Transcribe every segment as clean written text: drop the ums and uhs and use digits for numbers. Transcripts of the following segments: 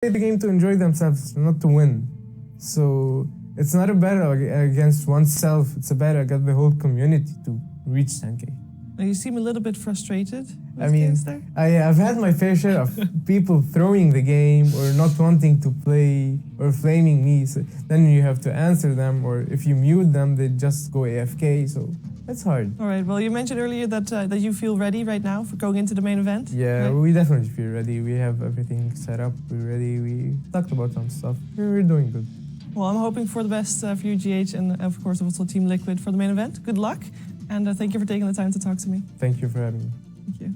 play the game to enjoy themselves, not to win. So it's not a battle against oneself, it's a battle against the whole community to reach 10K. You seem a little bit frustrated. I mean, I've had my fair share of people throwing the game or not wanting to play or flaming me. So then you have to answer them, or if you mute them, they just go AFK. So that's hard. All right. Well, you mentioned earlier that that you feel ready right now for going into the main event. Yeah, right? We definitely feel ready. We have everything set up. We're ready. We talked about some stuff. We're doing good. Well, I'm hoping for the best for you, GH, and of course also Team Liquid for the main event. Good luck, and thank you for taking the time to talk to me. Thank you for having me. Thank you.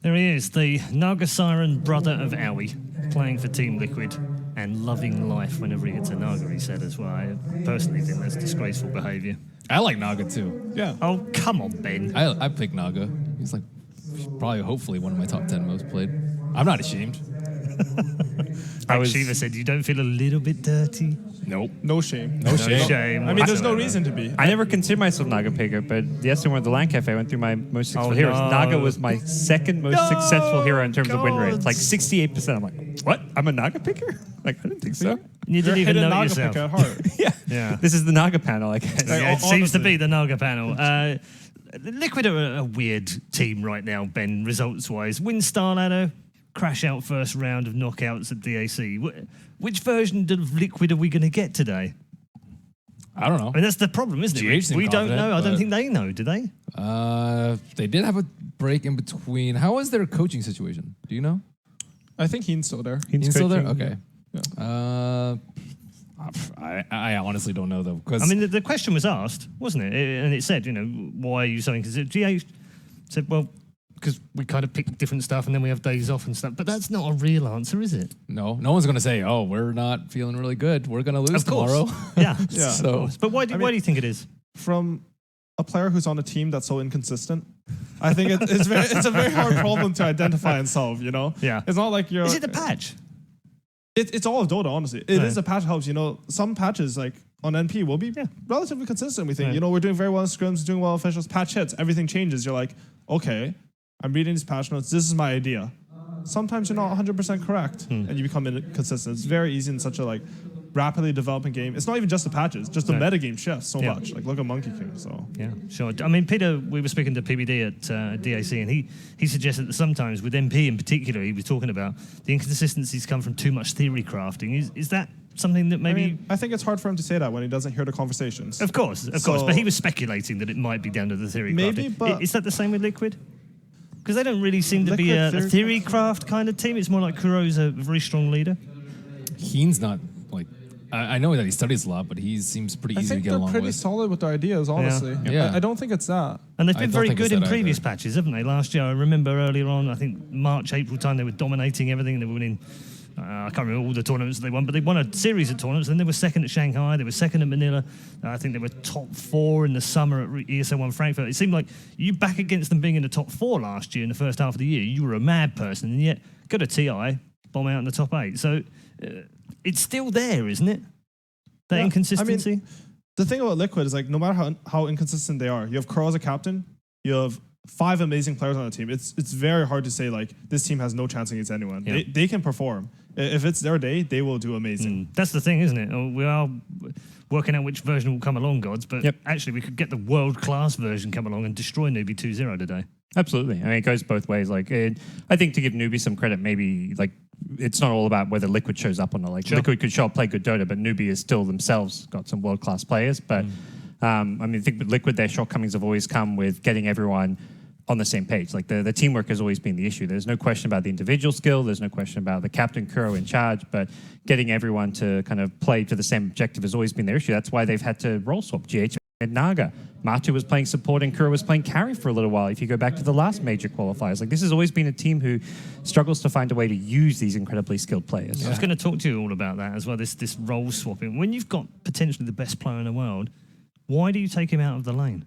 There he is, the Naga Siren brother of Owie, playing for Team Liquid and loving life whenever he hits a Naga, he said as well. I personally think that's disgraceful behaviour. I like Naga too. Yeah. Oh, come on, Ben. I pick Naga. He's like probably, hopefully, one of my top 10 most played. I'm not ashamed. Like Shiva said, you don't feel a little bit dirty? Nope. No shame. No shame. Shame. I mean, there's no reason to be. I never considered myself Naga picker, but yesterday when I went to the LAN Cafe, I went through my most successful heroes. no. Naga was my second most successful hero in terms of win rate. God. It's like 68%. I'm like, what? I'm a Naga picker? Like, I didn't think so. You didn't even know Naga yourself. pick at heart. Yeah. This is the Naga panel, I guess. Yeah, it seems to be the Naga panel. Liquid are a weird team right now, Ben, results-wise. Win Star Ladder, crash out first round of knockouts at DAC. Which version of Liquid are we going to get today? I don't know. I mean, that's the problem, isn't it? GH seemed We don't confident, know. I don't but- think they know, do they? They did have a break in between. How was their coaching situation? Do you know? I think Heen's still there. He's still there? coaching, Okay. I honestly don't know, though. Because I mean, the question was asked, wasn't it? And it said, why are you saying? Because GH said, well, because we kind of pick different stuff and then we have days off and stuff. But that's not a real answer, is it? no one's going to say, oh, we're not feeling really good. We're going to lose Of course. tomorrow. Yeah. Yeah. So- Of course. But why do you think it is? From a player who's on a team that's so inconsistent, I think it's a very hard problem to identify and solve, Yeah. It's not like you're... Is it the patch? It's all of Dota, honestly. It is a patch that helps, Some patches, like on NP, will be relatively consistent, we think. Right. We're doing very well in scrims, doing well in officials. Patch hits, everything changes. You're like, okay, I'm reading these patch notes. This is my idea. Sometimes you're not 100% correct, and you become inconsistent. It's very easy in such a rapidly developing game. It's not even just the patches, just the meta game shifts so much. Like look at Monkey King. So Yeah, sure. I mean, Peter, we were speaking to PBD at DAC, and he suggested that sometimes with MP in particular, he was talking about the inconsistencies come from too much theory crafting. Is that something that maybe... I think it's hard for him to say that when he doesn't hear the conversations. Of course. But he was speculating that it might be down to the theory Maybe, crafting. but- Is that the same with Liquid? Because they don't really seem to be Liquid a theory craft kind of team. It's more like Kuro's a very strong leader. Heen's not like... I know that he studies a lot, but he seems pretty I easy to think get they're along pretty with. solid with their ideas, honestly. Yeah. I don't think it's that. And they've I been don't very think it's good in that previous either. patches, haven't they? Last year, I remember earlier on, I think March, April time, they were dominating everything. They were winning, I can't remember all the tournaments they won, but they won a series of tournaments. Then they were second at Shanghai, they were second at Manila. I think they were top 4 in the summer at ESL1 Frankfurt. It seemed like you back against them being in the top 4 last year in the first half of the year. You were a mad person, and yet go to TI, bomb out in the top 8. So it's still there, isn't it? That inconsistency? I mean, the thing about Liquid is no matter how inconsistent they are, you have Crow as a captain, you have 5 amazing players on the team. It's very hard to say this team has no chance against anyone. Yeah. They can perform. If it's their day, they will do amazing. That's the thing, isn't it? We are working out which version will come along, Gods, but actually we could get the world-class version come along and destroy Newbie 2-0 today. Absolutely. I mean, it goes both ways. I think to give Newbie some credit, maybe it's not all about whether Liquid shows up or not. Liquid could show up, play good Dota, but Newbie is still themselves got some world-class players. But I think with Liquid, their shortcomings have always come with getting everyone on the same page. The teamwork has always been the issue. There's no question about the individual skill. There's no question about the captain, Kuro, in charge. But getting everyone to kind of play to the same objective has always been their issue. That's why they've had to role swap. GH and Naga. Matu was playing support and Kuro was playing carry for a little while. If you go back to the last major qualifiers, this has always been a team who struggles to find a way to use these incredibly skilled players. I was going to talk to you all about that as well, this role swapping. When you've got potentially the best player in the world, why do you take him out of the lane?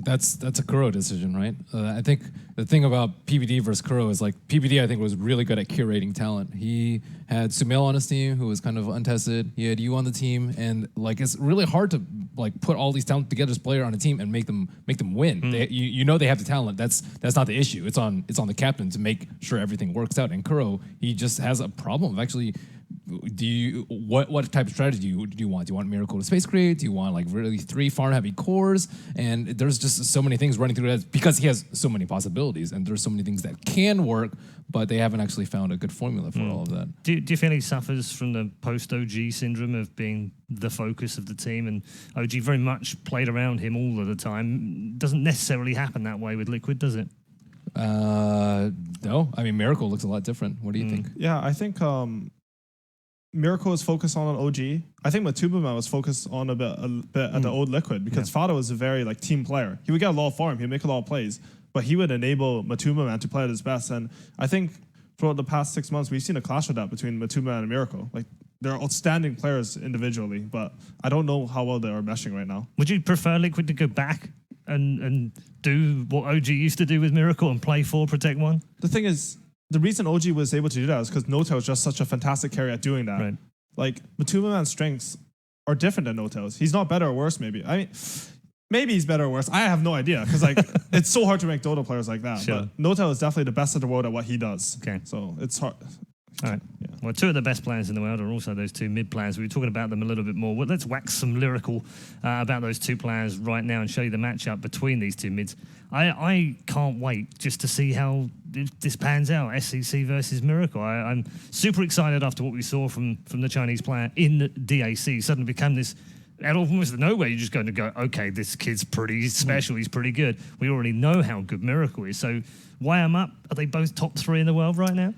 That's a Kuro decision, right? I think the thing about PBD versus Kuro is like PBD I think was really good at curating talent. He had Sumail on his team who was kind of untested. He had you on the team, and like it's really hard to like put all these talented together player on a team and make them win. You know they have the talent. That's not the issue. It's on the captain to make sure everything works out. And Kuro, he just has a problem of actually. What type of strategy do you want? Do you want Miracle to space create? Do you want like really 3 farm heavy cores? And there's just so many things running through that because he has so many possibilities and there's so many things that can work, but they haven't actually found a good formula for all of that. Do you feel he suffers from the post-OG syndrome of being the focus of the team, and OG very much played around him all of the time? Doesn't necessarily happen that way with Liquid, does it? No. I mean, Miracle looks a lot different. What do you think? Yeah, I think Miracle is focused on OG. I think Matubaman was focused on a bit at the old Liquid because Fado was a very like team player. He would get a lot of farm, he would make a lot of plays, but he would enable Matubaman to play at his best. And I think throughout the past 6 months, we've seen a clash of that between Matubaman and Miracle. Like they're outstanding players individually, but I don't know how well they are meshing right now. Would you prefer Liquid to go back and do what OG used to do with Miracle and play 4, protect 1? The thing is, the reason OG was able to do that is because Notel is just such a fantastic carry at doing that. Right. Like, Matubaman's strengths are different than Notel's. He's not better or worse, maybe. I mean, maybe he's better or worse. I have no idea because, like, it's so hard to rank Dota players like that. Sure. But Notel is definitely the best in the world at what he does. Okay. So it's hard. All right. Yeah. Well, 2 of the best players in the world are also those 2 mid players. We were talking about them a little bit more. Well, let's wax some lyrical about those 2 players right now and show you the matchup between these 2 mids. I can't wait just to see how this pans out, SCC versus Miracle. I'm super excited after what we saw from the Chinese player in the DAC. Suddenly become this, out of almost nowhere, you're just going to go, okay, this kid's pretty special, he's pretty good. We already know how good Miracle is. So weigh them up. Are they both top 3 in the world right now?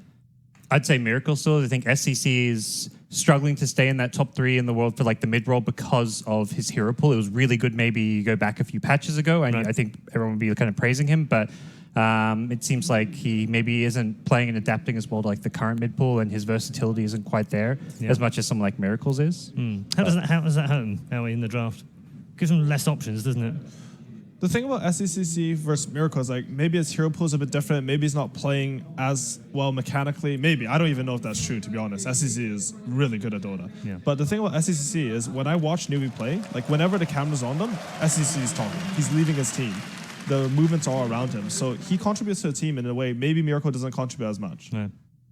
I'd say Miracle still. I think SCC is struggling to stay in that top 3 in the world for like the mid roll because of his hero pool. It was really good maybe you go back a few patches ago, and I think everyone would be kind of praising him, but it seems like he maybe isn't playing and adapting as well to like the current mid pool, and his versatility isn't quite there as much as someone like Miracles is. How does that hurt him in the draft? Gives him less options, doesn't it? The thing about SCCC versus Miracle is like maybe his hero pool is a bit different. Maybe he's not playing as well mechanically. Maybe. I don't even know if that's true, to be honest. SCCC is really good at Dota. Yeah. But the thing about SCCC is when I watch newbie play, like whenever the camera's on them, SCCC is talking. He's leading his team. The movements are all around him. So he contributes to the team in a way maybe Miracle doesn't contribute as much.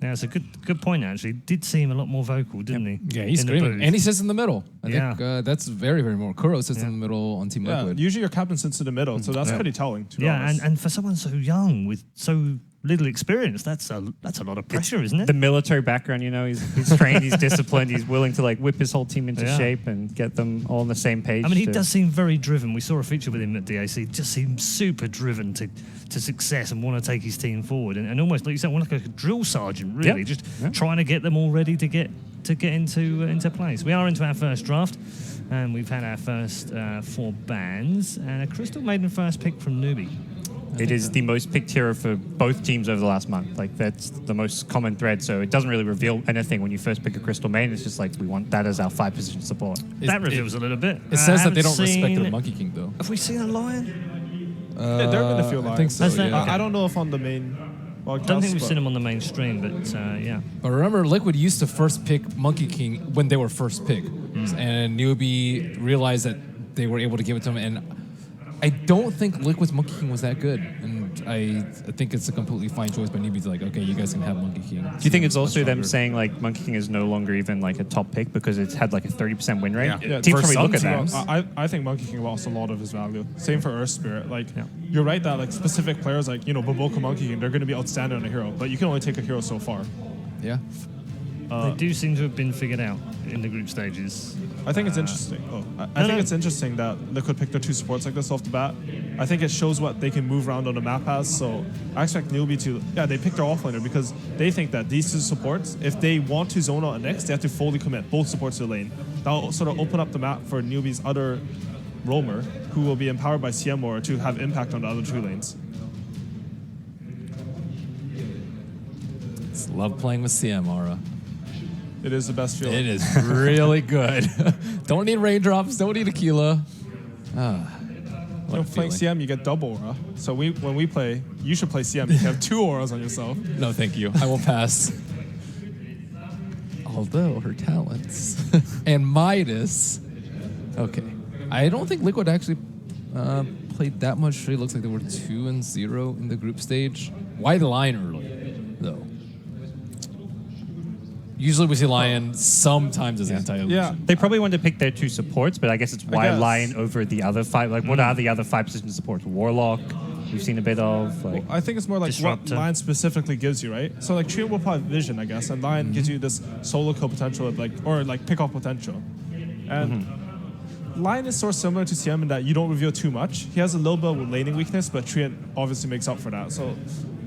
Yeah, it's a good point, actually. Did seem a lot more vocal, didn't he? Yeah, he's screaming. And he sits in the middle. I think that's very, very more. Kuro sits in the middle on Team Liquid. Usually your captain sits in the middle, so that's pretty telling, to be honest. And for someone so young with so little experience, that's a lot of pressure, isn't it? The military background, you know, he's trained, he's disciplined, he's willing to like whip his whole team into shape and get them all on the same page. I mean, he does seem very driven. We saw a feature with him at DAC. He just seems super driven to success and want to take his team forward, and almost like you said, like a drill sergeant, really, trying to get them all ready to get into place. We are into our first draft, and we've had our first 4 bans, and a Crystal Maiden first pick from Newbie. It is the most picked hero for both teams over the last month. Like, that's the most common thread. So it doesn't really reveal anything when you first pick a Crystal Main. It's just like, we want that as our 5-position support. That reveals a little bit. It says that they don't respect the Monkey King, though. Have we seen a lion? Yeah, there have been a few lions. I think so, yeah. I don't know if on the main I don't think we've seen him on the mainstream, but yeah. But remember, Liquid used to first pick Monkey King when they were first picked. And Newbie realized that they were able to give it to him. And I don't think Liquid's Monkey King was that good. And I think it's a completely fine choice by Newbie to like, okay, you guys can have Monkey King. Do you think it's also them saying like Monkey King is no longer even like a top pick because it's had like a 30% win rate? Yeah. Teams For probably look at some that. I think Monkey King lost a lot of his value. Same for Earth Spirit. Like, you're right that like specific players like, Boboka Monkey King, they're going to be outstanding on a hero, but you can only take a hero so far. Yeah. They do seem to have been figured out in the group stages. I think it's interesting. I think it's interesting that Liquid picked their 2 supports like this off the bat. I think it shows what they can move around on the map as. So I expect Newbie to, they picked their offlaner because they think that these 2 supports, if they want to zone out next, they have to fully commit both supports to the lane. That'll sort of open up the map for Newbie's other roamer, who will be empowered by CM Aura to have impact on the other 2 lanes. Just love playing with CM Aura. It is the best feeling. It is really good. Don't need raindrops. Don't need Aquila. You know, playing CM, you get double aura. So when we play, you should play CM. You can have 2 auras on yourself. No, thank you. I will pass. Although her talents and Midas. Okay, I don't think Liquid actually played that much. It looks like they were 2-0 in the group stage. Why the Lion early, though? Usually we see Lion sometimes as anti-illusion. Yeah. They probably wanted to pick their 2 supports, but I guess it's why guess. Lion over the other 5. Like, what are the other 5 position supports? Warlock, we've seen a bit of. Like, I think it's more like Disruptor. what Lion specifically gives you, right? So like Treant will probably have Vision, I guess, and Lion gives you this solo kill potential, or pick-off potential. And Lion is sort of similar to CM in that you don't reveal too much. He has a little bit of laning weakness, but Treant obviously makes up for that. So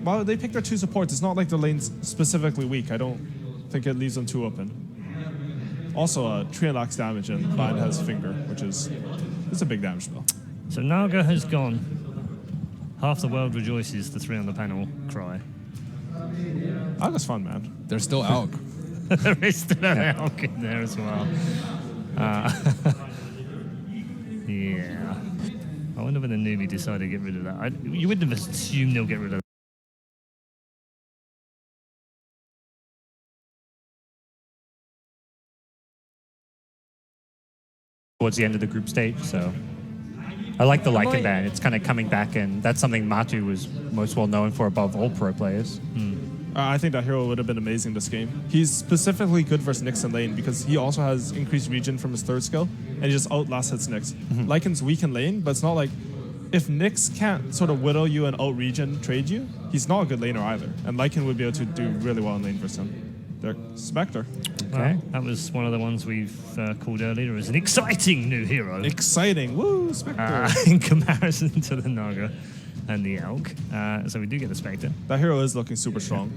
while they pick their 2 supports, it's not like the lane's specifically weak. I don't think it leaves them too open. Also, Treant lacks damage and Lion has Finger, which is it's a big damage spell. So Naga has gone. Half the world rejoices, the 3 on the panel cry. That was fun, man. They're still out. There is still an elk in there as well. Yeah. I wonder when the newbie decided to get rid of that. You wouldn't have assumed they'll get rid of that. towards the end of the group stage. So I like the Lycan ban. It's kind of coming back, and that's something Matu was most well known for above all pro players. I think that hero would have been amazing this game. He's specifically good versus Nyx in lane because he also has increased regen from his 3rd skill, and he just outlast hits Nyx. Lycan's weak in lane, but it's not like if Nyx can't sort of whittle you and out regen trade you, he's not a good laner either. And Lycan would be able to do really well in lane versus him. They're Spectre. Okay. That was one of the ones we've called earlier as an exciting new hero. Exciting. Woo, Spectre. In comparison to the Naga and the Elk. So we do get the Spectre. That hero is looking super strong.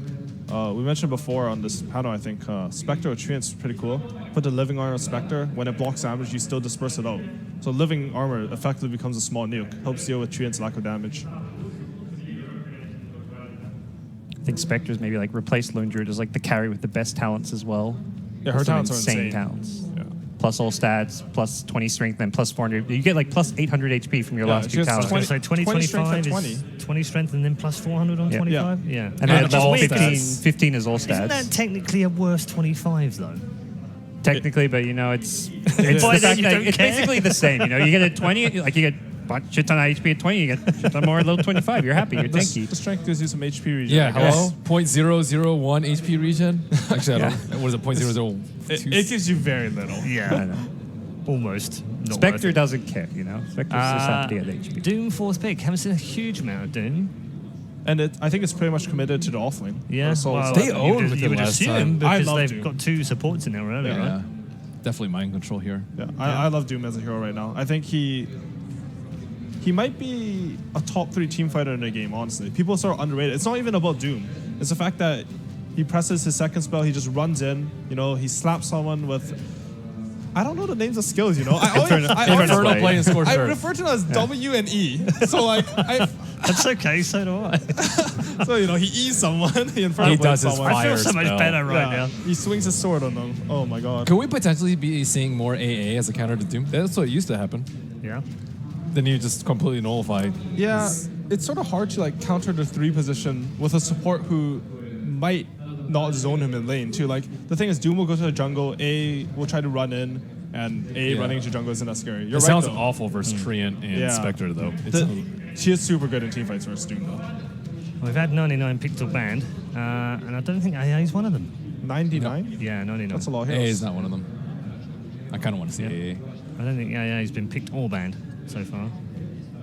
We mentioned before on this panel, I think, Spectre with Treant's pretty cool. Put the living armor on Spectre. When it blocks damage, you still disperse it out. So living armor effectively becomes a small nuke. Helps deal with Treant's lack of damage. I think Spectre's maybe like replaced Lone Druid as like the carry with the best talents as well. Yeah, her Some talents are insane. talents. Yeah. Plus all stats, plus 20 strength, and plus 400. You get like plus 800 HP from your Yeah, last she 2 has towers. 20 So 20, 20 strength 25 and is 20 strength and then plus 400 on Yeah. 25? Yeah. And then Which is all weird 15, 'cause 15 is all stats. Isn't that technically a worse 25 though? Technically, but you know, it's Why then you don't it's care? basically the same. You know, you get a 20, like you get a shit ton of HP at 20, you get shit ton more at level 25. You're happy, you're tanky. The strength gives you some HP regen. Yeah, I guess. hello? 0.001 HP regen? Actually, I don't What is it, 0.002? It gives you very little. Yeah. I know. Almost. Not Spectre worth it. doesn't care, you know. Spectre's just happy to get HP. Doom 4th pick. Haven't seen a huge amount of Doom. And I think it's pretty much committed to the offlane. Yeah. So They you owned would- with you it would last assume time. I because love they've Doom. got 2 supports in there earlier, Yeah. right? Definitely mind control here. Yeah, I love Doom as a hero right now. I think he might be a top 3 team fighter in the game, honestly. People sort of underrated. It's not even about Doom. It's the fact that he presses his 2nd spell, he just runs in, you know, he slaps someone with... I don't know the names of skills, you know. Infernal Blade and Scorched I Earth. refer to them as W and E. So like, That's okay, so do I. so you know, he E's someone, he Infernal He Blades does his someone. I feel Fire so much spell. better right Yeah, now. he swings his sword on them. Oh my god. Could we potentially be seeing more AA as a counter to Doom? That's what used to happen. Yeah. Then you just completely nullify. Yeah, it's sort of hard to like counter the 3 position with a support who might not zone him in lane too. Like the thing is, Doom will go to the jungle, A will try to run in, and A running into jungle isn't that scary. You're It right, sounds though. awful versus Treant and Yeah. Spectre, though. She is super good in teamfights versus Doom though. We've had 99 pixel banned, and I don't think AA is one of them. 99? Yeah, 99. That's a lot of AA heroes. is not one of them. I kind of want to see AA. I don't think AA has been picked or banned so far.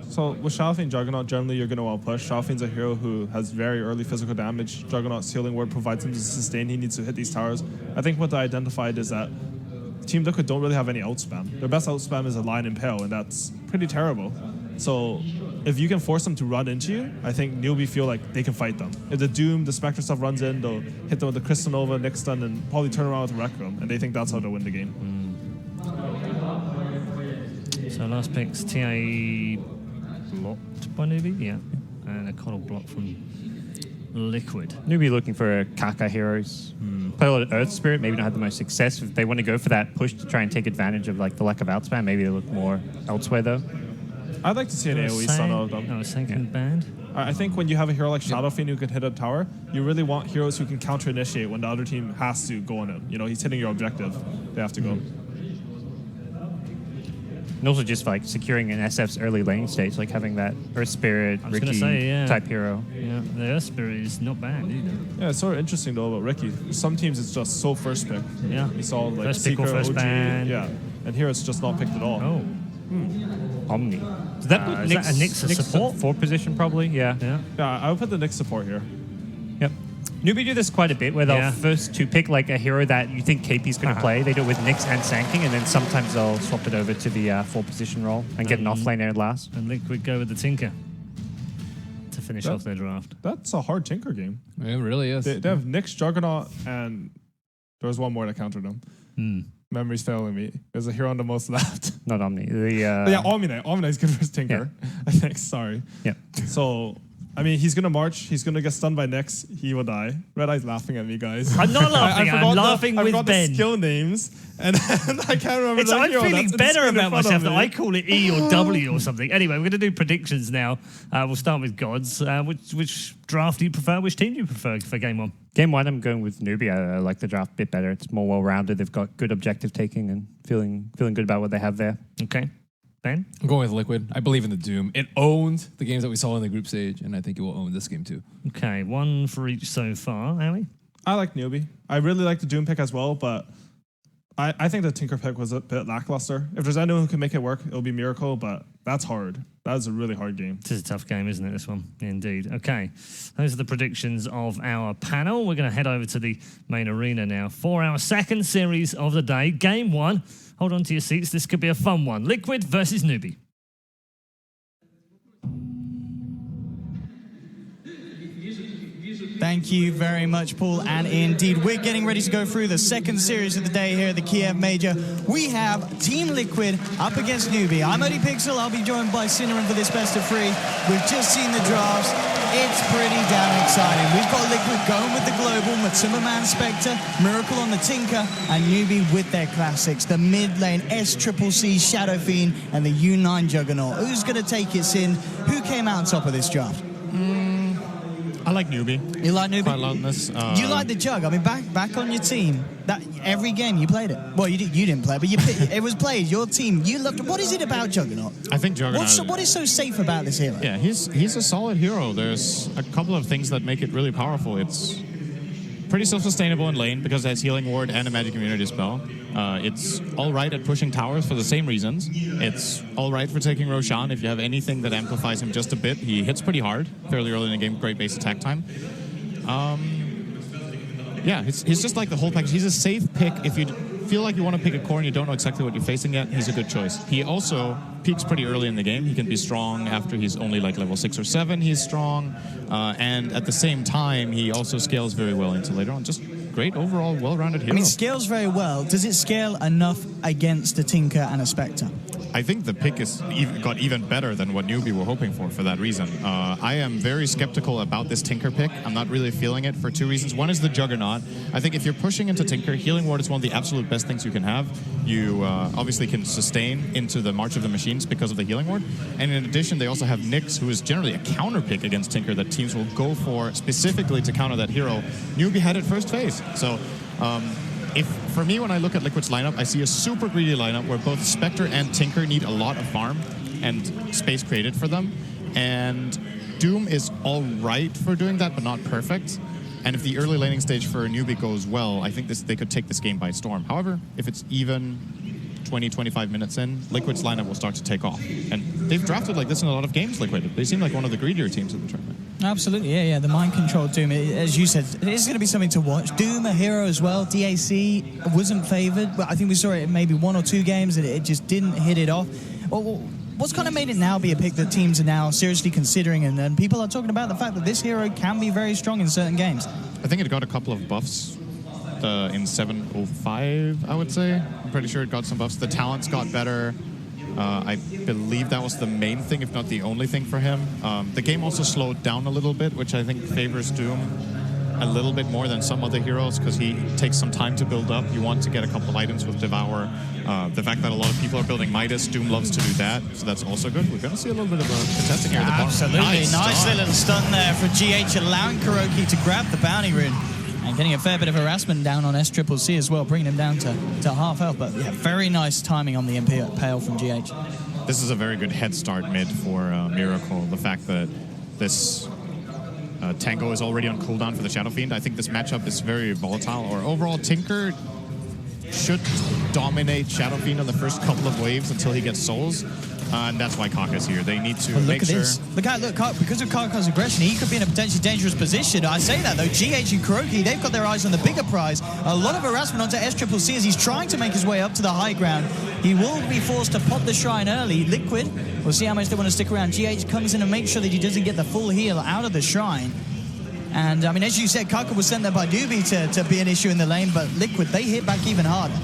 So with Shalfin Juggernaut, generally you're going to outpush. Shalfin's a hero who has very early physical damage. Juggernaut's healing word provides him the sustain he needs to hit these towers. I think what they identified is that Team Liquid don't really have any outspam. Their best outspam is a Lion Impale, and that's pretty terrible. So if you can force them to run into you, I think newbie feel like they can fight them. If the Doom, the Spectre stuff runs in, they'll hit them with the Crystal Nova, Nyx Stun, and probably turn around with Wreck Room, and they think that's how they'll win the game. So last pick's TA blocked by Newbie, yeah. And a coddle block from Liquid. Newbie looking for Kaka heroes. Play a lot of Earth Spirit, maybe not have the most success. If they want to go for that push to try and take advantage of like the lack of outspam, maybe they look more elsewhere though. I'd like to see an AoE stun out of them. Oh, second band. I think when you have a hero like Shadow Fiend who can hit a tower, you really want heroes who can counter initiate when the other team has to go on him. You know, he's hitting your objective. They have to go. And also just like securing an SF's early lane stage, like having that Earth Spirit, Ricky type hero. Yeah, the Earth Spirit is not bad either. Yeah, it's sort of interesting though about Ricky. Some teams it's just so first pick. Yeah. We saw like First pick or Seeker, first OG, ban. yeah. And here it's just not picked at all. Oh. Omni. Does that put is that a Nyx support? Support position probably? Yeah. Yeah, I would put the Nyx support here. Yep. Newbie do this quite a bit where they'll first to pick like a hero that you think KP's going to play. They do it with Nyx and Sanking, and then sometimes they'll swap it over to the 4 position role and get an offlaner last. And Liquid go with the Tinker to finish off their draft. That's a hard Tinker game. It really is. They have Nyx, Juggernaut, and there was one more that countered them. Memory's failing me. There's a hero on the most left. Not Omni. Yeah, Omni. Omni's good for Tinker. I think. Sorry. Yeah. So, I mean, he's gonna march. He's gonna get stunned by Nyx. He will die. Red Eye's laughing at me, guys. I'm not laughing. I'm laughing with I forgot Ben. the skill names, and I can't remember. I'm hero feeling that's better in about front of myself that me. I call it E or W or something. Anyway, we're going to do predictions now. We'll start with Gods. Which draft do you prefer? Which team do you prefer for game one? Game 1, I'm going with Newbie. I like the draft a bit better. It's more well-rounded. They've got good objective taking and feeling good about what they have there. Okay. Ben? I'm going with Liquid. I believe in the Doom. It owned the games that we saw in the group stage, and I think it will own this game too. Okay, one for each so far. Howie? I like Newbie. I really like the Doom pick as well, but I think the Tinker pick was a bit lackluster. If there's anyone who can make it work, it'll be Miracle, but that's hard. That is a really hard game. This is a tough game, isn't it, this one? Indeed. Okay, those are the predictions of our panel. We're going to head over to the main arena now for our second series of the day. Game one. Hold on to your seats. This could be a fun one. Liquid versus Newbie. Thank you very much, Paul. And indeed, we're getting ready to go through the second series of the day here at the Kiev Major. We have Team Liquid up against Newbie. I'm Odie Pixel. I'll be joined by Cinnamon for this best of 3. We've just seen the drafts. It's pretty damn exciting. We've got Liquid going with the Global, Matsuma Man Spectre, Miracle on the Tinker, and Newbie with their classics. The mid lane, SCCC Shadow Fiend, and the U9 Juggernaut. Who's going to take it, Sin? Who came out on top of this draft? I like Newbie. You like Newbie? Quite a lot in this. You like the Jug. I mean, back on your team. That every game you played it. Well, you didn't play, but it was played. Your team. You loved it. What is it about Juggernaut? I think Juggernaut. What is so safe about this hero? Yeah, he's a solid hero. There's a couple of things that make it really powerful. It's pretty self-sustainable in lane because it has Healing Ward and a Magic Immunity spell. It's all right at pushing towers for the same reasons. It's all right for taking Roshan. If you have anything that amplifies him just a bit, he hits pretty hard fairly early in the game. Great base attack time. Yeah, he's just like the whole package. He's a safe pick if you feel like you want to pick a core and you don't know exactly what you're facing yet. He's a good choice. He also peaks pretty early in the game. He can be strong after he's only like level 6 or 7. He's strong. And at the same time, he also scales very well into later on. Just great overall, well-rounded hero. I mean, scales very well. Does it scale enough against a Tinker and a Spectre? I think the pick got even better than what Newbie were hoping for that reason. I am very skeptical about this Tinker pick. I'm not really feeling it for 2 reasons. One is the Juggernaut. I think if you're pushing into Tinker, Healing Ward is one of the absolute best things you can have. You obviously can sustain into the March of the Machines because of the Healing Ward. And in addition, they also have Nyx, who is generally a counter pick against Tinker that teams will go for specifically to counter that hero. Newbie had it first phase. So for me, when I look at Liquid's lineup, I see a super greedy lineup where both Spectre and Tinker need a lot of farm and space created for them. And Doom is all right for doing that, but not perfect. And if the early laning stage for Newbie goes well, I think they could take this game by storm. However, if it's even 20-25 minutes in, Liquid's lineup will start to take off. And they've drafted like this in a lot of games, Liquid. They seem like one of the greedier teams in the tournament. Absolutely, yeah. The mind-controlled Doom, as you said, it is going to be something to watch. Doom, a hero as well. DAC wasn't favoured, but I think we saw it in maybe 1 or 2 games, and it just didn't hit it off. Well, what's kind of made it now be a pick that teams are now seriously considering, and people are talking about the fact that this hero can be very strong in certain games? I think it got a couple of buffs in 7.05, I would say. I'm pretty sure it got some buffs. The talents got better. I believe that was the main thing, if not the only thing for him. The game also slowed down a little bit, which I think favors Doom. a little bit more than some other heroes because he takes some time to build up. You want to get a couple of items with Devour. The fact that a lot of people are building Midas, Doom loves to do that, so that's also good. We're going to see a little bit of contesting here. Absolutely. Nicely little stun there for GH, allowing KuroKy to grab the bounty rune. And getting a fair bit of harassment down on SCCC as well, bringing him down to half health. But yeah, very nice timing on the Impale from GH. This is a very good head start mid for Miracle. The fact that this Tango is already on cooldown for the Shadow Fiend. I think this matchup is very volatile. Or overall, Tinker should dominate Shadow Fiend on the first couple of waves until he gets souls. And that's why Kaka's here. They need to make sure... Look, because of Kaka's aggression, he could be in a potentially dangerous position. I say that, though. GH and KuroKy, they've got their eyes on the bigger prize. A lot of harassment onto SCCC as he's trying to make his way up to the high ground. He will be forced to pop the shrine early. Liquid, we'll see how much they want to stick around. GH comes in and makes sure that he doesn't get the full heal out of the shrine. And, I mean, as you said, Kaka was sent there by Newbie to be an issue in the lane, but Liquid, they hit back even harder.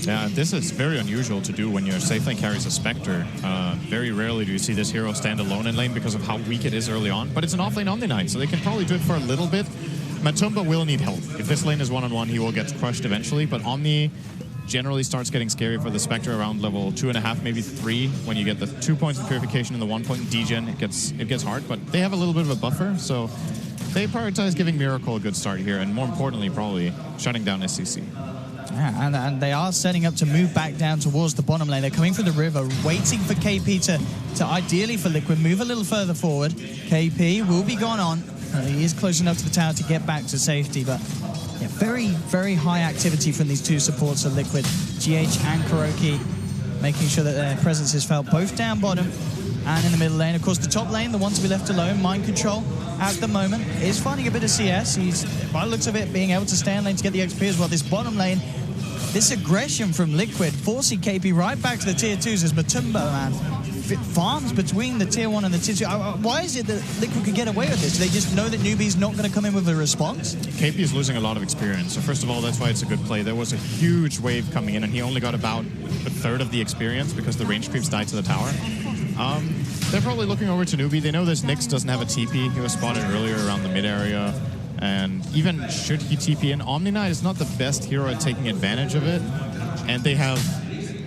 Yeah, this is very unusual to do when your safe lane carries a Spectre. Very rarely do you see this hero stand alone in lane because of how weak it is early on, but it's an off-lane Omni Knight, so they can probably do it for a little bit. Matumba will need help. If this lane is one-on-one, he will get crushed eventually, but Omni generally starts getting scary for the Spectre around level 2.5, maybe 3. When you get the 2 points in Purification and the 1 point in degen, it gets hard, but they have a little bit of a buffer, so they prioritize giving Miracle a good start here, and more importantly, probably shutting down SCC. Yeah, and they are setting up to move back down towards the bottom lane. They're coming from the river, waiting for KP to ideally for Liquid, move a little further forward. KP will be gone on. He is close enough to the tower to get back to safety, but yeah, very, very high activity from these two supports of Liquid. GH and KuroKy making sure that their presence is felt both down bottom and in the middle lane. Of course, the top lane, the one to be left alone, Mind Control, at the moment, is finding a bit of CS. He's, by the looks of it, being able to stay in lane to get the XP as well. This bottom lane, this aggression from Liquid, forcing KP right back to the tier 2s as Matumba, man, farms between the tier 1 and the tier 2. Why is it that Liquid could get away with this? Do they just know that Newbie's not going to come in with a response? KP is losing a lot of experience. So first of all, that's why it's a good play. There was a huge wave coming in, and he only got about a third of the experience because the range creeps died to the tower. They're probably looking over to Newbie. They know this Nyx doesn't have a TP. He was spotted earlier around the mid area. And even should he TP in, Omni Knight is not the best hero at taking advantage of it. And they have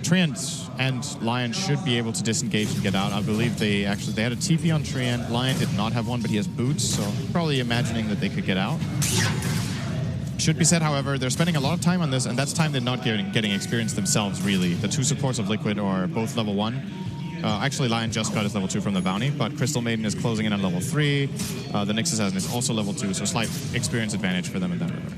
Treant and Lion should be able to disengage and get out. I believe they had a TP on Treant. Lion did not have one, but he has boots, so probably imagining that they could get out. Should be said, however, they're spending a lot of time on this, and that's time they're not getting experience themselves, really. The two supports of Liquid are both level 1. Actually, Lion just got his level 2 from the bounty, but Crystal Maiden is closing in on level 3. The Nyx Assassin is also level 2, so slight experience advantage for them in that regard.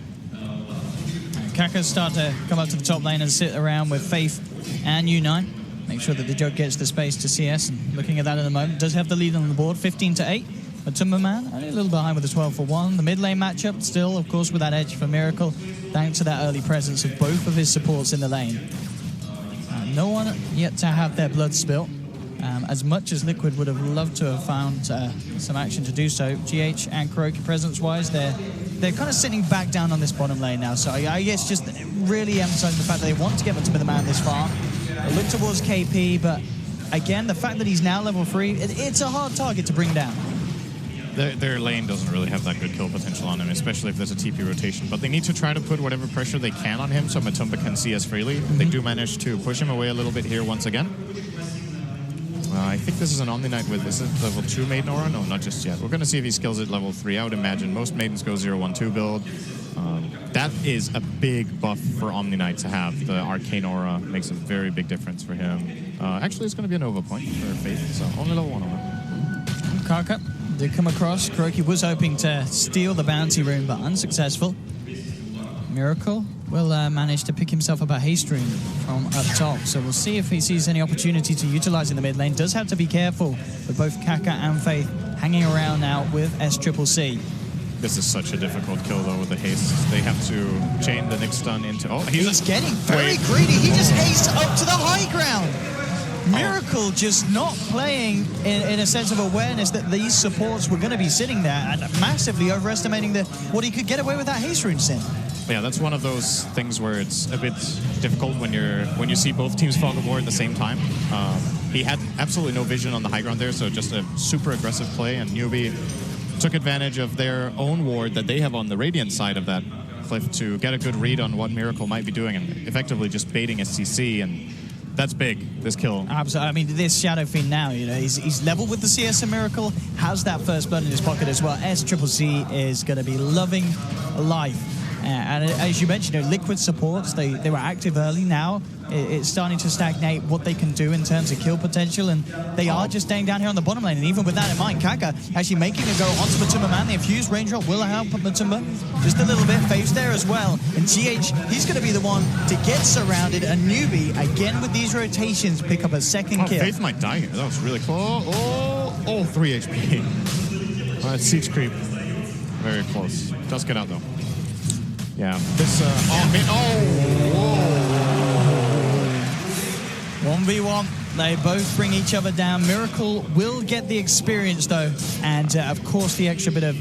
Kakas start to come up to the top lane and sit around with Faith and U9. Make sure that the Jug gets the space to CS, and looking at that in the moment, does have the lead on the board, 15-8. But Timberman, only a little behind with a 12-1. The mid lane matchup, still, of course, with that edge for Miracle, thanks to that early presence of both of his supports in the lane. No one yet to have their blood spilt. As much as Liquid would have loved to have found some action to do so, GH and KuroKy presence-wise, they're kind of sitting back down on this bottom lane now. So I guess just really emphasizing the fact that they want to get to the man this far. They look towards KP, but again, the fact that he's now level 3, it's a hard target to bring down. Their lane doesn't really have that good kill potential on him, especially if there's a TP rotation. But they need to try to put whatever pressure they can on him so Matumba can CS freely. They do manage to push him away a little bit here once again. I think this is an Omni Knight with, is it level 2 Maiden Aura? No, not just yet. We're going to see if he skills it level 3. I would imagine most Maidens go 0-1-2 build. That is a big buff for Omni Knight to have. The Arcane Aura makes a very big difference for him. Actually, it's going to be a Nova point for Faith, so only level 1 Aura. Karka did come across. KuroKy was hoping to steal the bounty rune, but unsuccessful. Miracle will manage to pick himself up a haste rune from up top, so we'll see if he sees any opportunity to utilize in the mid lane. Does have to be careful with both Kaka and Faith hanging around now with SCCC. This is such a difficult kill though with the haste. They have to chain the Nyx stun into... Oh, he's getting very greedy. He just hastes up to the high ground. Miracle just not playing in a sense of awareness that these supports were going to be sitting there and massively overestimating what he could get away with that haste rune sin. Yeah, that's one of those things where it's a bit difficult when you see both teams fog of war at the same time. He had absolutely no vision on the high ground there, so just a super aggressive play, and Newbie took advantage of their own ward that they have on the Radiant side of that cliff to get a good read on what Miracle might be doing and effectively just baiting SCC, and that's big, this kill. Absolutely. I mean, this Shadow Fiend now, you know, he's leveled with the CS and Miracle, has that first blood in his pocket as well. SCC is going to be loving life. And as you mentioned, you know, Liquid supports, they were active early. Now it's starting to stagnate what they can do in terms of kill potential, and they are just staying down here on the bottom lane. And even with that in mind, Kaka actually making a go onto Matumba Man. The infused range drop will help Matumba just a little bit. Fave's there as well. And GH, he's going to be the one to get surrounded. A newbie, again with these rotations, pick up a second kill. Faith might die here. That was really close. Oh, 3 HP. Siege creep. Very close. Does get out though. Yeah. This. 1v1. They both bring each other down. Miracle will get the experience though, and of course the extra bit of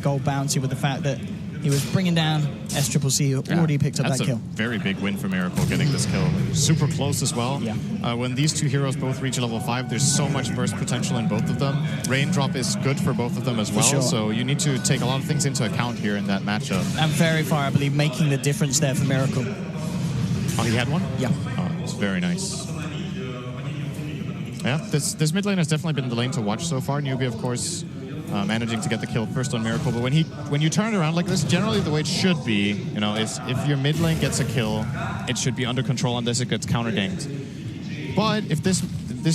gold bounty with the fact that he was bringing down SCC, who already picked up that kill. That's a very big win for Miracle, getting this kill. Super close as well. Yeah. When these two heroes both reach level 5, there's so much burst potential in both of them. Raindrop is good for both of them as well, sure. So you need to take a lot of things into account here in that matchup. And very far, I believe, making the difference there for Miracle. Oh, he had one? Yeah. Oh, it's very nice. Yeah, this mid lane has definitely been the lane to watch so far. Newbie, of course, managing to get the kill first on Miracle, but when you turn it around like this, generally the way it should be, you know, is if your mid lane gets a kill, it should be under control unless it gets counter ganked. But if this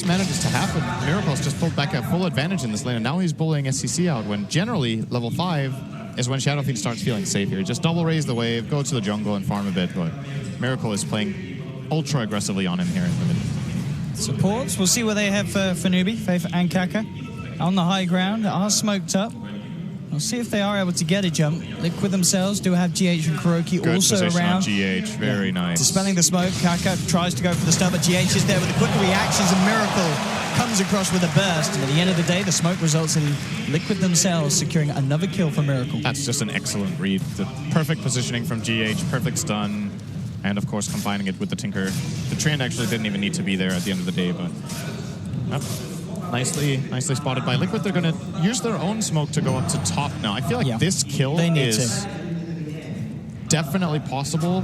manages to happen, Miracle's just pulled back a full advantage in this lane, and now he's bullying SCC out when generally level 5 is when Shadow Fiend starts feeling safe here. Just double raise the wave, go to the jungle and farm a bit, but Miracle is playing ultra aggressively on him here in the mid. Supports, we'll see what they have for newbie, Faith and Kaka. On the high ground, are smoked up. We'll see if they are able to get a jump. Liquid themselves do have GH and Kuroki Good also position around. on GH, very nice. Dispelling the smoke, Kaka tries to go for the stun, but GH is there with the quick reactions, and Miracle comes across with a burst. And at the end of the day, the smoke results in Liquid themselves securing another kill for Miracle. That's just an excellent read. The perfect positioning from GH, perfect stun, and of course combining it with the Tinker. The trend actually didn't even need to be there at the end of the day, but nicely spotted by Liquid. They're going to use their own smoke to go up to top now. I feel like this kill is definitely possible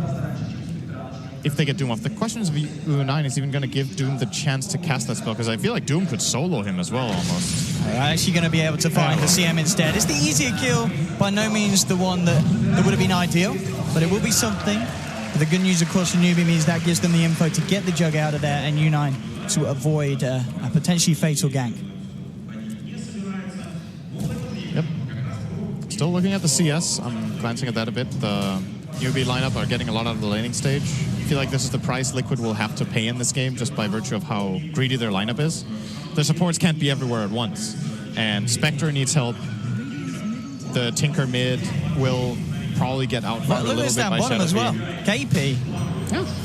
if they get Doom off. The question is if U9 is even going to give Doom the chance to cast that spell, because I feel like Doom could solo him as well almost. They're actually going to be able to find the CM instead. It's the easier kill, by no means the one that would have been ideal, but it will be something. But the good news, of course, for newbie means that gives them the info to get the jug out of there, and U9 to avoid a potentially fatal gank. Yep. Still looking at the CS. I'm glancing at that a bit. The newbie lineup are getting a lot out of the laning stage. I feel like this is the price Liquid will have to pay in this game just by virtue of how greedy their lineup is. Their supports can't be everywhere at once. And Spectre needs help. The Tinker mid will probably get outfarmed a little bit by bottom as well. Shadowfiend. KP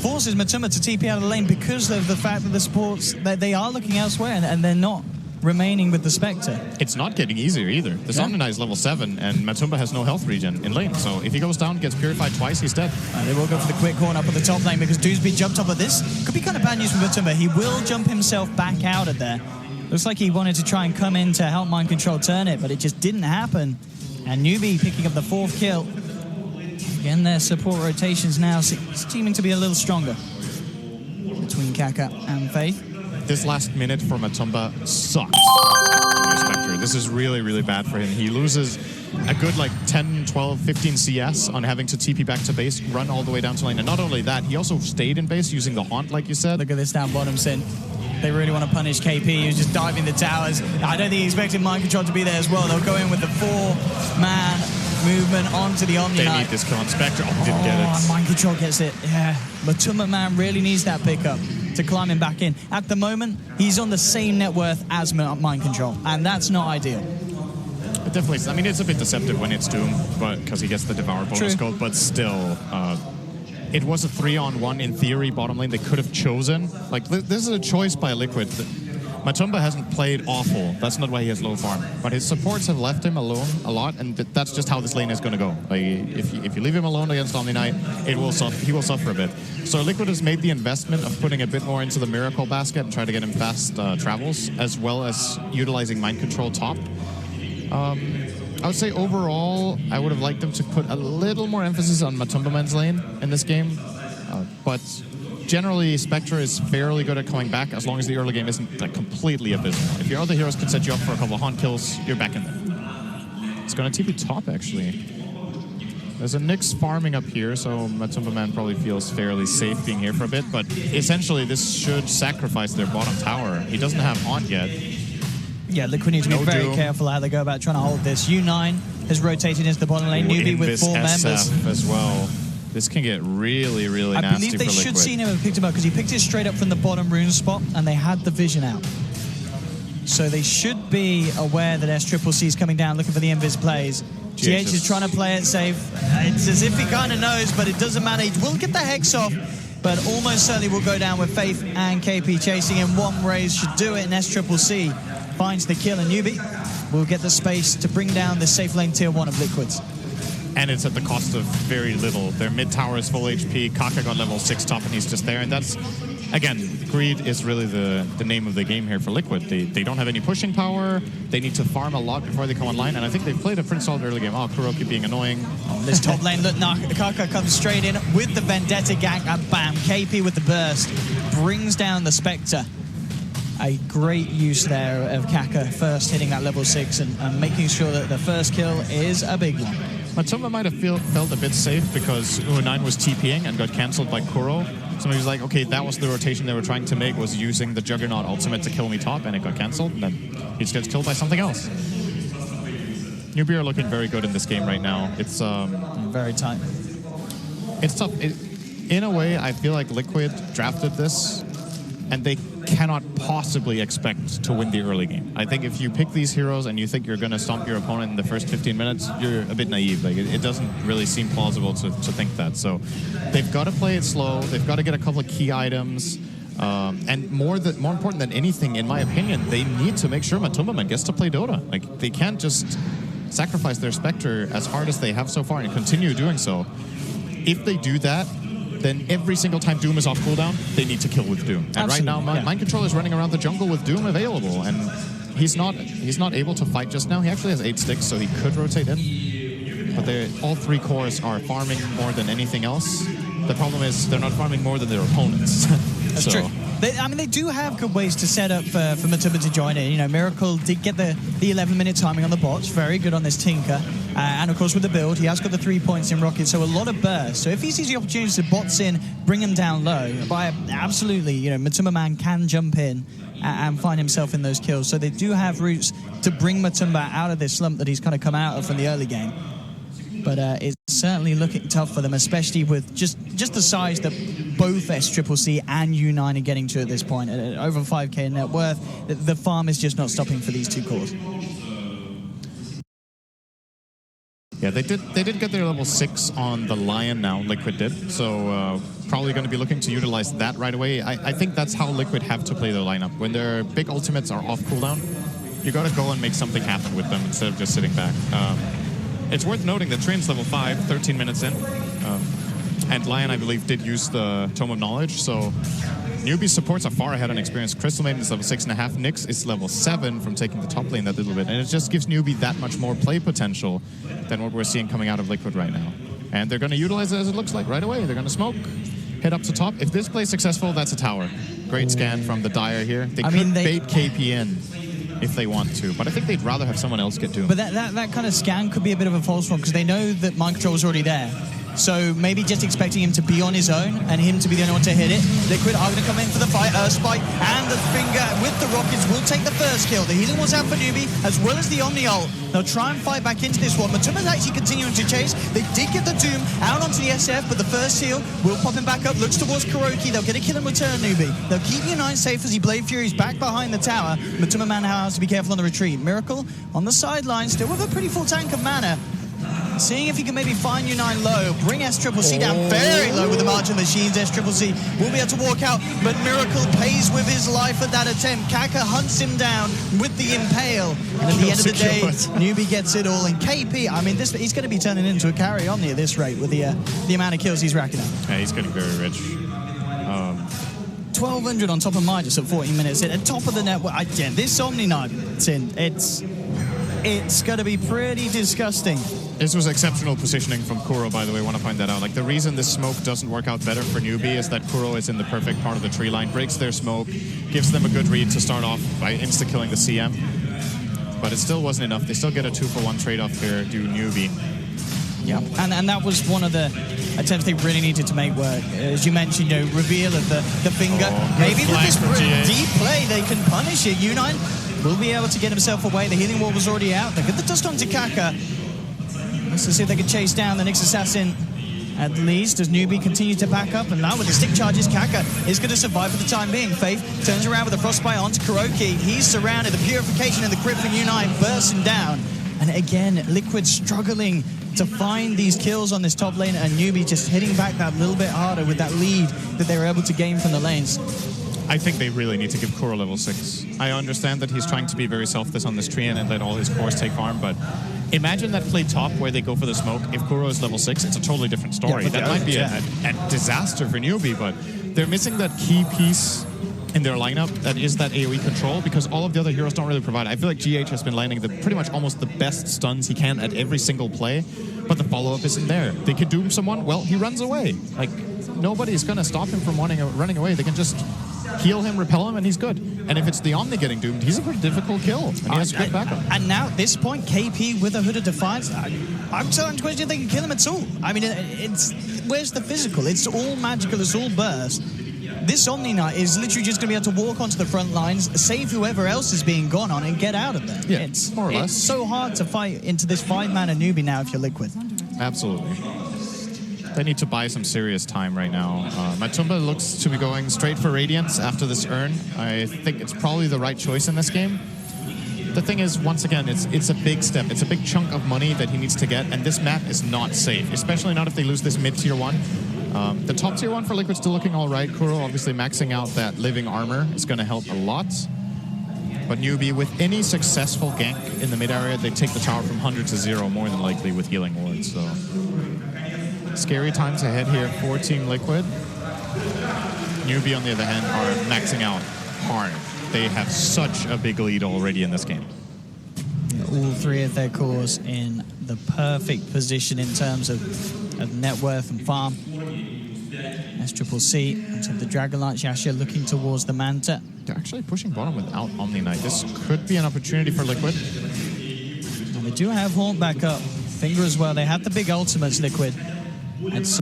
forces Matumba to TP out of the lane because of the fact that the supports, that they are looking elsewhere and they're not remaining with the Spectre. It's not getting easier either. The Somnina is level 7 and Matumba has no health regen in lane. So if he goes down, gets purified twice, he's dead. They will go for the quick horn up at the top lane because Doomsby jumped up at this. Could be kind of bad news for Matumba. He will jump himself back out of there. Looks like he wanted to try and come in to help Mind Control turn it, but it just didn't happen. And Newbie picking up the 4th kill. Again, their support rotations now seeming to be a little stronger between Kaka and Faith. This last minute for Matumba sucks. Spectre. This is really, really bad for him. He loses a good like 10, 12, 15 CS on having to TP back to base, run all the way down to lane. And not only that, he also stayed in base using the Haunt, like you said. Look at this down bottom, Sin. They really want to punish KP. He was just diving the towers. I don't think he expected Mind Control to be there as well. They'll go in with the 4-man movement onto the Omni They Knight. need this kill on Spectre. Oh, didn't get it. Mind Control gets it. Yeah. Matumba Man really needs that pickup to climb him back in. At the moment, he's on the same net worth as Mind Control, and that's not ideal. It definitely, I mean, it's a bit deceptive when it's Doom, but because he gets the Devour bonus gold, but still, it was a 3-on-1 in theory bottom lane they could have chosen. Like, this is a choice by Liquid. Matumba hasn't played awful. That's not why he has low farm. But his supports have left him alone a lot, and that's just how this lane is going to go. Like, if you leave him alone against Omni Knight, he will suffer a bit. So Liquid has made the investment of putting a bit more into the Miracle basket and try to get him fast travels, as well as utilizing Mind Control top. I would say overall, I would have liked them to put a little more emphasis on Matumbaman's lane in this game. But generally, Spectre is fairly good at coming back as long as the early game isn't like, completely abysmal. If your other heroes can set you up for a couple of haunt kills, you're back in there. It's going to TP top, actually. There's a Nyx farming up here, so Matumbaman probably feels fairly safe being here for a bit. But essentially, this should sacrifice their bottom tower. He doesn't have haunt yet. Yeah, Liquid need to be very careful how they go about trying to hold this. U9 has rotated into the bottom lane. Newbie with 4 members as well. This can get really, really nasty for Liquid. I believe they should see him have picked him up because he picked it straight up from the bottom rune spot and they had the vision out. So they should be aware that SCCC is coming down looking for the invis plays. GH is trying to play it safe. It's as if he kind of knows, but it doesn't matter. He will get the Hex off, but almost certainly will go down with Faith and KP chasing him. One raise should do it, and SCCC finds the kill, and Newbie will get the space to bring down the safe lane tier 1 of Liquids. And it's at the cost of very little. Their mid tower is full HP. Kaka got level 6 top, and he's just there. And that's, again, greed is really the name of the game here for Liquid. They don't have any pushing power. They need to farm a lot before they come online. And I think they've played a pretty solid early game. Oh, Kuroki being annoying. This top lane, look, Kaka comes straight in with the Vendetta gank, and bam, KP with the burst brings down the Spectre. A great use there of Kaka first hitting that level 6 and making sure that the first kill is a big one. Matumba might have felt a bit safe because U9 was TPing and got cancelled by Kuro. So he was like, okay, that was the rotation they were trying to make, was using the Juggernaut ultimate to kill me top, and it got cancelled, and then he just gets killed by something else. Newbie are looking very good in this game right now. It's very tight. It's tough. In a way, I feel like Liquid drafted this, and they cannot possibly expect to win the early game. I think if you pick these heroes and you think you're going to stomp your opponent in the first 15 minutes, you're a bit naive. Like it doesn't really seem plausible to think that. So they've got to play it slow. They've got to get a couple of key items. And more important than anything, in my opinion, they need to make sure Matumbaman gets to play Dota. Like they can't just sacrifice their Spectre as hard as they have so far and continue doing so. If they do that, then every single time Doom is off cooldown, they need to kill with Doom. And right now, Mind Control is running around the jungle with Doom available, and he's not able to fight just now. He actually has 8 sticks, so he could rotate in. But all 3 cores are farming more than anything else. The problem is they're not farming more than their opponents. That's true. They do have good ways to set up for Matumba to join in. You know, Miracle did get the 11-minute timing on the bots. Very good on this Tinker. And, of course, with the build, he has got the 3 points in Rocket, so a lot of burst. So if he sees the opportunity to bots in, bring him down low, absolutely, you know, Matumba can jump in and find himself in those kills. So they do have routes to bring Matumba out of this slump that he's kind of come out of from the early game. But it's certainly looking tough for them, especially with just the size that both SCCC and U9 are getting to at this point. At over 5k net worth, the farm is just not stopping for these 2 cores. Yeah, they did get their level 6 on the Lion now, Liquid did. So probably going to be looking to utilize that right away. I think that's how Liquid have to play their lineup. When their big ultimates are off cooldown, you got to go and make something happen with them instead of just sitting back. It's worth noting that Train's level 5, 13 minutes in. And Lion, I believe, did use the Tome of Knowledge, so Newbie's supports are far ahead on experience. Crystal Maiden is level 6.5. Nyx is level 7 from taking the top lane that little bit. And it just gives Newbie that much more play potential than what we're seeing coming out of Liquid right now. And they're going to utilize it as it looks like right away. They're going to smoke, head up to top. If this plays successful, that's a tower. Great scan from the Dire here. They could bait KP in if they want to, but I think they'd rather have someone else get Doom. But that kind of scan could be a bit of a false one because they know that Mind Control is already there. So maybe just expecting him to be on his own and him to be the only one to hit it. Liquid are going to come in for the fight. Spike and the finger with the rockets will take the first kill. The healing was out for Newbie as well as the Omni ult. They'll try and fight back into this one. Matumba's actually continuing to chase. They did get the Doom out onto the SF, but the first heal will pop him back up. Looks towards Kuroki. They'll get a kill in return, Newbie. They'll keep U9 safe as he Blade Fury's back behind the tower. Matumba man has to be careful on the retreat. Miracle on the sideline, still with a pretty full tank of mana. Seeing if he can maybe find U9 low, bring SCCC down very low with the March of Machines. SCCC will be able to walk out, but Miracle pays with his life at that attempt. Kaka hunts him down with the Impale. And at the end of the day, Newbie gets it all. And KP, I mean, he's going to be turning into a carry Omni at this rate with the amount of kills he's racking up. Yeah, he's getting very rich. 1,200 on top of mine just at 14 minutes in. At top of the network. This Omni night, it's it's going to be pretty disgusting. This was exceptional positioning from Kuro, by the way. I want to point that out. Like, the reason this smoke doesn't work out better for newbie is that Kuro is in the perfect part of the tree line, breaks their smoke, gives them a good read to start off by insta-killing the CM. But it still wasn't enough. They still get a 2-for-1 trade-off here, do newbie. Yeah, and that was one of the attempts they really needed to make work. As you mentioned, reveal of the finger. Maybe with this deep play, they can punish it. U9 will be able to get himself away. The healing wall was already out. They get the dust onto Kaka. Let's see if they can chase down the Nyx Assassin at least as newbie continues to back up. And now with the stick charges, Kaka is going to survive for the time being. Faith turns around with a frostbite onto Kuroki. He's surrounded. The purification and the grip from U9 bursting down. And again, Liquid struggling to find these kills on this top lane, and newbie just hitting back that little bit harder with that lead that they were able to gain from the lanes. I think they really need to give Kuro level 6. I understand that he's trying to be very selfless on this tree and let all his cores take farm, but imagine that play top where they go for the smoke. If Kuro is level 6, it's a totally different story. That might be a disaster for newbie, but they're missing that key piece in their lineup that is that AoE control, because all of the other heroes don't really provide. I feel like GH has been landing pretty much almost the best stuns he can at every single play, but the follow-up isn't there. They can doom someone, well, he runs away. Like, nobody's going to stop him from running away. They can just heal him, repel him, and he's good. And if it's the Omni getting doomed, he's a pretty difficult kill, and he has good backup. And now at this point, KP with a Hood of Defiance, I'm starting to question if they can kill him at all. I mean, where's the physical? It's all magical, it's all burst. This Omni Knight is literally just going to be able to walk onto the front lines, save whoever else is being gone on, and get out of there. Yeah, it's more or less. It's so hard to fight into this 5-mana newbie now if you're Liquid. Absolutely. They need to buy some serious time right now. Matumba looks to be going straight for Radiance after this Urn. I think it's probably the right choice in this game. The thing is, once again, it's a big step. It's a big chunk of money that he needs to get, and this map is not safe, especially not if they lose this mid-tier 1. The top tier 1 for Liquid still looking all right. Kuro obviously maxing out that living armor is going to help a lot. But newbie, with any successful gank in the mid area, they take the tower from 100 to 0 more than likely with healing wards. So scary times ahead here for Team Liquid. Newbie, on the other hand, are maxing out hard. They have such a big lead already in this game. All three of their cores in the perfect position in terms of net worth and farm. SCCC into the Dragonlance. Yasha looking towards the Manta. They're actually pushing bottom without Omni Knight. This could be an opportunity for Liquid. And they do have Haunt back up. Finger as well. They have the big ultimates, Liquid. And so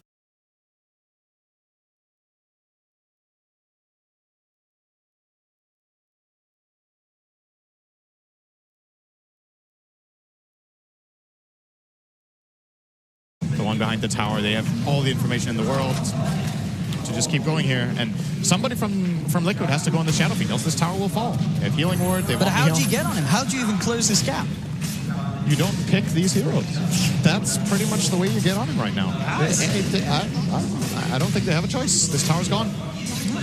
the one behind the tower, they have all the information in the world to just keep going here. And somebody from Liquid has to go on the Shadow Fiend, else this tower will fall. They have healing ward, they But want how do you get on him? How do you even close this gap? You don't pick these heroes. That's pretty much the way you get on him right now. I don't think they have a choice. This tower's gone.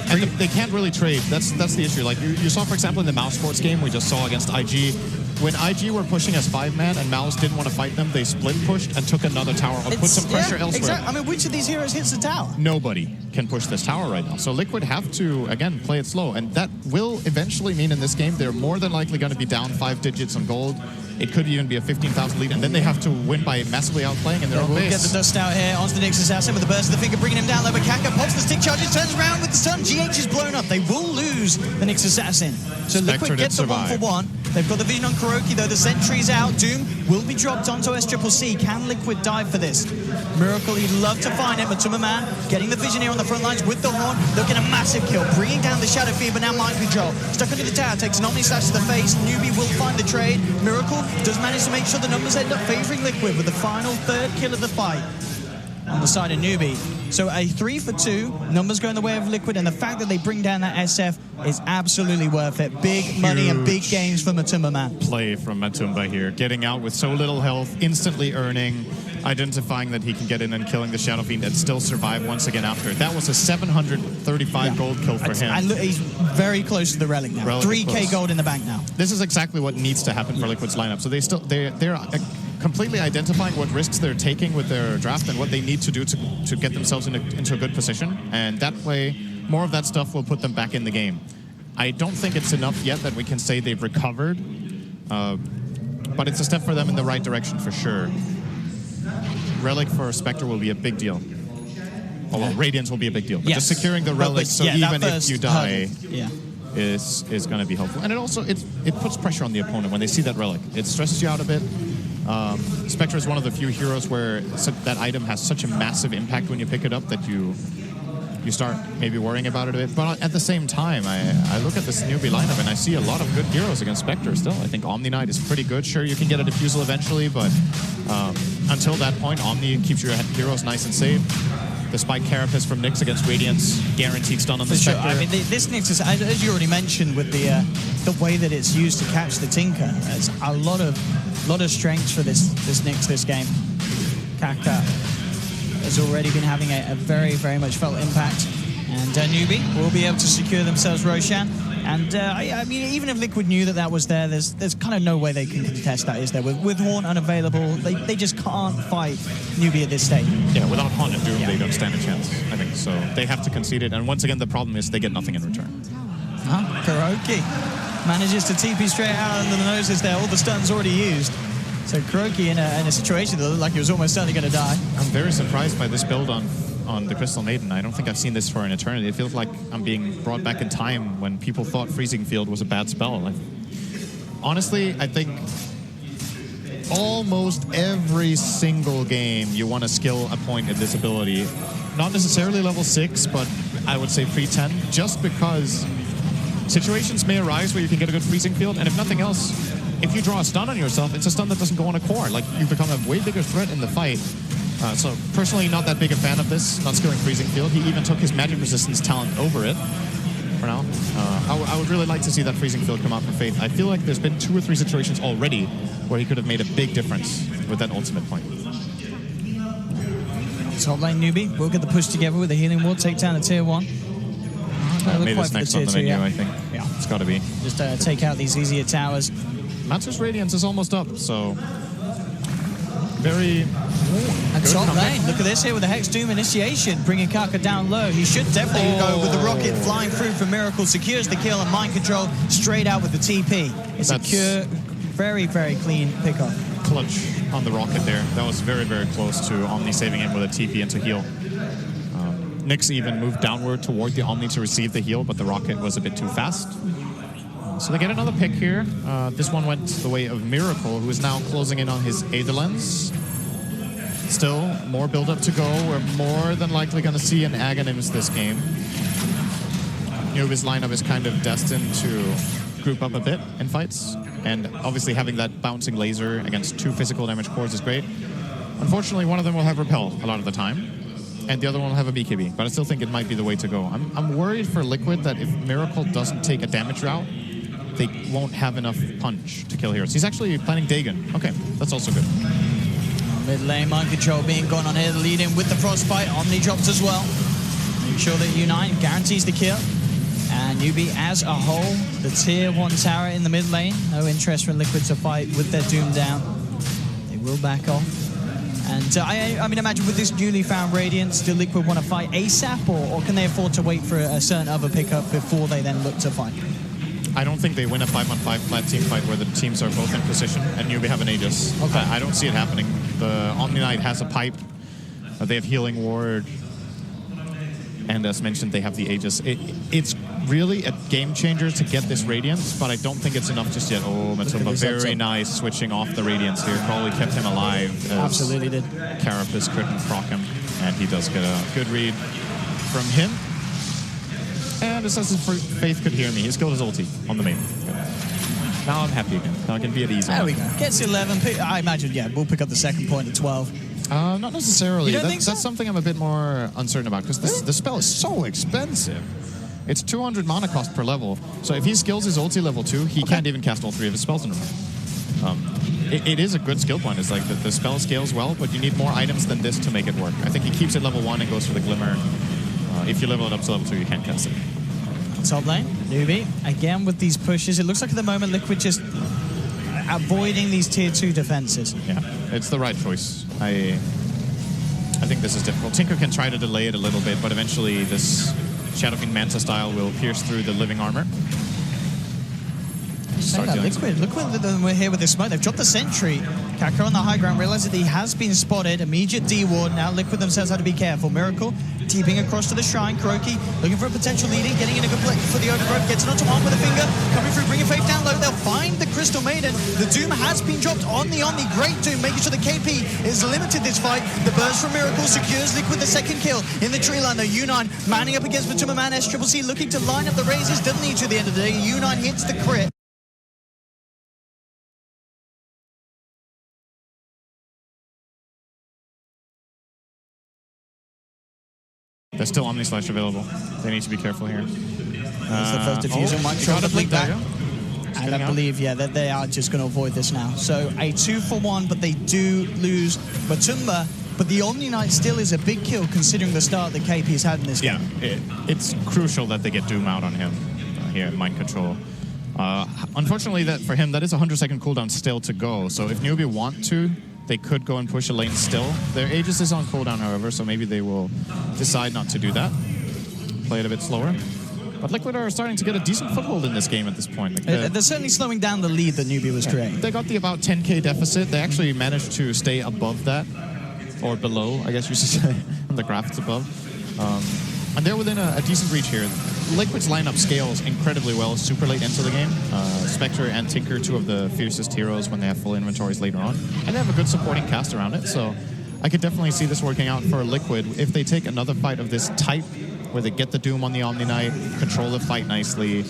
And they can't really trade. That's the issue. Like you saw, for example, in the Mouse Sports game we just saw against IG, when IG were pushing as 5-man and Mouse didn't want to fight them, they split pushed and took another tower or put some pressure elsewhere. Exactly. I mean, which of these heroes hits the tower? Nobody can push this tower right now. So Liquid have to, again, play it slow. And that will eventually mean in this game they're more than likely going to be down 5 digits on gold. It could even be a 15,000 lead, and then they have to win by massively outplaying in their own base. Get the dust out here onto the Nyx Assassin with the burst of the finger, bringing him down low. But Kaka pops the stick charges, turns around with the stun. GH is blown up. They will lose the Nyx Assassin. So Liquid gets the 1-for-1. They've got the vision on Kuroki, though. The sentry's out. Doom will be dropped onto SCCC. Can Liquid dive for this? Miracle, he'd love to find it. Matuma Man getting the vision here on the front lines with the horn. Looking a massive kill, bringing down the Shadow Fiend, but now mind control. Stuck under the tower, takes an Omni Slash to the face. Newbie will find the trade. Miracle does manage to make sure the numbers end up favoring Liquid with the final third kill of the fight on the side of Newbie. So a 3-for-2, numbers going the way of Liquid, and the fact that they bring down that SF is absolutely worth it. Big money and big games for Matumba Man. Play from Matumba here, getting out with so little health, instantly earning, identifying that he can get in and killing the Shadow Fiend and still survive once again after. That was a 735 gold kill for him. And look, he's very close to the relic now. 3K gold in the bank now. This is exactly what needs to happen for Liquid's lineup. So they're completely identifying what risks they're taking with their draft and what they need to do to get themselves into a good position. And that way, more of that stuff will put them back in the game. I don't think it's enough yet that we can say they've recovered but it's a step for them in the right direction for sure. Relic for Spectre will be a big deal. Oh, well, Radiance will be a big deal. But just securing the relic, so even if you die, is going to be helpful. And it puts pressure on the opponent when they see that relic. It stresses you out a bit. Spectre is one of the few heroes where that item has such a massive impact when you pick it up that you start maybe worrying about it a bit. But at the same time, I look at this newbie lineup and I see a lot of good heroes against Spectre still. I think Omni Knight is pretty good. Sure, you can get a defusal eventually, but until that point, Omni keeps your heroes nice and safe. The Spike Carapace from Nyx against Radiance, guaranteed stun on the Spectre. Sure. I mean, this Nyx is, as you already mentioned, with the way that it's used to catch the Tinker. There's a lot of strengths for this Nyx this game. Kaka has already been having a very, very much felt impact. And Newbie will be able to secure themselves Roshan. And I mean, even if Liquid knew that was there, there's kind of no way they can contest that, is there? With Horn unavailable, they just can't fight Newbie at this stage. Yeah, without Horn and Doom, they don't stand a chance, I think. So they have to concede it. And once again, the problem is they get nothing in return. Kuroki manages to TP straight out under the noses there. All the stuns already used. So Kuroki in a situation that looked like he was almost certainly going to die. I'm very surprised by this build on the Crystal Maiden. I don't think I've seen this for an eternity. It feels like I'm being brought back in time when people thought Freezing Field was a bad spell. Like, honestly, I think almost every single game you want to skill a point in this ability. Not necessarily level 6, but I would say pre-10, just because situations may arise where you can get a good Freezing Field, and if nothing else, if you draw a stun on yourself, it's a stun that doesn't go on a core. Like, you become a way bigger threat in the fight. So personally, not that big a fan of this, not skilling Freezing Field. He even took his magic resistance talent over it for now. I would really like to see that Freezing Field come out for Faith. I feel like there's been 2 or 3 situations already where he could have made a big difference with that ultimate point. Top lane Newbie will get the push together with the healing ward, take down the tier 1. Maybe this next on the menu, I think. Yeah, it's got to be. Just take out these easier towers. Matsu's Radiance is almost up, so very and top lane, look at this here with the Hex Doom initiation, bringing Kaka down low. He should definitely go with the rocket flying through for Miracle, secures the kill, and mind control straight out with the TP. It's a very, very clean pickup. Clutch on the rocket there. That was very, very close to Omni saving him with a TP into heal. Nyx even moved downward toward the Omni to receive the heal, but the rocket was a bit too fast. So they get another pick here. This one went the way of Miracle, who is now closing in on his Aether Lens. Still, more build-up to go. We're more than likely going to see an Aghanims this game. Newbie's lineup is kind of destined to group up a bit in fights. And obviously having that bouncing laser against 2 physical damage cores is great. Unfortunately, one of them will have Repel a lot of the time. And the other one will have a BKB. But I still think it might be the way to go. I'm worried for Liquid that if Miracle doesn't take a damage route, they won't have enough punch to kill heroes. He's actually planning Dagon. Okay, that's also good. Mid lane, mind control being gone on here, leading with the Frostbite. Omni drops as well. Make sure that U9 guarantees the kill. And Newbie as a whole, the tier 1 tower in the mid lane. No interest for Liquid to fight with their Doom down. They will back off. And I mean, imagine with this newly found Radiance, do Liquid want to fight ASAP, or can they afford to wait for a certain other pickup before they then look to fight? I don't think they win a 5-on-5 flat team fight where the teams are both in position and Newbie have an Aegis. Okay. I don't see it happening. The Omni Knight has a pipe. They have Healing Ward. And as mentioned, they have the Aegis. It's really a game changer to get this Radiance, but I don't think it's enough just yet. Oh, Matumba, very nice switching off the Radiance here. Probably kept him alive. Absolutely did. Carapace couldn't proc him, and he does get a good read from him. And Assassin's Faith could hear me. He skilled his ulti on the main. Now I'm happy again. Now I can be at ease. There we go. Gets 11. I imagine, yeah, we'll pick up the second point at 12. Not necessarily. You don't think so? That's something I'm a bit more uncertain about, because the spell is so expensive. It's 200 mana cost per level. So if he skills his ulti level 2, he can't even cast all 3 of his spells in a row. It is a good skill point. It's like the spell scales well, but you need more items than this to make it work. I think he keeps it level 1 and goes for the Glimmer. If you level it up to level 2, you can't cast it. Top lane, Newbie, again with these pushes. It looks like at the moment Liquid just avoiding these tier 2 defenses. Yeah, it's the right choice. I think this is difficult. Tinker can try to delay it a little bit, but eventually this Shadow Fiend Manta style will pierce through the living armor. start dealing. Liquid, look what we're here with this smoke. They've dropped the sentry. Kakko on the high ground realizes that he has been spotted. Immediate D-ward. Now Liquid themselves have to be careful. Miracle teeping across to the shrine. Kuroki looking for a potential leading, getting in a good place for the overgrowth. Gets it onto one with a finger. Coming through, bringing Faith down low. They'll find the Crystal Maiden. The Doom has been dropped on the Omni. Great Doom, making sure the KP is limited this fight. The burst from Miracle secures Liquid the second kill. In the tree line, though, U9 manning up against Matuma Man. SCCC looking to line up the raises. Doesn't need to at the end of the day. U9 hits the crit. There's still Omni Slash available. They need to be careful here. That's the first diffuser. Might try to blink back. And I believe, yeah, that they are just going to avoid this now. So a 2-for-1, but they do lose Matumba. But the Omni Knight still is a big kill considering the start that KP's had in this game. Yeah, it's crucial that they get Doom out on him here in Mind Control. Unfortunately, that for him, that is a 100-second cooldown still to go. So if Newbie want to, they could go and push a lane still. Their Aegis is on cooldown, however, so maybe they will decide not to do that. Play it a bit slower. But Liquid are starting to get a decent foothold in this game at this point. Like they're certainly slowing down the lead that Newbie was creating. They got the about 10k deficit. They actually managed to stay above that, or below, I guess you should say, on the graph it's above. And they're within a decent reach here. Liquid's lineup scales incredibly well super late into the game. Spectre and Tinker, two of the fiercest heroes when they have full inventories later on. And they have a good supporting cast around it, so I could definitely see this working out for Liquid if they take another fight of this type, where they get the Doom on the Omni Knight, control the fight nicely,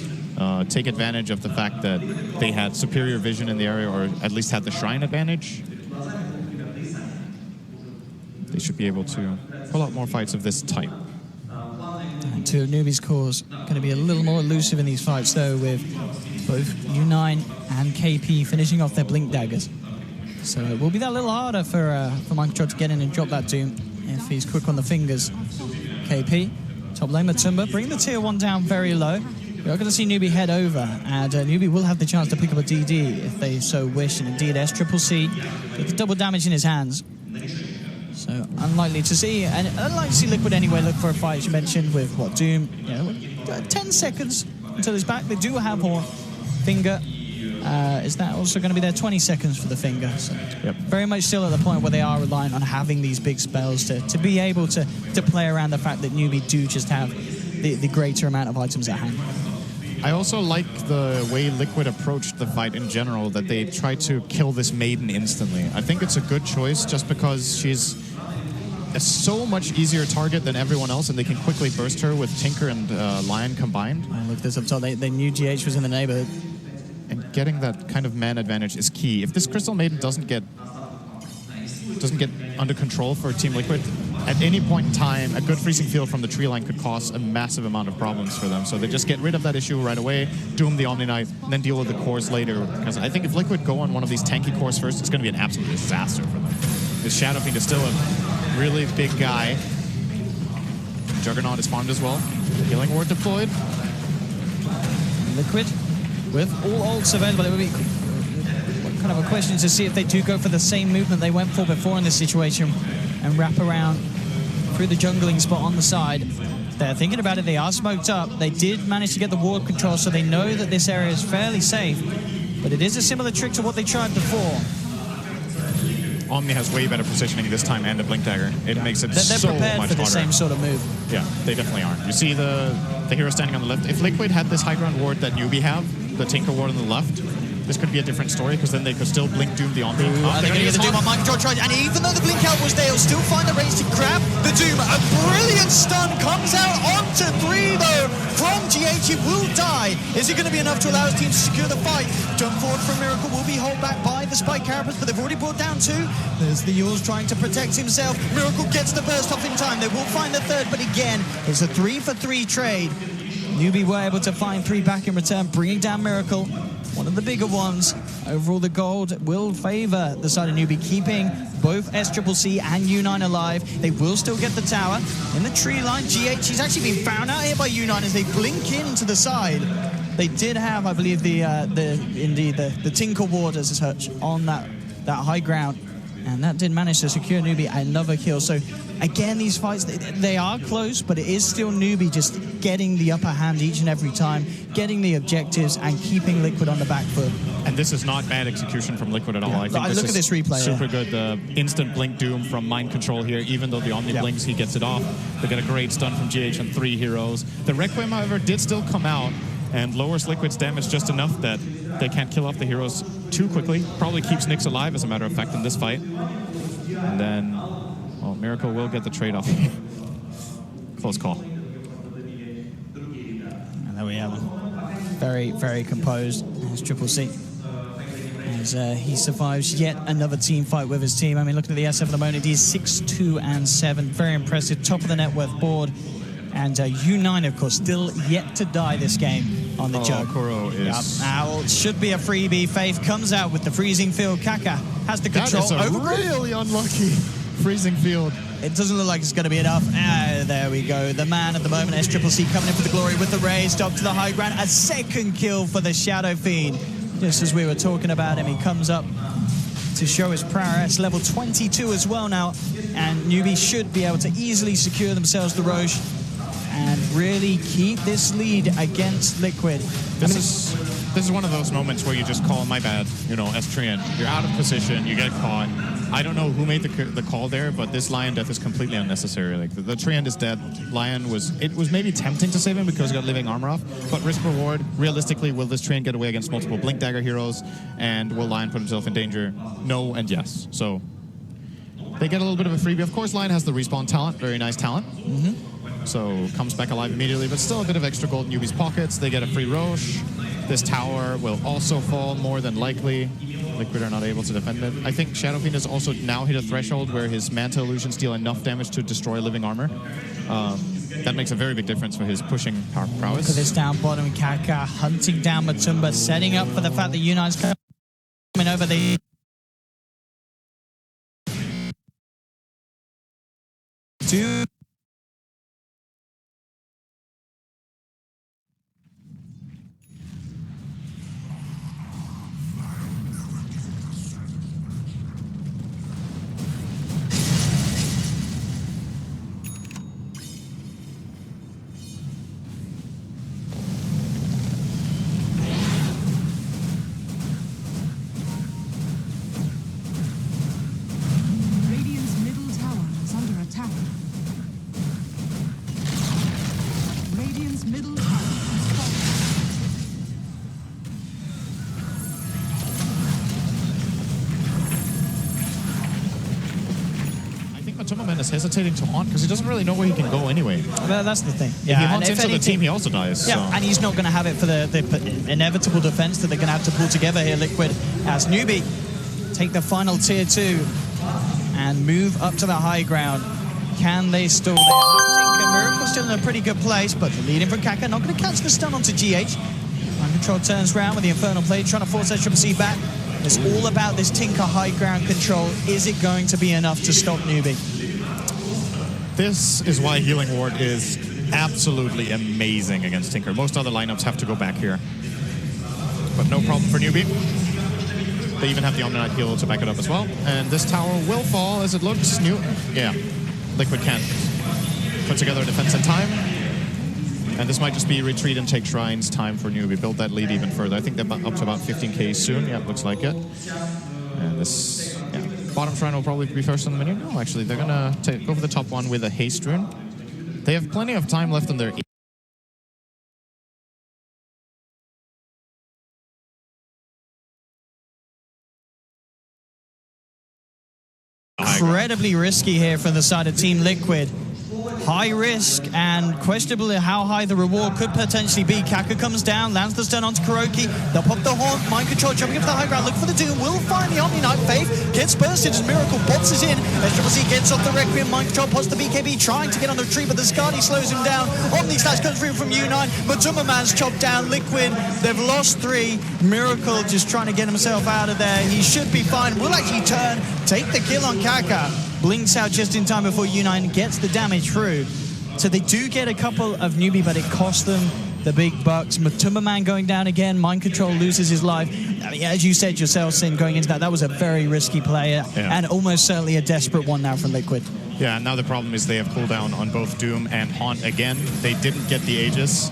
take advantage of the fact that they had superior vision in the area, or at least had the Shrine advantage. They should be able to pull out more fights of this type. And two of Newbie's cores going to be a little more elusive in these fights, though, with both U9 and KP finishing off their Blink Daggers. So it will be that little harder for Mind Control to get in and drop that Doom if he's quick on the fingers. KP, top lane Matumba, bring the tier 1 down very low. We are going to see Newbie head over, and Newbie will have the chance to pick up a DD if they so wish, and indeed SCCC with the double damage in his hands. So unlikely to see, and unlikely to see Liquid anyway look for a fight, as you mentioned, with what, Doom, 10 seconds until he's back. They do have Horn. Finger, is that also going to be there? 20 seconds for the Finger. So very much still at the point where they are reliant on having these big spells to be able to play around the fact that Newbie do just have the greater amount of items at hand. I also like the way Liquid approached the fight in general, that they tried to kill this Maiden instantly. I think it's a good choice just because she's a so much easier target than everyone else, and they can quickly burst her with Tinker and Lion combined. I looked this up top. They knew GH was in the neighborhood. And getting that kind of man advantage is key. If this Crystal Maiden doesn't get under control for Team Liquid, at any point in time, a good freezing field from the tree line could cause a massive amount of problems for them. So they just get rid of that issue right away, doom the Omni Knight, and then deal with the cores later. Because I think if Liquid go on one of these tanky cores first, it's going to be an absolute disaster for them. This Shadow Fiend is still a really big guy. Juggernaut is farmed as well. Healing Ward deployed. Liquid, with all ults available, it would be kind of a question to see if they do go for the same movement they went for before in this situation and wrap around through the jungling spot on the side. They're thinking about it, they are smoked up. They did manage to get the ward control, so they know that this area is fairly safe, but it is a similar trick to what they tried before. Omni has way better positioning this time and the Blink Dagger. It makes it They're so prepared much for the harder. same sort of move. Yeah, they definitely are. You see the hero standing on the left. If Liquid had this high ground ward that Newbie have, the Tinker ward on the left, this could be a different story, because then they could still blink Doom the Omni. They're going to get the Doom on Mind Control tries, and even though the blink out was there, he'll still find the range to grab the Doom. A brilliant stun comes out onto 3 though from GH. He will die. Is it going to be enough to allow his team to secure the fight? Jump forward from Miracle will be held back by the Spike Carapace, but they've already brought down 2. There's the Yours trying to protect himself. Miracle gets the burst off in time. They will find the third, but again, it's a 3-for-3 trade. Newbie were able to find 3 back in return, bringing down Miracle, one of the bigger ones. Overall, the gold will favor the side of Newbie, keeping both SCCC and U9 alive. They will still get the tower. In the tree line, GH, he's actually been found out here by U9 as they blink into the side. They did have, I believe, the Tinker Ward as such on that high ground. And that did manage to secure Newbie another kill. So again, these fights, they are close, but it is still Newbie just getting the upper hand each and every time, getting the objectives and keeping Liquid on the back foot. And this is not bad execution from Liquid at all. Yeah. I think Look at this replay. Super good. The instant blink doom from Mind Control here. Even though the Omni blinks, he gets it off. They get a great stun from GH on 3 heroes. The Requiem, however, did still come out and lowers Liquid's damage just enough that they can't kill off the heroes too quickly. Probably keeps Nyx alive, as a matter of fact, in this fight. And then, well, Miracle will get the trade-off. Close call. And there we have him. Very, very composed as Triple C. As he survives yet another team fight with his team. I mean, looking at the SF at the moment, he is 6-2-7. Very impressive. Top of the net worth board. And U9, of course, still yet to die this game on the jug. Kuro is... Yep. Now, it should be a freebie. Faith comes out with the freezing field. Kaka has the control over really unlucky freezing field. It doesn't look like it's going to be enough. There we go. The man at the moment, SCCC, coming in for the glory with the raise. Stop to the high ground. A second kill for the Shadow Fiend. Just as we were talking about him, he comes up to show his prowess. Level 22 as well now. And Newbie should be able to easily secure themselves the Roche and really keep this lead against Liquid. This is one of those moments where you just call, my bad, you know, Estrian. You're out of position, you get caught. I don't know who made the call there, but this Lion death is completely unnecessary. Like the Treant is dead. Lion was maybe tempting to save him because he got living armor off, but risk reward, realistically, will this Treant get away against multiple Blink Dagger heroes, and will Lion put himself in danger? No and yes. So they get a little bit of a freebie. Of course, Lion has the respawn talent, very nice talent. So comes back alive immediately, but still a bit of extra gold in Newbie's pockets. They get a free Roche. This tower will also fall more than likely. Liquid are not able to defend it. I think Shadow Fiend has also now hit a threshold where his Manta Illusions deal enough damage to destroy living armor. That makes a very big difference for his pushing prowess. Look at this down bottom. Kaka hunting down Matumba, setting up for the fact that Uni's coming over the... Tumberman is hesitating to haunt because he doesn't really know where he can go anyway. Well, that's the thing. If he haunts into the team, he also dies. Yeah, so. and he's not going to have it for the inevitable defense that they're going to have to pull together here, Liquid, as Newbie take the final tier 2 and move up to the high ground. Can they stall it? Miracle still in a pretty good place, but the lead in from Kaka, not going to catch the stun onto GH. Mind Control turns around with the Infernal Blade, trying to force SCCC back. It's all about this Tinker high ground control. Is it going to be enough to stop Newbie? This is why Healing Ward is absolutely amazing against Tinker. Most other lineups have to go back here. But no problem for Newbie. They even have the Omni Knight heal to back it up as well. And this tower will fall as it looks. Yeah, Liquid can't put together a defense in time. And this might just be retreat and take shrines time for Newbie. Build that lead even further. I think they're up to about 15k soon. Yeah, looks like it. And this, yeah, bottom shrine will probably be first on the menu. No, actually, they're gonna go for the top one with a haste rune. They have plenty of time left on their. Incredibly risky here from the side of Team Liquid. High risk and questionable how high the reward could potentially be. Kaka comes down, lands the stun onto Kuroki. They'll pop the Haunt, Mind Control, jumping up to the high ground, look for the Doom, will find the Omni Knight. Faith gets bursted as Miracle boxes in. SCCC gets off the Requiem, Mind Control pots the BKB, trying to get on the retreat, but the Skadi slows him down. Omni Slash comes through from U9, Matumba Man's chopped down. Liquid, they've lost 3. Miracle just trying to get himself out of there. He should be fine, will actually turn, take the kill on Kaka. Blinks out just in time before U9 gets the damage through. So they do get a couple of Newbie, but it costs them the big bucks. Matumba Man going down again. Mind Control loses his life. I mean, as you said yourself, Sin, going into that was a very risky player and almost certainly a desperate one now from Liquid. Yeah, and now the problem is they have cooldown on both Doom and Haunt again. They didn't get the Aegis,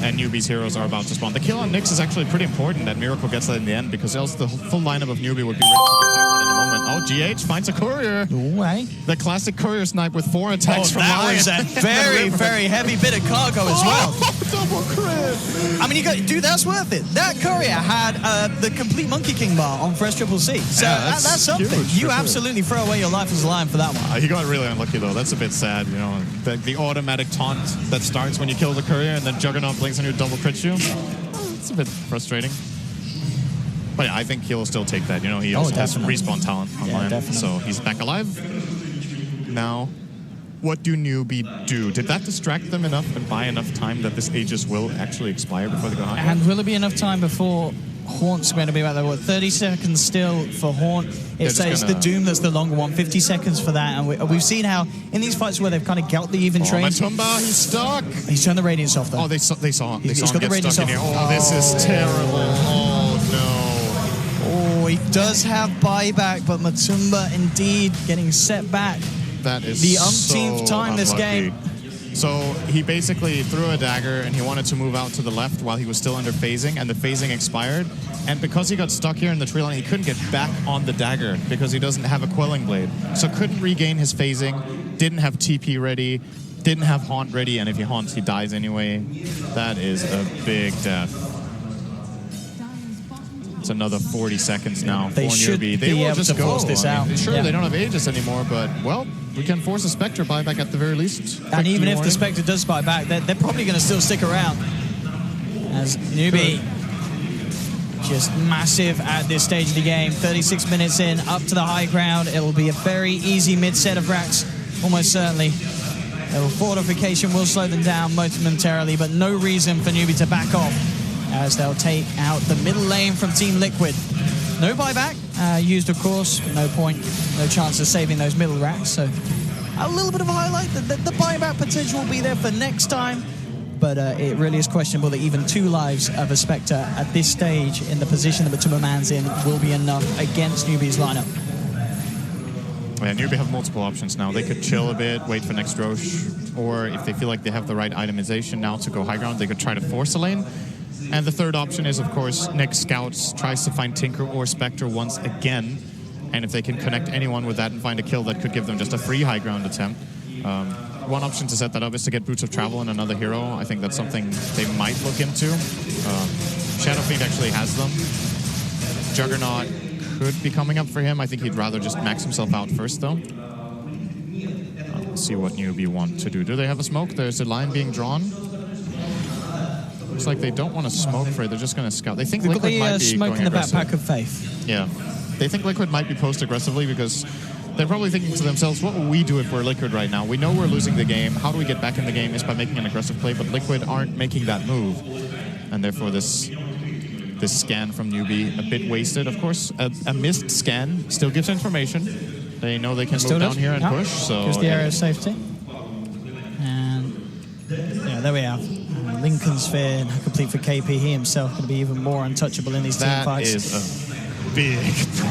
and Newbie's heroes are about to spawn. The kill on Nyx is actually pretty important that Miracle gets that in the end, because else the full lineup of Newbie would be ready to go in a moment. Oh, GH finds a courier. Ooh, eh? The classic courier snipe with 4 attacks from that Lion. was a very, very heavy bit of cargo as well. Double crit! I mean, you got, dude, that's worth it. That courier had the complete Monkey King bar on Fresh Triple C. So Yeah, that's something. huge, You for sure. absolutely throw away your life as a lion for that one. He got really unlucky though. That's a bit sad, you know. The automatic taunt that starts when you kill the courier and then Juggernaut blinks on you, double crits you. It's a bit frustrating. But yeah, I think he'll still take that. You know, he also has definitely. respawn talent on Lion, definitely. so he's back alive. Now, what do Newbie do? Did that distract them enough and buy enough time that this Aegis will actually expire before they go high? And will it be enough time before Haunt's going to be about there? What, 30 seconds still for Haunt? It says the Doom that's the longer one, 50 seconds for that. And we've seen how in these fights where they've kind of gout the even trains. Matumba, he's stuck. He's turned the Radiance off though. Oh, they saw He's him got the get Radiance stuck in off. here. Oh, this is terrible. Oh, no. Oh, he does have buyback, but Matumba indeed getting set back. That is the umpteenth so time this unlucky. game. So he basically threw a dagger and he wanted to move out to the left while he was still under phasing, and the phasing expired. And because he got stuck here in the tree line, he couldn't get back on the dagger because he doesn't have a Quelling Blade. So couldn't regain his phasing, didn't have TP ready, didn't have Haunt ready, and if he haunts, he dies anyway. That is a big death. It's another 40 seconds now for They should Newbie. be They will able just to go. force this out. Sure, Yeah. they don't have Aegis anymore, but, well, we can force a Spectre buyback at the very least. And even if the warning. Spectre does buy back, they're probably going to still stick around. As Newbie, just massive at this stage of the game. 36 minutes in, up to the high ground. It will be a very easy mid-set of racks, almost certainly. The fortification will slow them down momentarily, but no reason for Newbie to back off, as they'll take out the middle lane from Team Liquid. No buyback used, of course. No point, no chance of saving those middle racks. So a little bit of a highlight. The buyback potential will be there for next time. But it really is questionable that even 2 lives of a Spectre at this stage in the position that Matumba Man's in will be enough against Newbie's lineup. Yeah, Newbie have multiple options now. They could chill a bit, wait for next Roche, or if they feel like they have the right itemization now to go high ground, they could try to force a lane. And the third option is, of course, Nick Scouts tries to find Tinker or Spectre once again. And if they can connect anyone with that and find a kill, that could give them just a free high ground attempt. One option to set that up is to get Boots of Travel and another hero. I think that's something they might look into. Shadow Fiend actually has them. Juggernaut could be coming up for him. I think he'd rather just max himself out first, though. Let's see what Newbie want to do. Do they have a smoke? There's a line being drawn. Looks like they don't want to smoke for it. They're just going to scout. They think They've got Liquid might the be smoke going in the aggressive. backpack of Faith. Yeah. They think Liquid might be post aggressively because they're probably thinking to themselves, what will we do if we're Liquid right now? We know we're losing the game. How do we get back in the game is by making an aggressive play, but Liquid aren't making that move. And therefore this scan from Newbie, a bit wasted, of course. A missed scan still gives information. They know they can move down here and push. So gives the area of safety. And yeah, there we have Lincoln Sphere, complete for KP. He himself going to be even more untouchable in these team fights. That is a big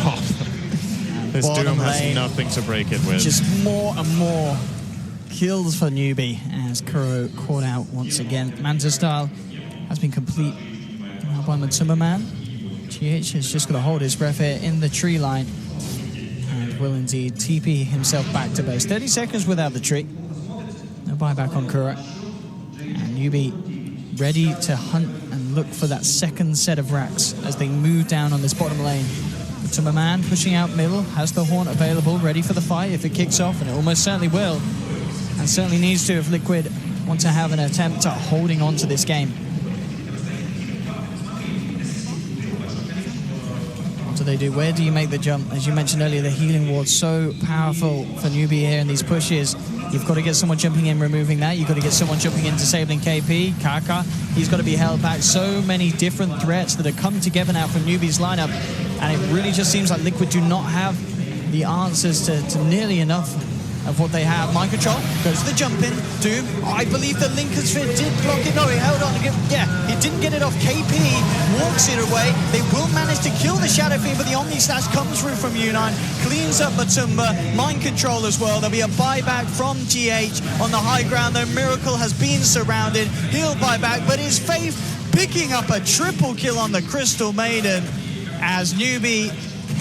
problem. This Doom has nothing to break it with. Just more and more kills for Newbie as Kuro caught out once again. Manta style has been complete now by Matumba Man. GH has just got to hold his breath here in the tree line and will indeed TP himself back to base. 30 seconds without the tree. No buyback on Kuro. And Newbie ready to hunt and look for that second set of racks as they move down on this bottom lane. Matumba Man pushing out middle, has the Haunt available, ready for the fight if it kicks off, and it almost certainly will. And certainly needs to if Liquid want to have an attempt at holding on to this game. What do they do? Where do you make the jump? As you mentioned earlier, the healing ward's so powerful for Newbie here in these pushes. You've got to get someone jumping in, removing that. You've got to get someone jumping in, disabling KP. Kaka, he's got to be held back. So many different threats that have come together now from Newbie's lineup. And it really just seems like Liquid do not have the answers to nearly enough of what they have. Mind control, goes to the jump in. Doom, I believe the Lincoln Sphere did block it. No, he held on. Yeah, he didn't get it off. KP walks it away. They will manage to kill the Shadow Fiend, but the Omni Slash comes through from U9, cleans up Matumba. Mind control as well. There'll be a buyback from GH on the high ground, though. Miracle has been surrounded. He'll buy back, but his Faith picking up a triple kill on the Crystal Maiden as Newbie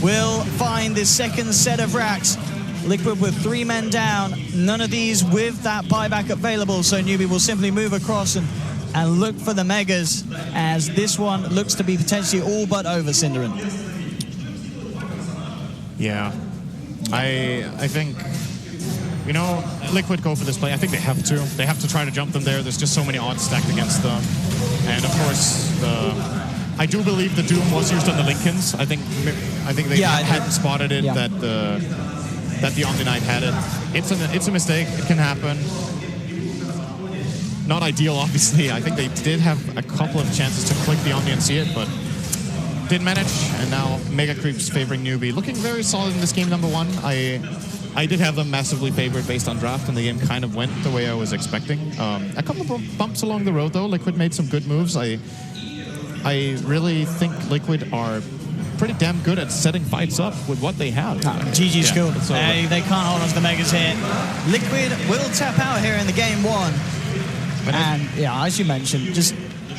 will find this second set of racks. Liquid with 3 men down, none of these with that buyback available, so Newbie will simply move across and look for the Megas, as this one looks to be potentially all but over, Cinderin. Yeah, I think, you know, Liquid go for this play. I think they have to. They have to try to jump them there. There's just so many odds stacked against them. And of course, I do believe the Doom was used on the Lincolns. I think they hadn't spotted it that the Omni Knight had it. It's a mistake. It can happen. Not ideal, obviously. I think they did have a couple of chances to click the Omni and see it, but didn't manage. And now Mega Creeps favoring Newbie. Looking very solid in this game, number one. I did have them massively favored based on draft, and the game kind of went the way I was expecting. A couple of bumps along the road, though. Liquid made some good moves. I really think Liquid are pretty damn good at setting fights up with what they have. GG skill. They can't hold on to the Megas here. Liquid will tap out here in the game one. And yeah, as you mentioned, just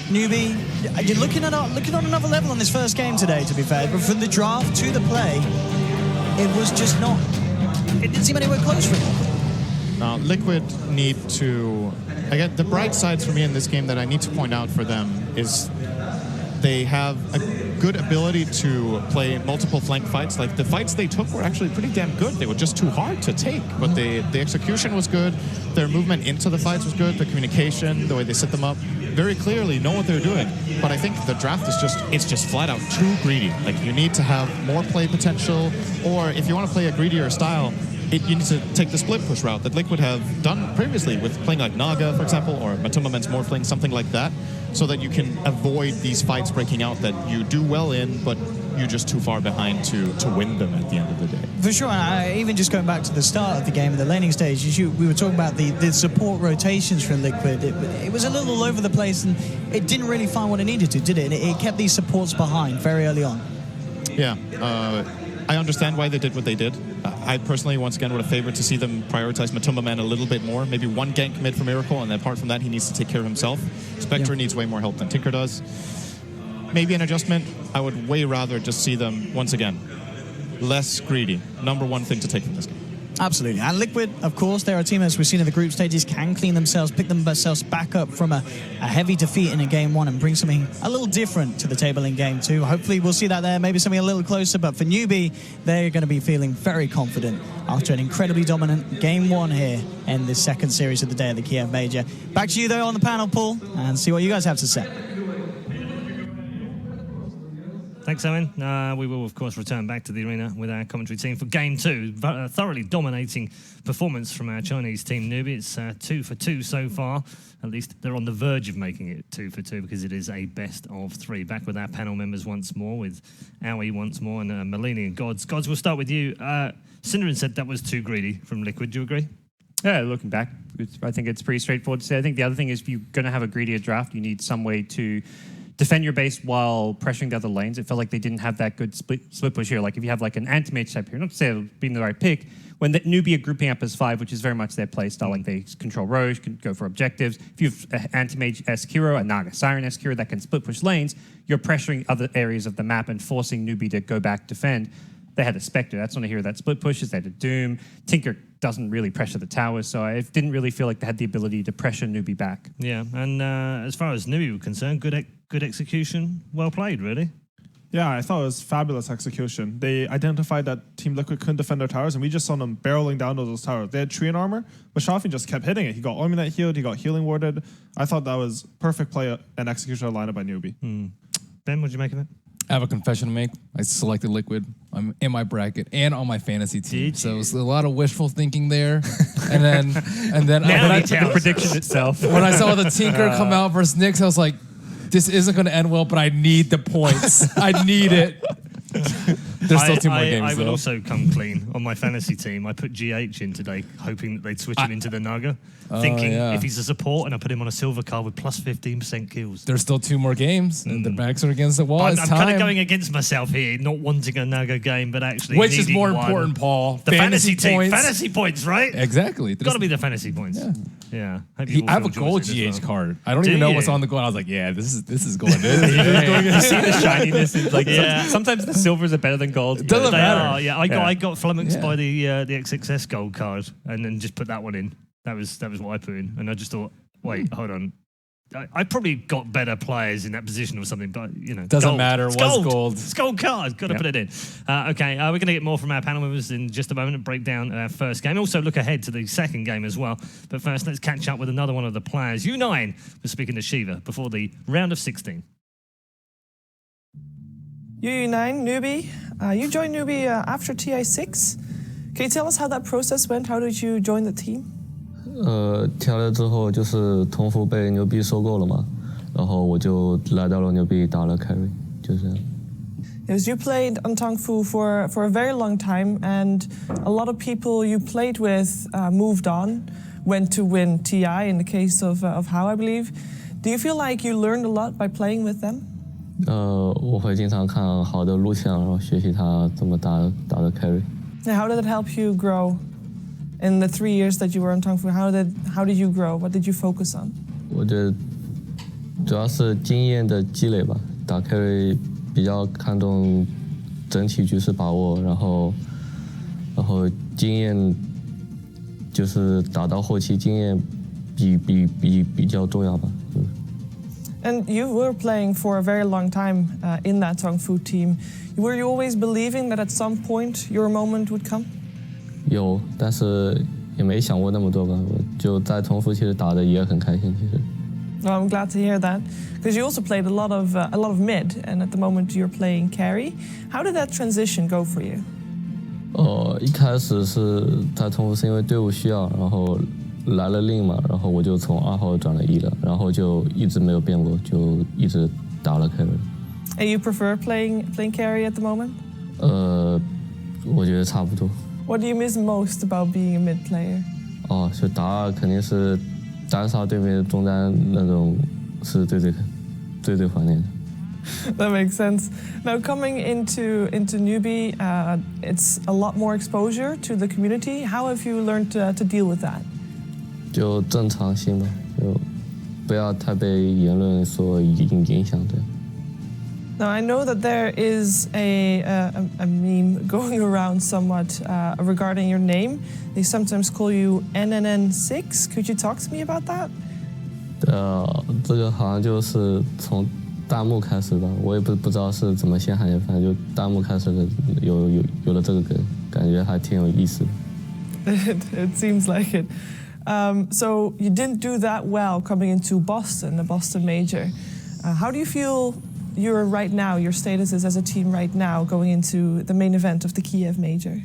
Newbie, you're looking on another level on this first game today, to be fair. But from the draft to the play, it was just not, it didn't seem anywhere close for him. Now, Liquid need to, again, the bright sides for me in this game that I need to point out for them is they have a good ability to play multiple flank fights. Like, the fights they took were actually pretty damn good. They were just too hard to take, but the execution was good. Their movement into the fights was good. The communication, the way they set them up, very clearly know what they're doing. But I think the draft is just flat out too greedy. Like, you need to have more play potential, or if you want to play a greedier style, you need to take the split push route that Liquid have done previously with playing like Naga, for example, or Matumba Men's Morphling, something like that, so that you can avoid these fights breaking out that you do well in, but you're just too far behind to win them at the end of the day. For sure, and even just going back to the start of the game, the laning stage, we were talking about the support rotations from Liquid. It was a little all over the place, and it didn't really find what it needed to, did it? It kept these supports behind very early on. Yeah, I understand why they did what they did. I personally, once again, would have favored to see them prioritize Matumba Man a little bit more. Maybe one gank mid for Miracle, and apart from that, he needs to take care of himself. Spectre needs way more help than Tinker does. Maybe an adjustment. I would way rather just see them, once again, less greedy. Number one thing to take from this game. Absolutely. And Liquid, of course, they're a team, as we've seen in the group stages, can clean themselves, pick themselves back up from a heavy defeat in a game one and bring something a little different to the table in game two. Hopefully we'll see that there, maybe something a little closer, but for Newbie, they're going to be feeling very confident after an incredibly dominant game one here in this second series of the day of the Kiev Major. Back to you, though, on the panel, Paul, and see what you guys have to say. Thanks, Owen. We will, of course, return back to the arena with our commentary team for Game 2. A thoroughly dominating performance from our Chinese team, Newbie. It's 2 for 2 so far. At least they're on the verge of making it 2 for 2 because it is a best of 3. Back with our panel members once more, with Owie once more, and Malini and Gods. Gods, we'll start with you. Cinderin said that was too greedy from Liquid. Do you agree? Yeah, looking back, I think it's pretty straightforward to say. I think the other thing is if you're going to have a greedier draft, you need some way to defend your base while pressuring the other lanes. It felt like they didn't have that good split push here. Like if you have like an anti-mage type here, not to say it would be the right pick, when the Newbie are grouping up as 5, which is very much their play style, like they control Roche, can go for objectives. If you have an anti-mage-esque hero, a Naga Siren-esque hero that can split push lanes, you're pressuring other areas of the map and forcing Newbie to go back, defend. They had a Spectre. That's not a hero that split pushes. They had a Doom. Tinker doesn't really pressure the towers, so I didn't really feel like they had the ability to pressure Newbie back. Yeah, and as far as Newbie were concerned, good execution, well played, really. Yeah, I thought it was fabulous execution. They identified that Team Liquid couldn't defend their towers, and we just saw them barreling down to those towers. They had Treant armor, but Shafi just kept hitting it. He got Omni-Knight healed, he got healing warded. I thought that was perfect play and execution of lineup by Newbie. Ben, what did you make of it? I have a confession to make. I selected Liquid. I'm in my bracket and on my fantasy team. So it's a lot of wishful thinking there. and then the prediction itself. When I saw the Tinker come out versus Nyx, I was like, this isn't going to end well, but I need the points. I need it. There's still 2 more games, I would though. also come clean on my fantasy team. I put GH in today, hoping that they'd switch him into the Naga, thinking yeah. if he's a support and I put him on a silver card with plus 15% kills. There's still 2 more games, and the backs are against the wall. I'm It's kind of time. going against myself here, not wanting a Naga game, but actually Which is needing more one. important, Paul? The fantasy team. points. Fantasy points, right? Exactly. Got to be the fantasy points. Yeah. Hope you all I have a feel gold joystick as GH well. card. I don't Do even know you? what's on the gold. I was like, yeah, this is going. You see the shininess. And like Yeah. sometimes the silvers are better than gold. Doesn't They matter. are, yeah. I got flummoxed Yeah. by the XXS gold card and then just put that one in. That was what I put in, and I just thought, wait, hold on. I probably got better players in that position or something, but Doesn't gold. matter, It's was gold. It's gold card. Got to put it in. Okay, we're going to get more from our panel members in just a moment and break down our first game. Also look ahead to the second game as well. But first, let's catch up with another one of the players. U9 was speaking to Shiva before the round of 16. U9, newbie. You joined newbie after TI6. Can you tell us how that process went? How did you join the team? 跳了之后就是同服被牛逼收购了嘛，然后我就来到了牛逼打了 carry，就这样。Yes, you played on Tongfu for a very long time, and a lot of people you played with moved on, went to win TI in the case of How, I believe. Do you feel like you learned a lot by playing with them? 我会经常看好的录像，然后学习他怎么打的 carry。 And how did it help you grow in the 3 years that you were on Tongfu? How did you grow? What did you focus on? 我觉得主要是经验的积累吧，打 carry 比较看重整体局势把握，然后经验就是打到后期经验比较重要吧。And you were playing for a very long time in that Tongfu team. Were you always believing that at some point your moment would come? 有，但是也没想过那么多吧。我就在同服其实打的也很开心，其实。Well, I'm glad to hear that, because you also played a lot of mid, and at the moment you're playing carry. How did that transition go for you? 一开始是在同服是因为队伍需要，然后来了令嘛，然后我就从2号转了1了，然后就一直没有变过，就一直打了 carry。And you prefer playing carry at the moment? 我觉得差不多。What do you miss most about being a mid player? 就打肯定是单杀对面中单那种是最怀念的。That makes sense. Now, coming into newbie, it's a lot more exposure to the community. How have you learned to deal with that? 就正常心吧，就不要太被言论所影响的。 Now, I know that there is a meme going around somewhat regarding your name. They sometimes call you NNN6. Could you talk to me about that? 这个好像就是从弹幕开始吧，我也不知道是怎么先喊的，反正就弹幕开始的有了这个梗，感觉还挺有意思的。It seems like it. So you didn't do that well coming into Boston, the Boston Major. How do you feel you're right now, your status is as a team right now going into the main event of the Kiev Major?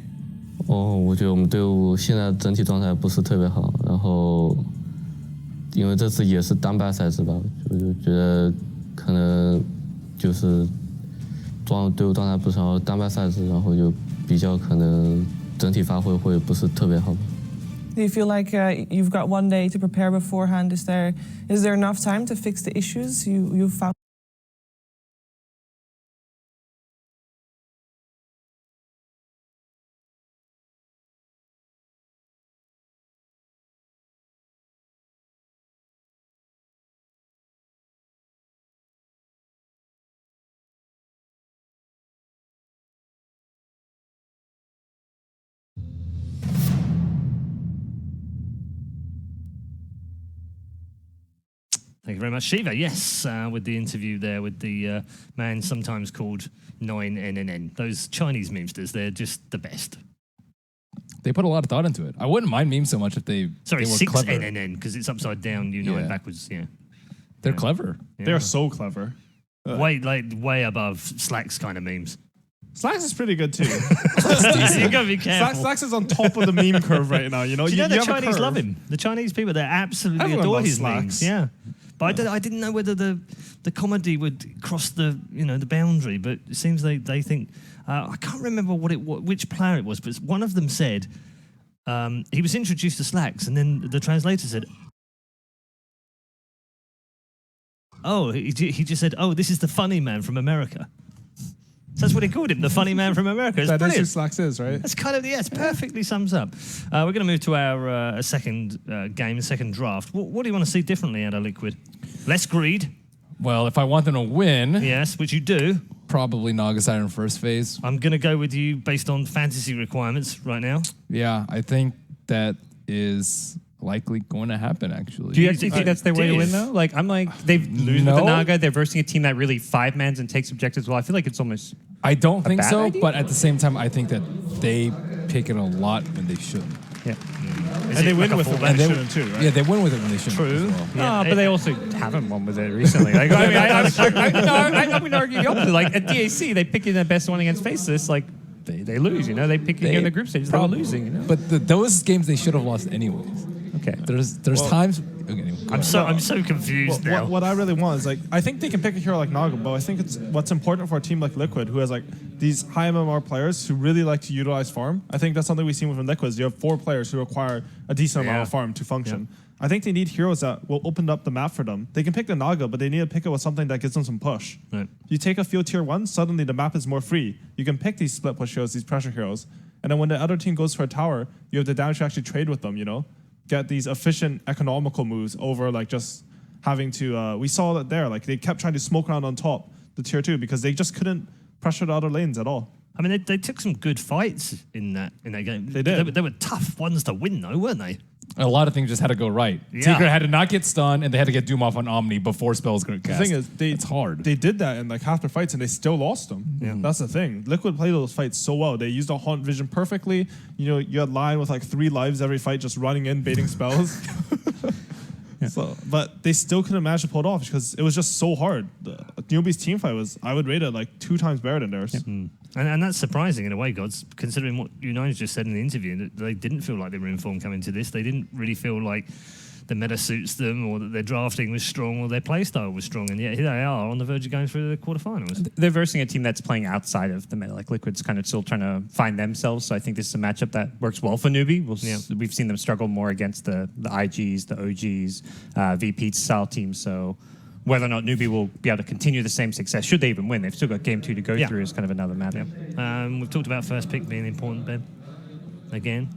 我觉得我们队伍现在整体状态不是特别好，然后因为这次也是单败赛制吧，我就觉得可能就是队伍状态不是好，单败赛制，然后就比较可能整体发挥会不是特别好吧。 Do you feel like you've got one day to prepare beforehand? Is there enough time to fix the issues you found? Thank you very much, Shiva. Yes, with the interview there with the man sometimes called 9NNN. Those Chinese memesters, they're just the best. They put a lot of thought into it. I wouldn't mind memes so much if they Sorry, were 6NNN, because it's upside down, Yeah. backwards, yeah. They're clever. They're so clever. Way above Slack's kind of memes. Slacks is pretty good too. You gotta be careful. Slacks is on top of the meme curve right now. You know, Do you know the have a Chinese curve. love him? The Chinese people, they absolutely Everyone adore loves his Slacks. memes. Yeah. But I didn't know whether the comedy would cross the the boundary. But it seems they think I can't remember which player it was, but one of them said he was introduced to Slacks, and then the translator said, "Oh, he just said, oh, this is the funny man from America." So that's what he called him, the funny man from America. It's That is who brilliant. Slacks is, right? That's kind of, it perfectly sums up. We're going to move to our second game, second draft. What do you want to see differently out of Liquid? Less greed. Well, if I want them to win, Yes, which you do. probably Naga Siren first phase. I'm going to go with you based on fantasy requirements right now. Yeah, I think that is likely going to happen, actually. Do you actually think that's their way to win, Dave. though? Like, I'm like, they lose No. with the Naga. They're versing a team that really 5-mans and takes objectives well. I feel like it's almost... I don't think bad so, idea? but at the same time, I think that they pick it a lot when they shouldn't. Yeah. Is And they it win like a with it fullback? when they And shouldn't too, right? Yeah, they win with it when they shouldn't. True. as well. Yeah, but they also haven't won with it recently. Like, I mean, I would argue the opposite. Like, at DAC, they pick in their best one against Faceless. Like, they lose, They pick you in the group stage. They were losing, But those games they should have lost anyways. Okay. There's times. Okay, anyway, go I'm ahead. so confused now. What I really want is like I think they can pick a hero like Naga, but I think it's what's important for a team like Liquid, who has like these high MMR players who really like to utilize farm. I think that's something we've seen within Liquid. You have 4 players who require a decent amount of farm to function. I think they need heroes that will open up the map for them. They can pick the Naga, but they need to pick it with something that gives them some push. Right. You take a field tier 1, suddenly the map is more free. You can pick these split push heroes, these pressure heroes, and then when the other team goes for a tower, you have the damage to actually trade with them. Get these efficient, economical moves over like just having to. We saw that there, like they kept trying to smoke around on top the tier 2 because they just couldn't pressure the other lanes at all. I mean, they took some good fights in that game. They did. They were tough ones to win, though, weren't they? A lot of things just had to go right. Yeah. Tinker had to not get stunned, and they had to get Doom off on Omni before spells going to cast. The thing is, it's hard. They did that in like half their fights, and they still lost them. Yeah. That's the thing. Liquid played those fights so well. They used the haunt vision perfectly. You had Lion with like 3 lives every fight, just running in, baiting spells. So, but they still couldn't manage to pull it off because it was just so hard. Newbie's team fight was, I would rate it like 2 times better than theirs. And that's surprising in a way, Gods, considering what United just said in the interview, that they didn't feel like they were in form coming to this. They didn't really feel like the meta suits them or that their drafting was strong or their playstyle was strong. And yet here they are on the verge of going through the quarterfinals. They're versing a team that's playing outside of the meta. Like Liquid's kind of still trying to find themselves. So I think this is a matchup that works well for Newbie. We've seen them struggle more against the IGs, the OGs, VP style teams. So whether or not Newbie will be able to continue the same success, should they even win, they've still got game 2 to go through, is kind of another matter. We've talked about first pick being important, Ben. Again.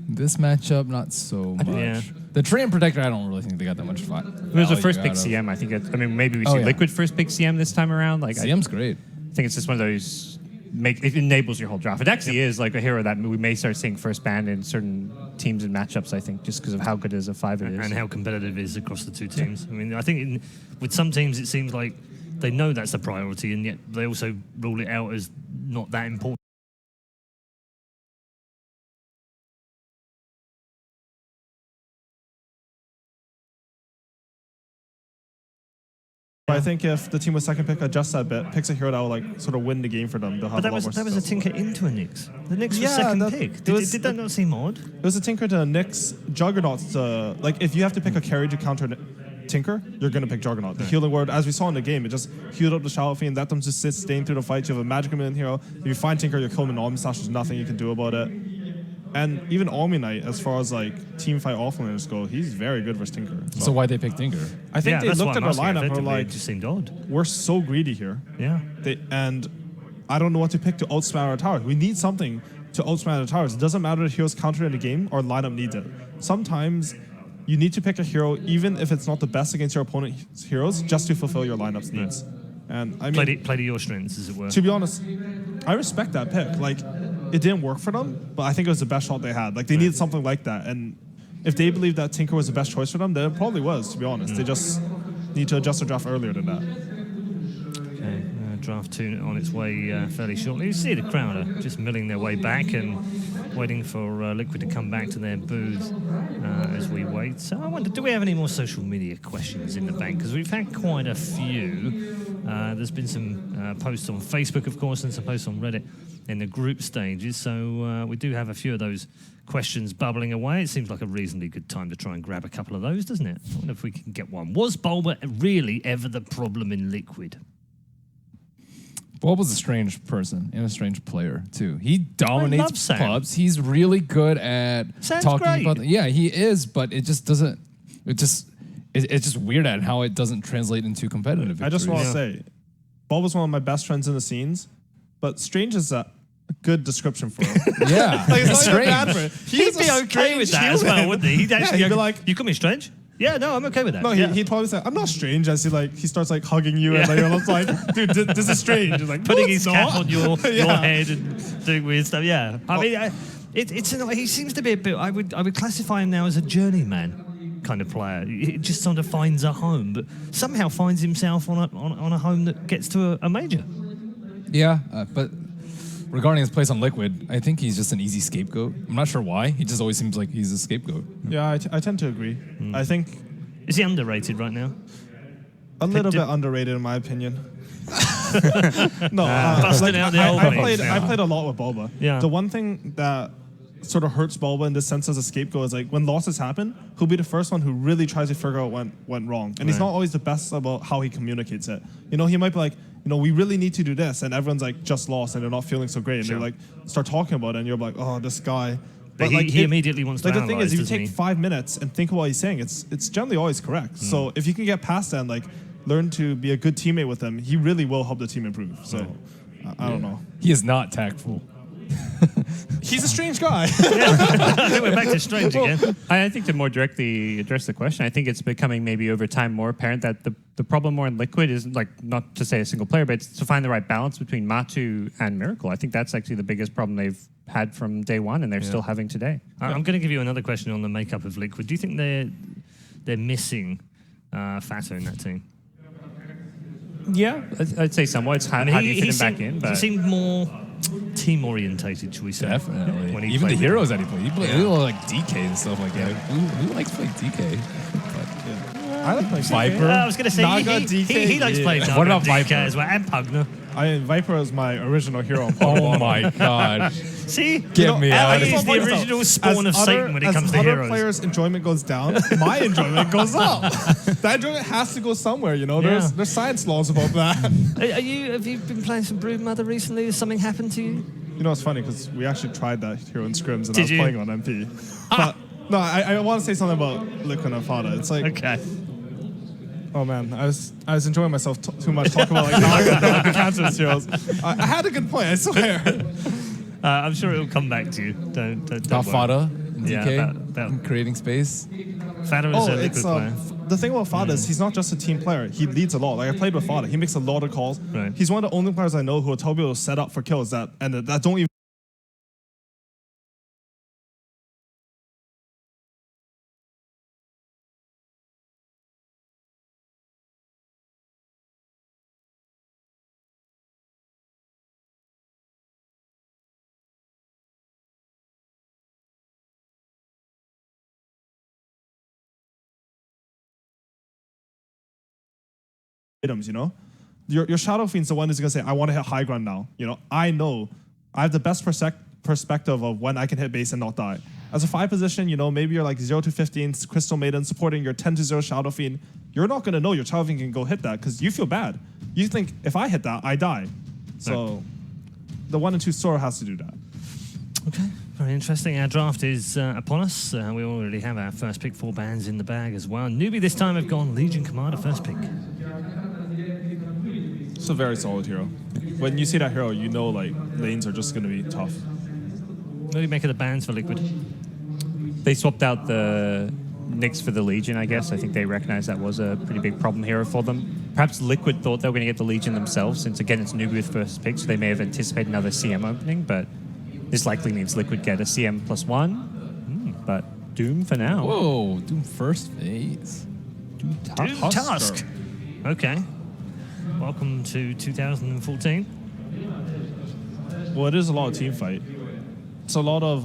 This matchup, not so much. Yeah. The Treant Protector, I don't really think they got that much fight. It was the first pick CM. I think maybe we see Liquid first pick CM this time around. Like CM's great. I think it's just one of those it enables your whole draft. It actually is like a hero that we may start seeing first ban in certain teams and matchups, I think, just because of how good as a 5 it is. And how competitive it is across the 2 teams. I mean, I think with some teams it seems like they know that's the priority and yet they also rule it out as not that important. I think if the team with second pick adjusts that bit, picks a hero that will like sort of win the game for them, they'll have But a lot more that was a success. Tinker into a Nyx. The Nyx was Yeah, second that- pick. it was- Did that not seem odd? It was a Tinker to Nyx, Juggernauts to, like, if you have to pick a carry to counter Tinker, you're going to pick Juggernaut. The healing word, as we saw in the game, it just healed up the Shadow Fiend, let them just sit, staying through the fight. You have a Magic Million hero. If you find Tinker, you kill him in Omni Slash, there's nothing you can do about it. And even Omni Knight, as far as like team fight offlaners go, he's very good versus Tinker. So why they pick Tinker? I think they that's looked what at I'm their asking. lineup and were Effectively, like, it just seemed odd. we're so greedy here. Yeah. And I don't know what to pick to outspam our towers. We need something to outspam our towers. It doesn't matter if heroes counter in the game, our lineup needs it. Sometimes you need to pick a hero, even if it's not the best against your opponent's heroes, just to fulfill your lineup's needs. And I mean, Play to your strengths, as it were. to be honest, I respect that pick. Like, it didn't work for them, but I think it was the best shot they had. Like, they needed something like that. And if they believed that Tinker was the best choice for them, then it probably was, to be honest. They just need to adjust their draft earlier than that. Okay, draft 2 on its way fairly shortly. You see the crowd are just milling their way back and waiting for Liquid to come back to their booth as we wait. So I wonder, do we have any more social media questions in the bank? Because we've had quite a few. There's been some posts on Facebook, of course, and some posts on Reddit in the group stages. So we do have a few of those questions bubbling away. It seems like a reasonably good time to try and grab a couple of those, doesn't it? I wonder if we can get one. Was Bulba really ever the problem in Liquid? Bulba's a strange person and a strange player too. He dominates Sam. pubs. He's really good at Sam's talking great. about. Yeah, he is, but it just doesn't. It's just weird at how it doesn't translate into competitive victories. I just want to say, Bulba's one of my best friends in the scenes, but strange is a good description for him. Yeah, like, it's not even strange. bad for him. He'd be okay with that as well, wouldn't he? He'd actually he'd be like, you call me strange? Yeah, no, I'm okay with that. no, he'd probably say, I'm not strange, as he starts like hugging you and like, you're like, dude, this is strange. He's like, Putting no, his it's cap not. on your Yeah. head and doing weird stuff. Yeah, I mean, he seems to be a bit. I would classify him now as a journeyman kind of player. He just sort of finds a home, but somehow finds himself on a home that gets to a major. Yeah, but regarding his place on Liquid, I think he's just an easy scapegoat. I'm not sure why. He just always seems like he's a scapegoat. Yeah, I tend to agree. I think Is he underrated right now? a little bit underrated in my opinion. No, Busting out the old I names. played a lot with Bulba. Yeah. The one thing that sort of hurts Bulba in this sense as a scapegoat is like when losses happen, he'll be the first one who really tries to figure out what went wrong. And he's not always the best about how he communicates it. You know, he might be like, you know, we really need to do this, and everyone's like just lost and they're not feeling so great, and they like start talking about it, and you're like, oh, this guy. But he immediately wants to like the thing is, analyze, if you doesn't take he? 5 minutes and think of what he's saying, it's generally always correct. So if you can get past that and like learn to be a good teammate with him, he really will help the team improve. So I don't know. He is not tactful. He's a strange guy. I think we're back to strange again. I think to more directly address the question, I think it's becoming maybe over time more apparent that the problem more in Liquid is like not to say a single player, but it's to find the right balance between Matu and Miracle. I think that's actually the biggest problem they've had from day one, and they're still having today. I'm going to give you another question on the makeup of Liquid. Do you think they're missing Fato in that team? Yeah, I'd say somewhat. It's how do you fit him back in? He But seemed more team orientated, should we say? Definitely. When he Even the played heroes that he played. He played like DK and stuff like that. Who likes playing DK? I like playing Viper. I was going to say Naga, he likes playing Naga What about DK Viper? as well, and Pugner. Viper is my original hero. Oh my god. See? Get me out. He's the original spawn of Satan when it comes to other heroes. players' enjoyment goes down, my enjoyment goes up. That enjoyment has to go somewhere, you know? Yeah. There's science laws about that. Have you been playing some Broodmother recently? Has something happened to you? You know, it's funny because we actually tried that hero in scrims and Did I was you? playing on MP. But no, I want to say something about Liquid and Fada. It's like, Okay. oh man, I was enjoying myself too much talking about like Naga, the cancerous heroes. I had a good point, I swear. I'm sure it'll come back to you. Don't About worry. Fada and Yeah, DK about- and creating space. Fado is a Liquid player. The thing about Fada is he's not just a team player. He leads a lot. Like I played with Fada. He makes a lot of calls. Right. He's one of the only players I know who will tell people to set up for kills that don't even. Items, you know, your Shadow Fiend's the one who's gonna say, "I want to hit high ground now." You know, I have the best perspective of when I can hit base and not die. As a 5 position, you know, maybe you're like 0 to 15 Crystal Maiden supporting your 10 to 0 Shadow Fiend. You're not gonna know your Shadow Fiend can go hit that because you feel bad. You think if I hit that, I die. So the 1 and 2 Sora has to do that. Okay, very interesting. Our draft is upon us. We already have our first pick, 4 bands in the bag as well. Newbie this time have gone Legion Commander first pick. It's a very solid hero. When you see that hero, you know like lanes are just gonna be tough. What do you make of the bands for Liquid? they swapped out the Nyx for the Legion, I guess. I think they recognized that was a pretty big problem hero for them. Perhaps Liquid thought they were going to get the Legion themselves, since again it's newbie with first pick, so they may have anticipated another CM opening, but this likely means Liquid get a CM +1. But Doom for now. Whoa, Doom first phase. Doom Tusk. Okay. Welcome to 2014. Well, it is a lot of team fight. It's a lot of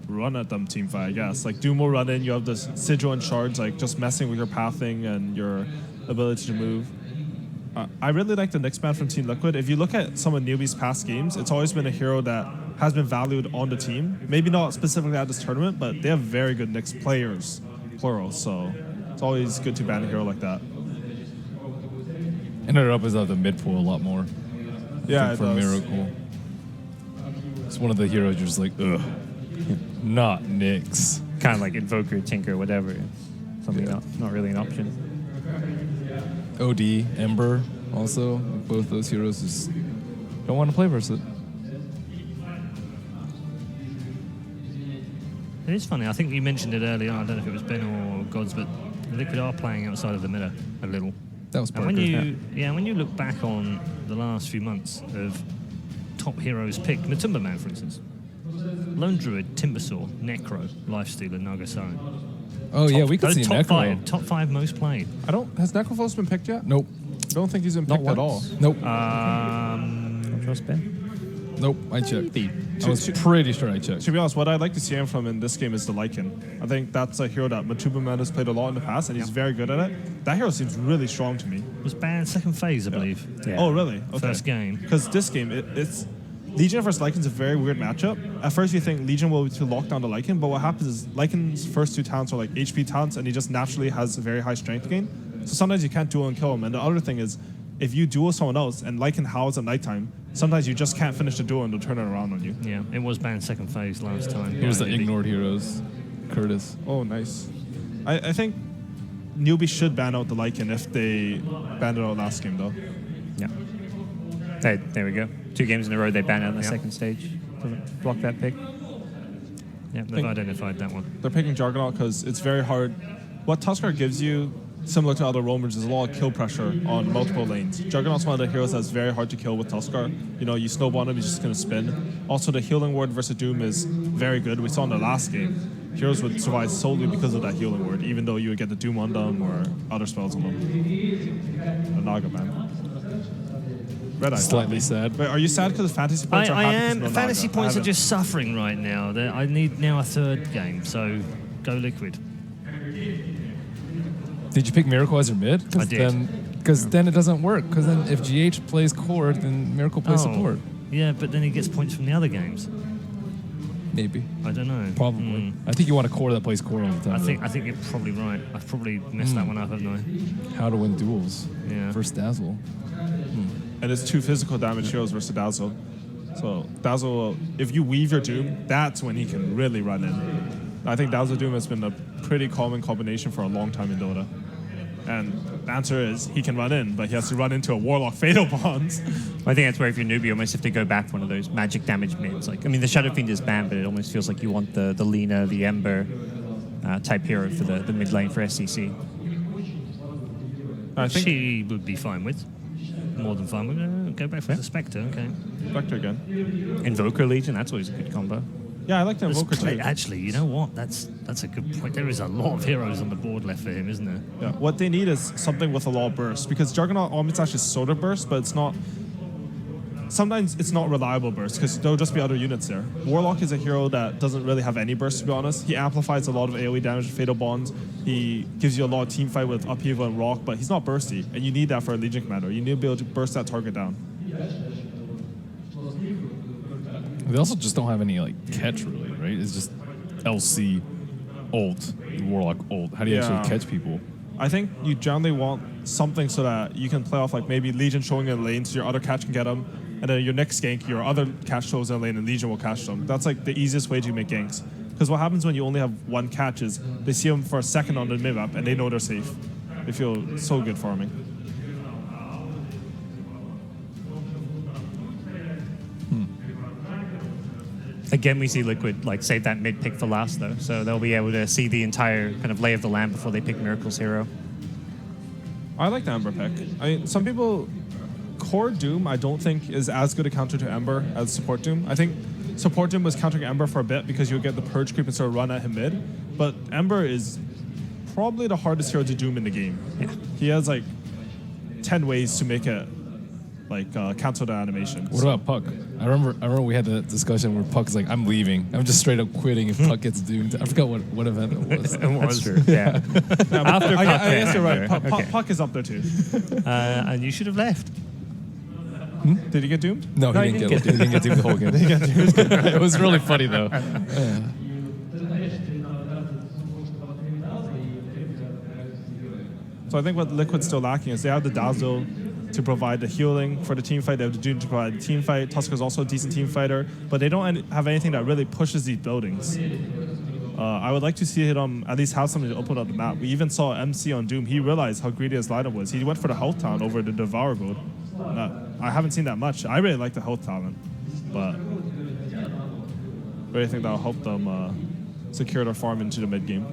run at them team fight, I guess. Like Doom will run in, you have this Sigil and Shards, like just messing with your pathing and your ability to move. I really like the Nyx ban from Team Liquid. If you look at some of Newbie's past games, it's always been a hero that has been valued on the team. Maybe not specifically at this tournament, but they have very good Nyx players, plural. So it's always good to ban a hero like that. And it opens up the mid pool a lot more. Yeah, it for does. Miracle. It's one of the heroes you're just like, ugh, not Nyx. Kind of like Invoker, Tinker, whatever. Something not really an option. OD, Ember, also. Both those heroes just don't want to play versus it. It is funny. I think you mentioned it earlier. I don't know if it was Ben or Gods, but Liquid are playing outside of the meta a little. That was And when you look back on the last few months of top heroes picked, Matumba Man, for instance, Lone Druid, Timbersaw, Necro, Lifestealer, Nagasari. Oh, yeah, we could see Necro. Top five most played. Has Necrophos been picked yet? Nope. I don't think he's been picked at all. Nope. Trust Ben? Nope, I checked. I was pretty sure I checked. To be honest, what I'd like to see him from in this game is the Lycan. I think that's a hero that Matumba Man has played a lot in the past, and he's very good at it. That hero seems really strong to me. Was banned second phase, I believe. Yeah. Oh, really? Okay. First game. Because this game, it's Legion versus Lycan's a very weird matchup. At first, you think Legion will to lock down the Lycan, but what happens is Lycan's first two talents are like HP talents, and he just naturally has a very high strength gain. So sometimes you can't duel and kill him. And the other thing is, if you duel someone else and Lycan howls at nighttime, sometimes you just can't finish the duel and they'll turn it around on you. Yeah, it was banned second phase last time. Here's the Newbie. ignored heroes. Curtis. Oh, nice. I think Newbie should ban out the Lycan if they banned it out last game, though. Yeah. There we go. 2 games in a row they ban out in the second stage. Doesn't block that pick. Yeah, they've identified that one. They're picking Juggernaut because it's very hard. What Tuskar gives you, similar to other roamers, is a lot of kill pressure on multiple lanes. Juggernaut's one of the heroes that's very hard to kill with Tuskar. You know, you snowball him, he's just going to spin. Also, the healing ward versus Doom is very good. We saw in the last game, heroes would survive solely because of that healing ward, even though you would get the Doom on them or other spells on them. The Naga, man. Red Eye. Slightly sad. Wait, are you sad because fantasy points are I happy 'cause am. no Fantasy Naga? points I are just suffering right now. I need now a third game, so go Liquid. Did you pick Miracle as your mid? I did. Because then it doesn't work. Because then if GH plays core, then Miracle plays support. Yeah, but then he gets points from the other games. Maybe. I don't know. Probably. I think you want a core that plays core all the time. I think you're probably right. I've probably messed that one up, haven't I? How to win duels. Yeah. Versus Dazzle. And it's 2 physical damage heroes versus Dazzle. So Dazzle, if you weave your Doom, that's when he can really run in. I think Dazzle Doom has been a pretty common combination for a long time in Dota. And the answer is he can run in, but he has to run into a Warlock Fatal Bonds. I think that's where if you're newbie, you almost have to go back to one of those magic damage mids. Like, I mean, the Shadow Fiend is banned, but it almost feels like you want the Lina, the Ember type hero for the mid lane for SCC. I think She would be fine with. More than fine with. Go back for the Spectre, okay. Vector again. Invoker Legion, that's always a good combo. Yeah, I like the Invoker too. Actually, you know what? That's a good point. There is a lot of heroes on the board left for him, isn't there? Yeah. What they need is something with a lot of burst, because Juggernaut almost actually sort of burst, but it's not. Sometimes it's not reliable burst because there'll just be other units there. Warlock is a hero that doesn't really have any burst, to be honest. He amplifies a lot of AoE damage with Fatal Bonds. He gives you a lot of team fight with Upheaval and Rock, but he's not bursty, and you need that for a Legion commander. You need to be able to burst that target down. They also just don't have any like catch really, right? It's just LC ult, Warlock ult. How do you actually catch people? I think you generally want something so that you can play off like maybe Legion showing in a lane so your other catch can get them, and then your next gank, your other catch shows in a lane and Legion will catch them. That's like the easiest way to make ganks. Because what happens when you only have one catch is they see them for a second on the mid-map and they know they're safe. They feel so good farming. Again, we see Liquid like save that mid pick for last though, so they'll be able to see the entire kind of lay of the land before they pick Miracle's hero. I like the Ember pick. I mean, some people, core Doom I don't think is as good a counter to Ember as support Doom. I think support Doom was countering Ember for a bit because you would get the purge creep and sort of run at him mid, but Ember is probably the hardest hero to Doom in the game. Yeah. He has like 10 ways to make it cancel the animation. What about Puck? I remember we had the discussion where Puck's like, I'm leaving. I'm just straight up quitting if Puck gets doomed. I forgot what event it was. That's true. Yeah. After Puck, I guess you're right. okay. Puck is up there too. And you should have left. Did he get doomed? No, he didn't get doomed the whole game. It was really funny though. Yeah. So I think what Liquid's still lacking is they have the Dazzle to provide the healing for the team fight. They have the Doom to provide the team fight. Tuskar's also a decent team fighter, but they don't have anything that really pushes these buildings. I would like to see him at least have something to open up the map. We even saw MC on Doom. He realized how greedy his lineup was. He went for the health talent over the Devour build. I haven't seen that much. I really like the health talent, but I really think that'll help them secure their farm into the mid game.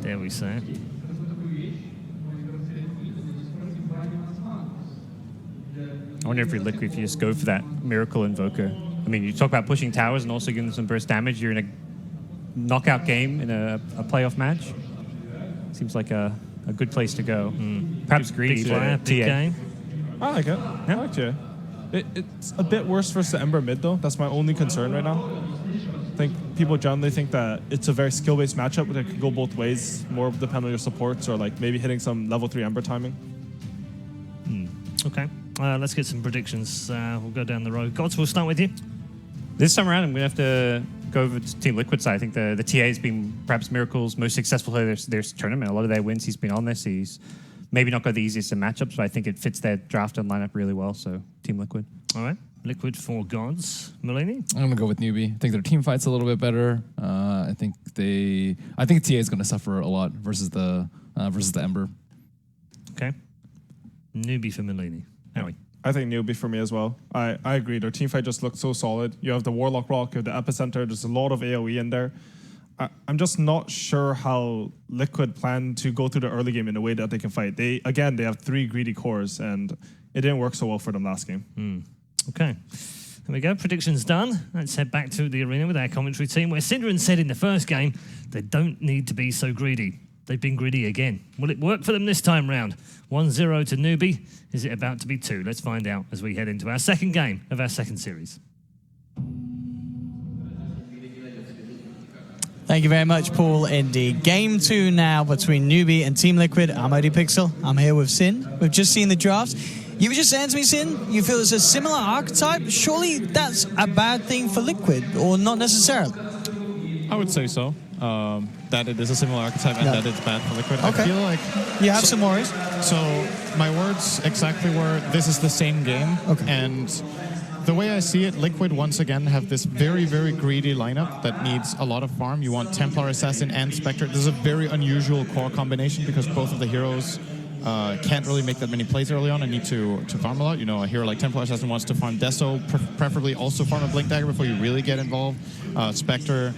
There we say. I wonder if you're Liquid, if you just go for that Miracle Invoker. I mean, you talk about pushing towers and also giving them some burst damage. You're in a knockout game in a playoff match. Seems like a good place to go. Perhaps greedy player, for big TA. game. I like it. I like it. It's a bit worse versus the Ember mid, though. That's my only concern right now. I think people generally think that it's a very skill-based matchup that could go both ways, more depending on your supports or like maybe hitting some level 3 Ember timing. Okay. Let's get some predictions. We'll go down the road. Gods, we'll start with you. This time around, I'm going to have to go over to Team Liquid side. I think the TA has been perhaps Miracle's most successful player their tournament. A lot of their wins, he's been on this. He's maybe not got the easiest of matchups, but I think it fits their draft and lineup really well. So Team Liquid. All right. Liquid for Gods. Melanie? I'm gonna go with Newbie. I think their team fight's a little bit better. I think TA is gonna suffer a lot versus the Ember. Okay. Newbie for Melanie. Howie? I think Newbie for me as well. I agree. Their team fight just looks so solid. You have the Warlock Rock, you have the Epicenter. There's a lot of AoE in there. I'm just not sure how Liquid plan to go through the early game in a way that they can fight. They have 3 greedy cores, and it didn't work so well for them last game. Okay. There we go. Predictions done. Let's head back to the arena with our commentary team, where Synderen said in the first game they don't need to be so greedy. They've been greedy again. Will it work for them this time round? 1-0 to Newbie. Is it about to be 2? Let's find out as we head into our second game of our second series. Thank you very much, Paul. Indeed. Game 2 now between Newbie and Team Liquid. I'm Odie Pixel. I'm here with Sin. We've just seen the drafts. You were just saying to me, Sin, you feel it's a similar archetype. Surely that's a bad thing for Liquid, or not necessarily? I would say so. That it is a similar archetype and that it's bad for Liquid. Okay. I feel like... You have some worries? So my words exactly were, this is the same game. Okay. And the way I see it, Liquid once again have this very, very greedy lineup that needs a lot of farm. You want Templar, Assassin, and Spectre. This is a very unusual core combination because both of the heroes can't really make that many plays early on and need to farm a lot. You know, a hero like Templar Assassin wants to farm Deso, preferably also farm a Blink Dagger before you really get involved. Spectre,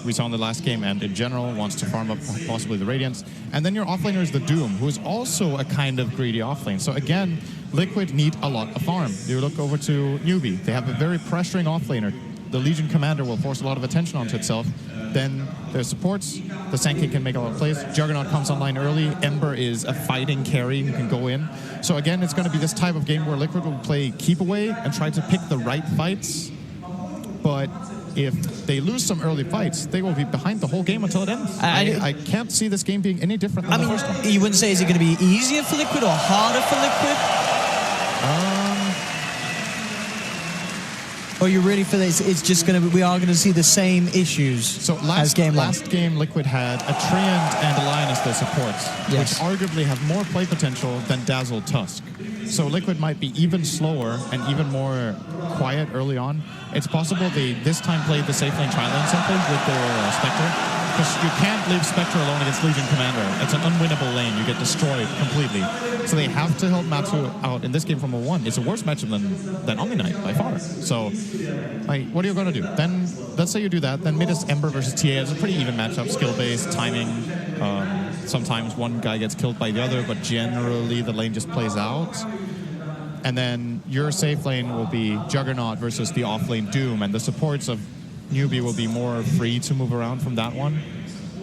we saw in the last game, and in general, wants to farm up possibly the Radiance. And then your offlaner is the Doom, who is also a kind of greedy offlane. So again, Liquid need a lot of farm. You look over to Newbie. They have a very pressuring offlaner. The Legion Commander will force a lot of attention onto itself. Then their supports. The Sankey can make a lot of plays. Juggernaut comes online early. Ember is a fighting carry who can go in. So again, it's going to be this type of game where Liquid will play keep away and try to pick the right fights. But if they lose some early fights, they will be behind the whole game until it ends. I can't see this game being any different than the first one. You wouldn't say, is it going to be easier for Liquid or harder for Liquid? Or you really feel it's just going to, we are going to see the same issues so as game 1? Last game, Liquid had a Treant and a Lion as their supports, yes, which arguably have more play potential than Dazzle Tusk. So Liquid might be even slower and even more quiet early on. It's possible they this time played the safe lane tri-lane simply with their Spectre, because you can't leave Spectre alone against Legion Commander. It's an unwinnable lane. You get destroyed completely. So they have to help Matsu out in this game from a 1. It's a worse matchup than Omni Knight by far. So, like, what are you going to do? Then, let's say you do that. Then mid is Ember versus TA. It's a pretty even matchup, skill-based, timing. Sometimes one guy gets killed by the other, but generally the lane just plays out. And then your safe lane will be Juggernaut versus the off lane Doom, and the supports of Newbie will be more free to move around from that one.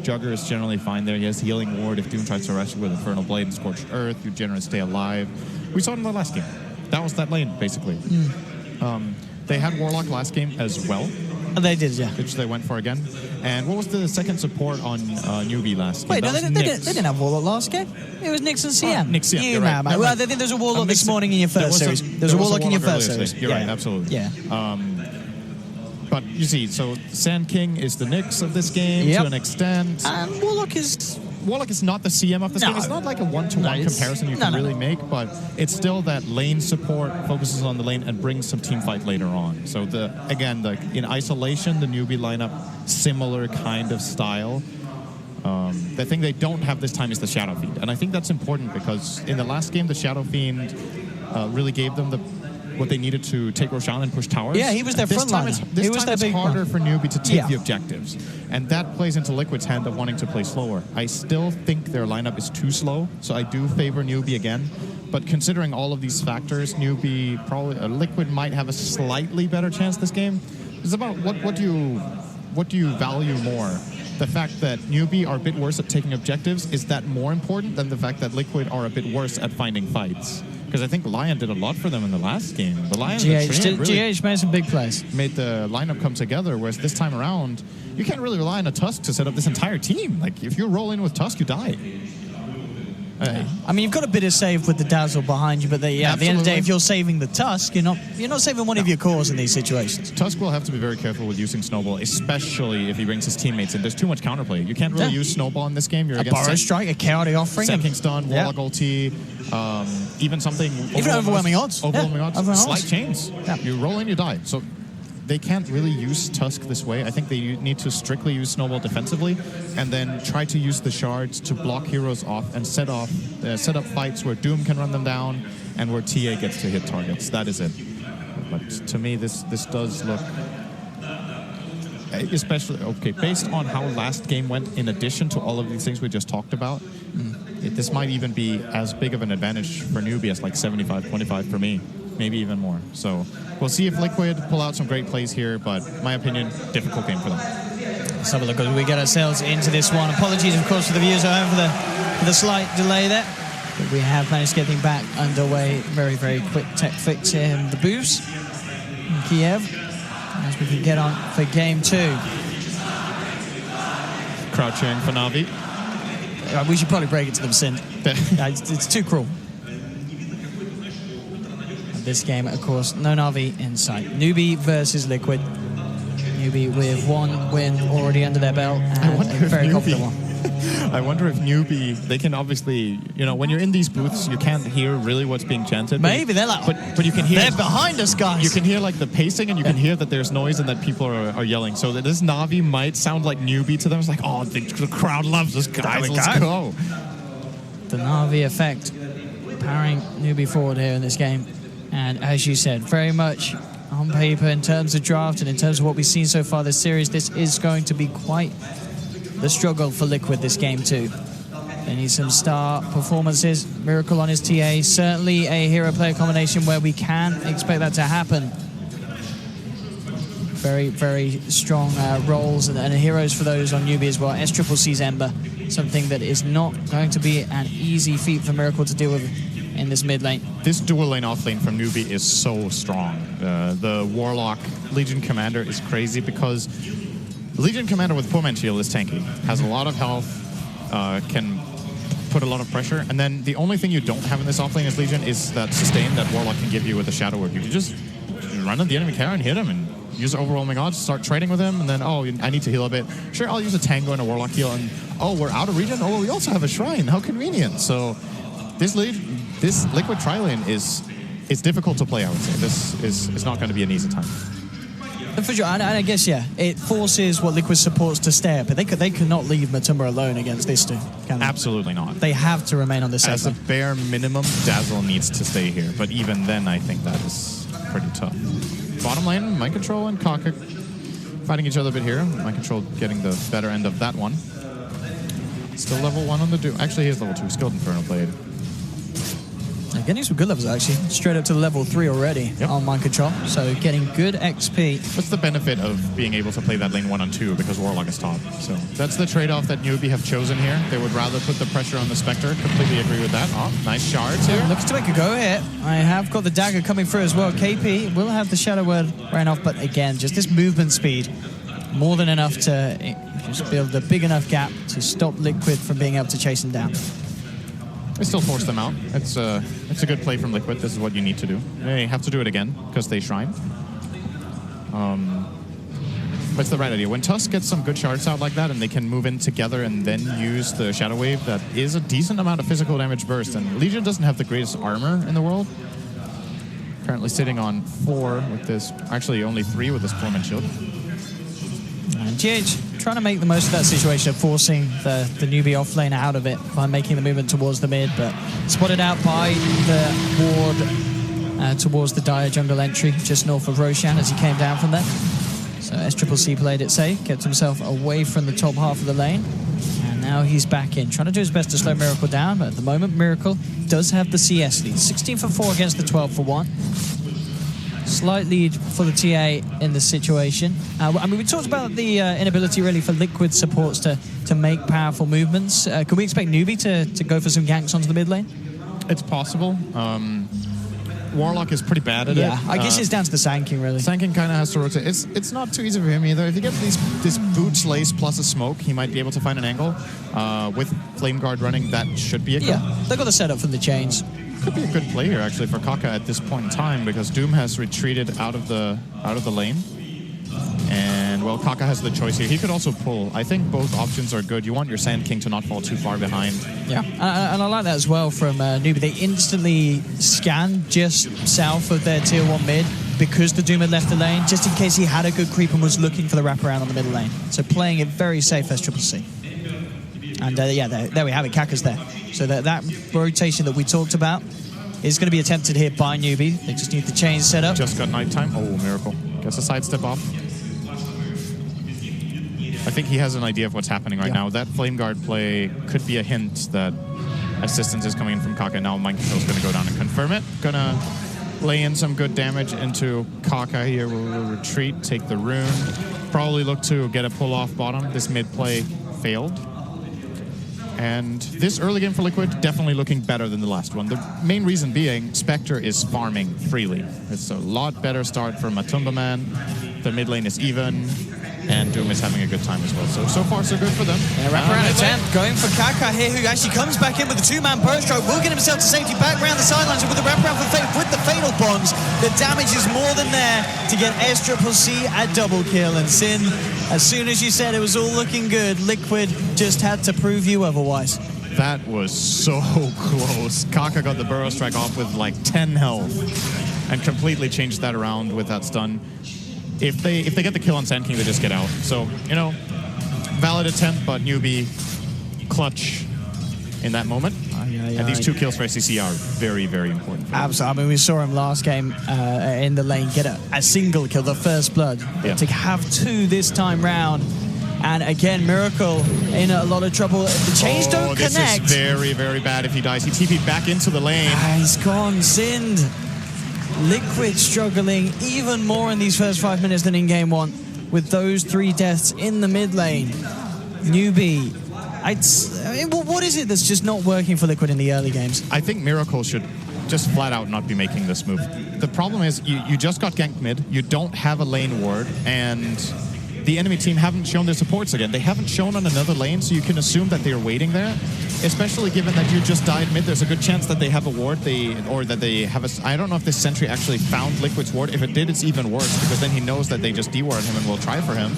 Jugger is generally fine there. He has Healing Ward. If Doom tries to rush with Infernal Blade and Scorched Earth, you generally stay alive. We saw it in the last game. That was that lane, basically. They had Warlock last game as well. Oh, they did, yeah. Which they went for again. And what was the second support on Newbie last game? Wait, no, they didn't have Warlock last game. It was Nyx and CM. Nyx, CM, You right. mad, man. No, Well, I right. think there's a Warlock this morning in your first series. There was a Warlock in your first series. You're right, absolutely. Yeah. But you see, so Sand King is the Nyx of this game to an extent. And Warlock is not the CM of this game. It's not like a one-to-one comparison you can really make, but it's still that lane support, focuses on the lane and brings some team fight later on. So in isolation, the Newbie lineup, similar kind of style. The thing they don't have this time is the Shadow Fiend, and I think that's important because in the last game, the Shadow Fiend really gave them what they needed to take Roshan and push towers. Yeah, he was their frontliner. This time it's harder for Newbie to take the objectives. And that plays into Liquid's hand of wanting to play slower. I still think their lineup is too slow, so I do favor Newbie again. But considering all of these factors, Newbie, Liquid might have a slightly better chance this game. It's about what do you value more? The fact that Newbie are a bit worse at taking objectives, is that more important than the fact that Liquid are a bit worse at finding fights? Because I think Lion did a lot for them in the last game. The Lion GH made some big plays. Made the lineup come together, whereas this time around, you can't really rely on a Tusk to set up this entire team. Like, if you roll in with Tusk, you die. I mean, you've got a bit of save with the Dazzle behind you, but at the end of the day, if you're saving the Tusk, you're not saving one of your cores in these situations. Tusk will have to be very careful with using Snowball, especially if he brings his teammates in. There's too much counterplay. You can't really use Snowball in this game. You're against Burrow Strike, a Chaotic Offering. Second Stun, Warlock ulti, even something... Even Overwhelming Odds. Overwhelming Odds. Slight Chains. You roll in, you die. So they can't really use Tusk this way. I think they need to strictly use Snowball defensively and then try to use the shards to block heroes off and set up fights where Doom can run them down and where TA gets to hit targets. That is it. But to me, this does look... Especially, based on how last game went, in addition to all of these things we just talked about, this might even be as big of an advantage for Newbie as like 75-25 for me. Maybe even more. So we'll see if Liquid pull out some great plays here, but my opinion, difficult game for them. Let's have a look as we get ourselves into this one. Apologies, of course, for the viewers at home for the slight delay there. But we have managed to get things back underway. Very, very quick tech fix here in the booths in Kiev as we can get on for game 2. Crowd cheering for Na'Vi. We should probably break it to them, Sin. It's too cruel. This game, of course, no Na'Vi in sight. Newbie versus Liquid. Newbie with 1 win already under their belt and a very confident one. I wonder if Newbie, they can obviously, when you're in these booths, you can't hear really what's being chanted. Maybe they're like, but you can hear. They're behind us, guys. You can hear like the pacing, and you can hear that there's noise and that people are yelling. So that this Na'Vi might sound like Newbie to them. It's like, oh, the crowd loves us, guys. Let's go. The Na'Vi effect powering Newbie forward here in this game. And as you said, very much on paper in terms of draft and in terms of what we've seen so far this series, this is going to be quite the struggle for Liquid this game too. They need some star performances. Miracle on his TA, certainly a hero-player combination where we can expect that to happen. Very, very strong roles and heroes for those on Newbie as well. S-Triple-C's Ember, something that is not going to be an easy feat for Miracle to deal with in this mid lane. This dual lane off lane from Newbie is so strong. The Warlock Legion Commander is crazy because Legion Commander with Poor Man Shield is tanky, has a lot of health, can put a lot of pressure, and then the only thing you don't have in this off lane as Legion is that sustain that Warlock can give you with a Shadow Word. You can just run at the enemy carry and hit him and use Overwhelming Odds, start trading with him, and then, I need to heal a bit. Sure, I'll use a Tango and a Warlock heal, and we're out of regen? We also have a Shrine. How convenient. So this Liquid tri-lane is difficult to play, I would say. This is not going to be an easy time. For sure, and I guess, it forces what Liquid supports to stay up. But they could not leave Matumba alone against this two, can they? Absolutely not. They have to remain on this As a bare minimum, Dazzle needs to stay here. But even then, I think that is pretty tough. Bottom lane, Mind Control and Kakak fighting each other a bit here. Mind Control getting the better end of that one. Still level 1 on the Doom. Actually, he is level 2. Skilled Inferno Blade. Getting some good levels, actually. Straight up to level 3 already on mind control. So getting good XP. What's the benefit of being able to play that lane 1 on 2 because Warlock is top? So that's the trade-off that Newbie have chosen here. They would rather put the pressure on the Spectre. Completely agree with that. Oh, nice shards here. Looks to make a go here. I have got the dagger coming through as well. KP will have the Shadow Word ran off, but again, just this movement speed, more than enough to just build a big enough gap to stop Liquid from being able to chase him down. They still force them out. It's a good play from Liquid. This is what you need to do. They have to do it again because they shrine. But it's the right idea. When Tusk gets some good shards out like that and they can move in together and then use the Shadow Wave, that is a decent amount of physical damage burst. And Legion doesn't have the greatest armor in the world. Currently sitting on 4 with this, actually only 3 with this 4-man shield. And GH trying to make the most of that situation of forcing the newbie off lane out of it by making the movement towards the mid, but spotted out by the ward towards the Dire jungle entry just north of Roshan as he came down from there. So SCCC played it safe, kept himself away from the top half of the lane, and now he's back in, trying to do his best to slow Miracle down, but at the moment Miracle does have the CS lead, 16 for 4 against the 12 for 1. Slight lead for the TA in this situation. I mean, we talked about the inability really for Liquid supports to make powerful movements. Can we expect Newbie to go for some ganks onto the mid lane? It's possible. Warlock is pretty bad at it. Yeah, I guess it's down to the Sanking, really. Sanking kind of has to rotate. It's not too easy for him either. If you get this Boots Lace plus a smoke, he might be able to find an angle. With Flame Guard running, that should be a good. Yeah, they got the setup from the chains. Could be a good play here actually for Kaka at this point in time because Doom has retreated out of the lane, and well, Kaka has the choice here. He could also pull. I think both options are good. You want your Sand King to not fall too far behind. Yeah, and I like that as well from Newbie. They instantly scan just south of their tier 1 mid because the Doom had left the lane, just in case he had a good creep and was looking for the wraparound on the middle lane. So playing it very safe as SCCC. And yeah, there we have it. Kaka's there. So that rotation that we talked about is going to be attempted here by Newbie. They just need the chain set up. Just got nighttime. Oh, Miracle. Gets a sidestep off. I think he has an idea of what's happening right now. That Flame Guard play could be a hint that assistance is coming in from Kaka. Now Mind Control's going to go down and confirm it. Gonna lay in some good damage into Kaka here. We'll retreat, take the rune. Probably look to get a pull off bottom. This mid play failed. And this early game for Liquid definitely looking better than the last one. The main reason being Spectre is farming freely. It's a lot better start for Matumba Man. The mid lane is even, and Doom is having a good time as well. So far so good for them. Yeah, wraparound attempt going for Kaka here, who actually comes back in with a 2-man burst stroke. Will get himself to safety back around the sidelines, and with the wraparound for Fate with the fatal bombs, the damage is more than there to get SCCC a double kill. And Sin, as soon as you said it was all looking good, Liquid just had to prove you otherwise. That was so close. Kaka got the burrow strike off with like 10 health and completely changed that around with that stun. If they get the kill on Sand King, they just get out. So, you know, valid attempt, but Newbie clutch in that moment. And these 2 kills for SCC are very, very important. Absolutely. I mean, we saw him last game in the lane get a single kill, the first blood. Yeah. To have 2 this time round. And again, Miracle in a lot of trouble. The chains don't connect. This is very, very bad if he dies. He TP'd back into the lane. He's gone. Sinned. Liquid struggling even more in these first 5 minutes than in game 1 with those 3 deaths in the mid lane. Newbie, what is it that's just not working for Liquid in the early games? I think Miracle should just flat out not be making this move. The problem is you just got ganked mid, you don't have a lane ward, and the enemy team haven't shown their supports again. They haven't shown on another lane, so you can assume that they're waiting there. Especially given that you just died mid, there's a good chance that they have a ward, or that they have a... I don't know if this sentry actually found Liquid's ward. If it did, it's even worse, because then he knows that they just de-ward him and will try for him.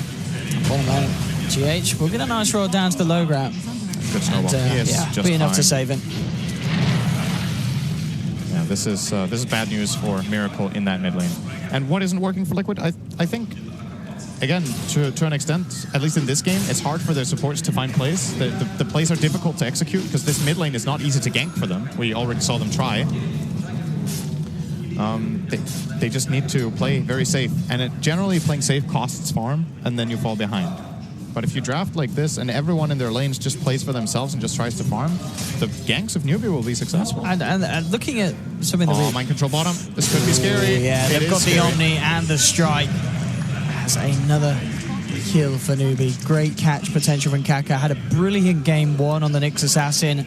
Oh man, GH will get a nice roll down to the low ground. Good snowball. And, be enough to save him. Yeah, this is bad news for Miracle in that mid lane. And what isn't working for Liquid? I think... Again, to an extent, at least in this game, it's hard for their supports to find plays. The plays are difficult to execute because this mid lane is not easy to gank for them. We already saw them try. They just need to play very safe. And generally, playing safe costs farm, and then you fall behind. But if you draft like this and everyone in their lanes just plays for themselves and just tries to farm, the ganks of Newbie will be successful. And looking at something that mind control bottom. This could be scary. Yeah, they've got the Omni and the Strike. That's another kill for Newbie. Great catch potential from Kaka. Had a brilliant game one on the Nyx Assassin.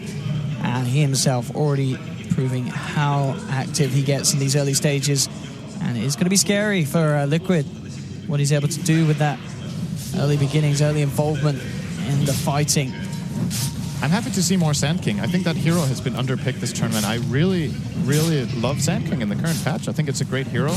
And he himself already proving how active he gets in these early stages. And it's going to be scary for Liquid, what he's able to do with that early beginnings, early involvement in the fighting. I'm happy to see more Sand King. I think that hero has been underpicked this tournament. I really, really love Sand King in the current patch. I think it's a great hero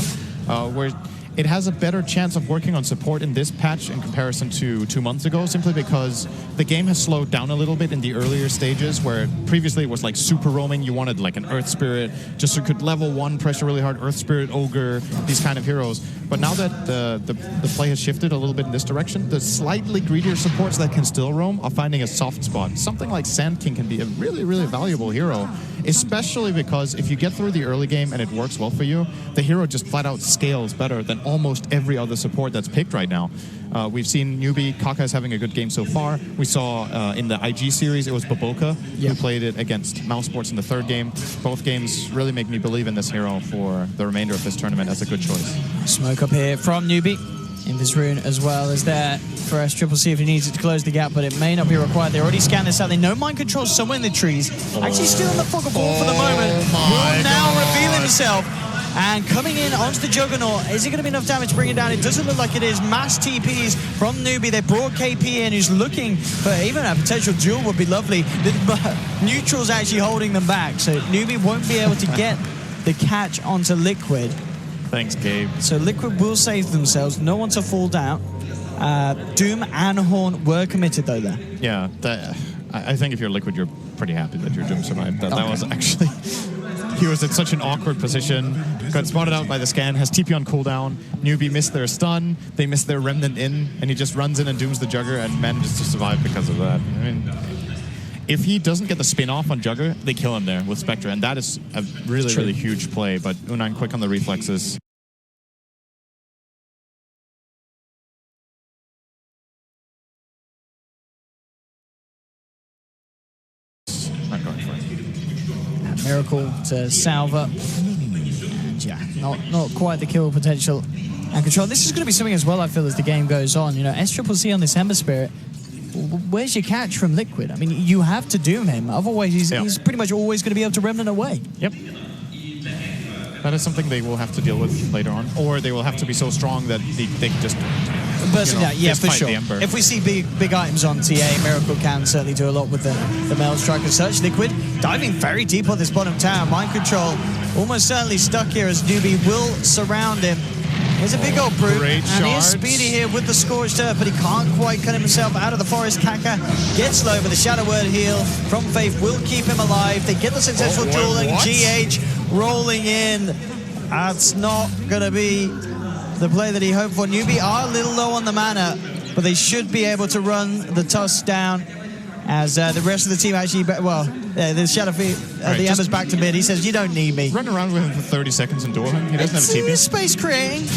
where it has a better chance of working on support in this patch in comparison to 2 months ago, simply because the game has slowed down a little bit in the earlier stages, where previously it was like super roaming. You wanted like an Earth Spirit, just so you could level 1, pressure really hard, Earth Spirit, Ogre, these kind of heroes. But now that the play has shifted a little bit in this direction, the slightly greedier supports that can still roam are finding a soft spot. Something like Sand King can be a really, really valuable hero, especially because if you get through the early game and it works well for you, the hero just flat out scales better than almost every other support that's picked right now. We've seen Newbie, Kaka is having a good game so far. We saw in the IG series, it was Baboka who played it against Mousesports in the third game. Both games really make me believe in this hero for the remainder of this tournament as a good choice. Smoke up here from Newbie. In this rune as well as there for SCCC if he needs it to close the gap, but it may not be required. They already scanned this out. They know mind control somewhere in the trees. Actually still in the fog of war for the moment. Will now reveal himself. And coming in onto the Juggernaut, is it going to be enough damage to bring it down? It doesn't look like it is. Mass TPs from Newbie. They brought KP in, who's looking for even a potential duel would be lovely. The neutral's actually holding them back, so Newbie won't be able to get the catch onto Liquid. Thanks, Gabe. So Liquid will save themselves. No one to fall down. Doom and Horn were committed, though, there. Yeah, I think if you're Liquid, you're pretty happy that your Doom survived. That was actually... He was in such an awkward position, got spotted out by the scan, has TP on cooldown. Newbie missed their stun, they missed their Remnant in, and he just runs in and dooms the Jugger and manages to survive because of that. I mean, if he doesn't get the spin off on Jugger, they kill him there with Spectre, and that is a really, really huge play, but Unine quick on the reflexes. Not going for it. Miracle to Salva. And yeah, not quite the kill potential and control. This is going to be something as well, I feel, as the game goes on. You know, SCCC on this Ember Spirit, where's your catch from Liquid? I mean, you have to doom him. Otherwise, he's pretty much always going to be able to Remnant away. Yep. That is something they will have to deal with later on. Or they will have to be so strong that they can just... yeah, for sure. If we see big items on TA, Miracle can certainly do a lot with the Mail Strike as such. Liquid diving very deep on this bottom tower. Mind control almost certainly stuck here as Newbie will surround him. Here's a big old brute, and he is speedy here with the Scorched Earth, but he can't quite cut himself out of the forest. Kaka gets low, but the Shadow Word heal from Faith will keep him alive. They get the successful dueling. GH rolling in. That's not going to be the play that he hoped for. Newbie are a little low on the mana, but they should be able to run the Tusk down as the rest of the team actually, the Shadow the Ember's back to mid. He says, you don't need me. Run around with him for 30 seconds and duel him. He doesn't have a TP. Space creating.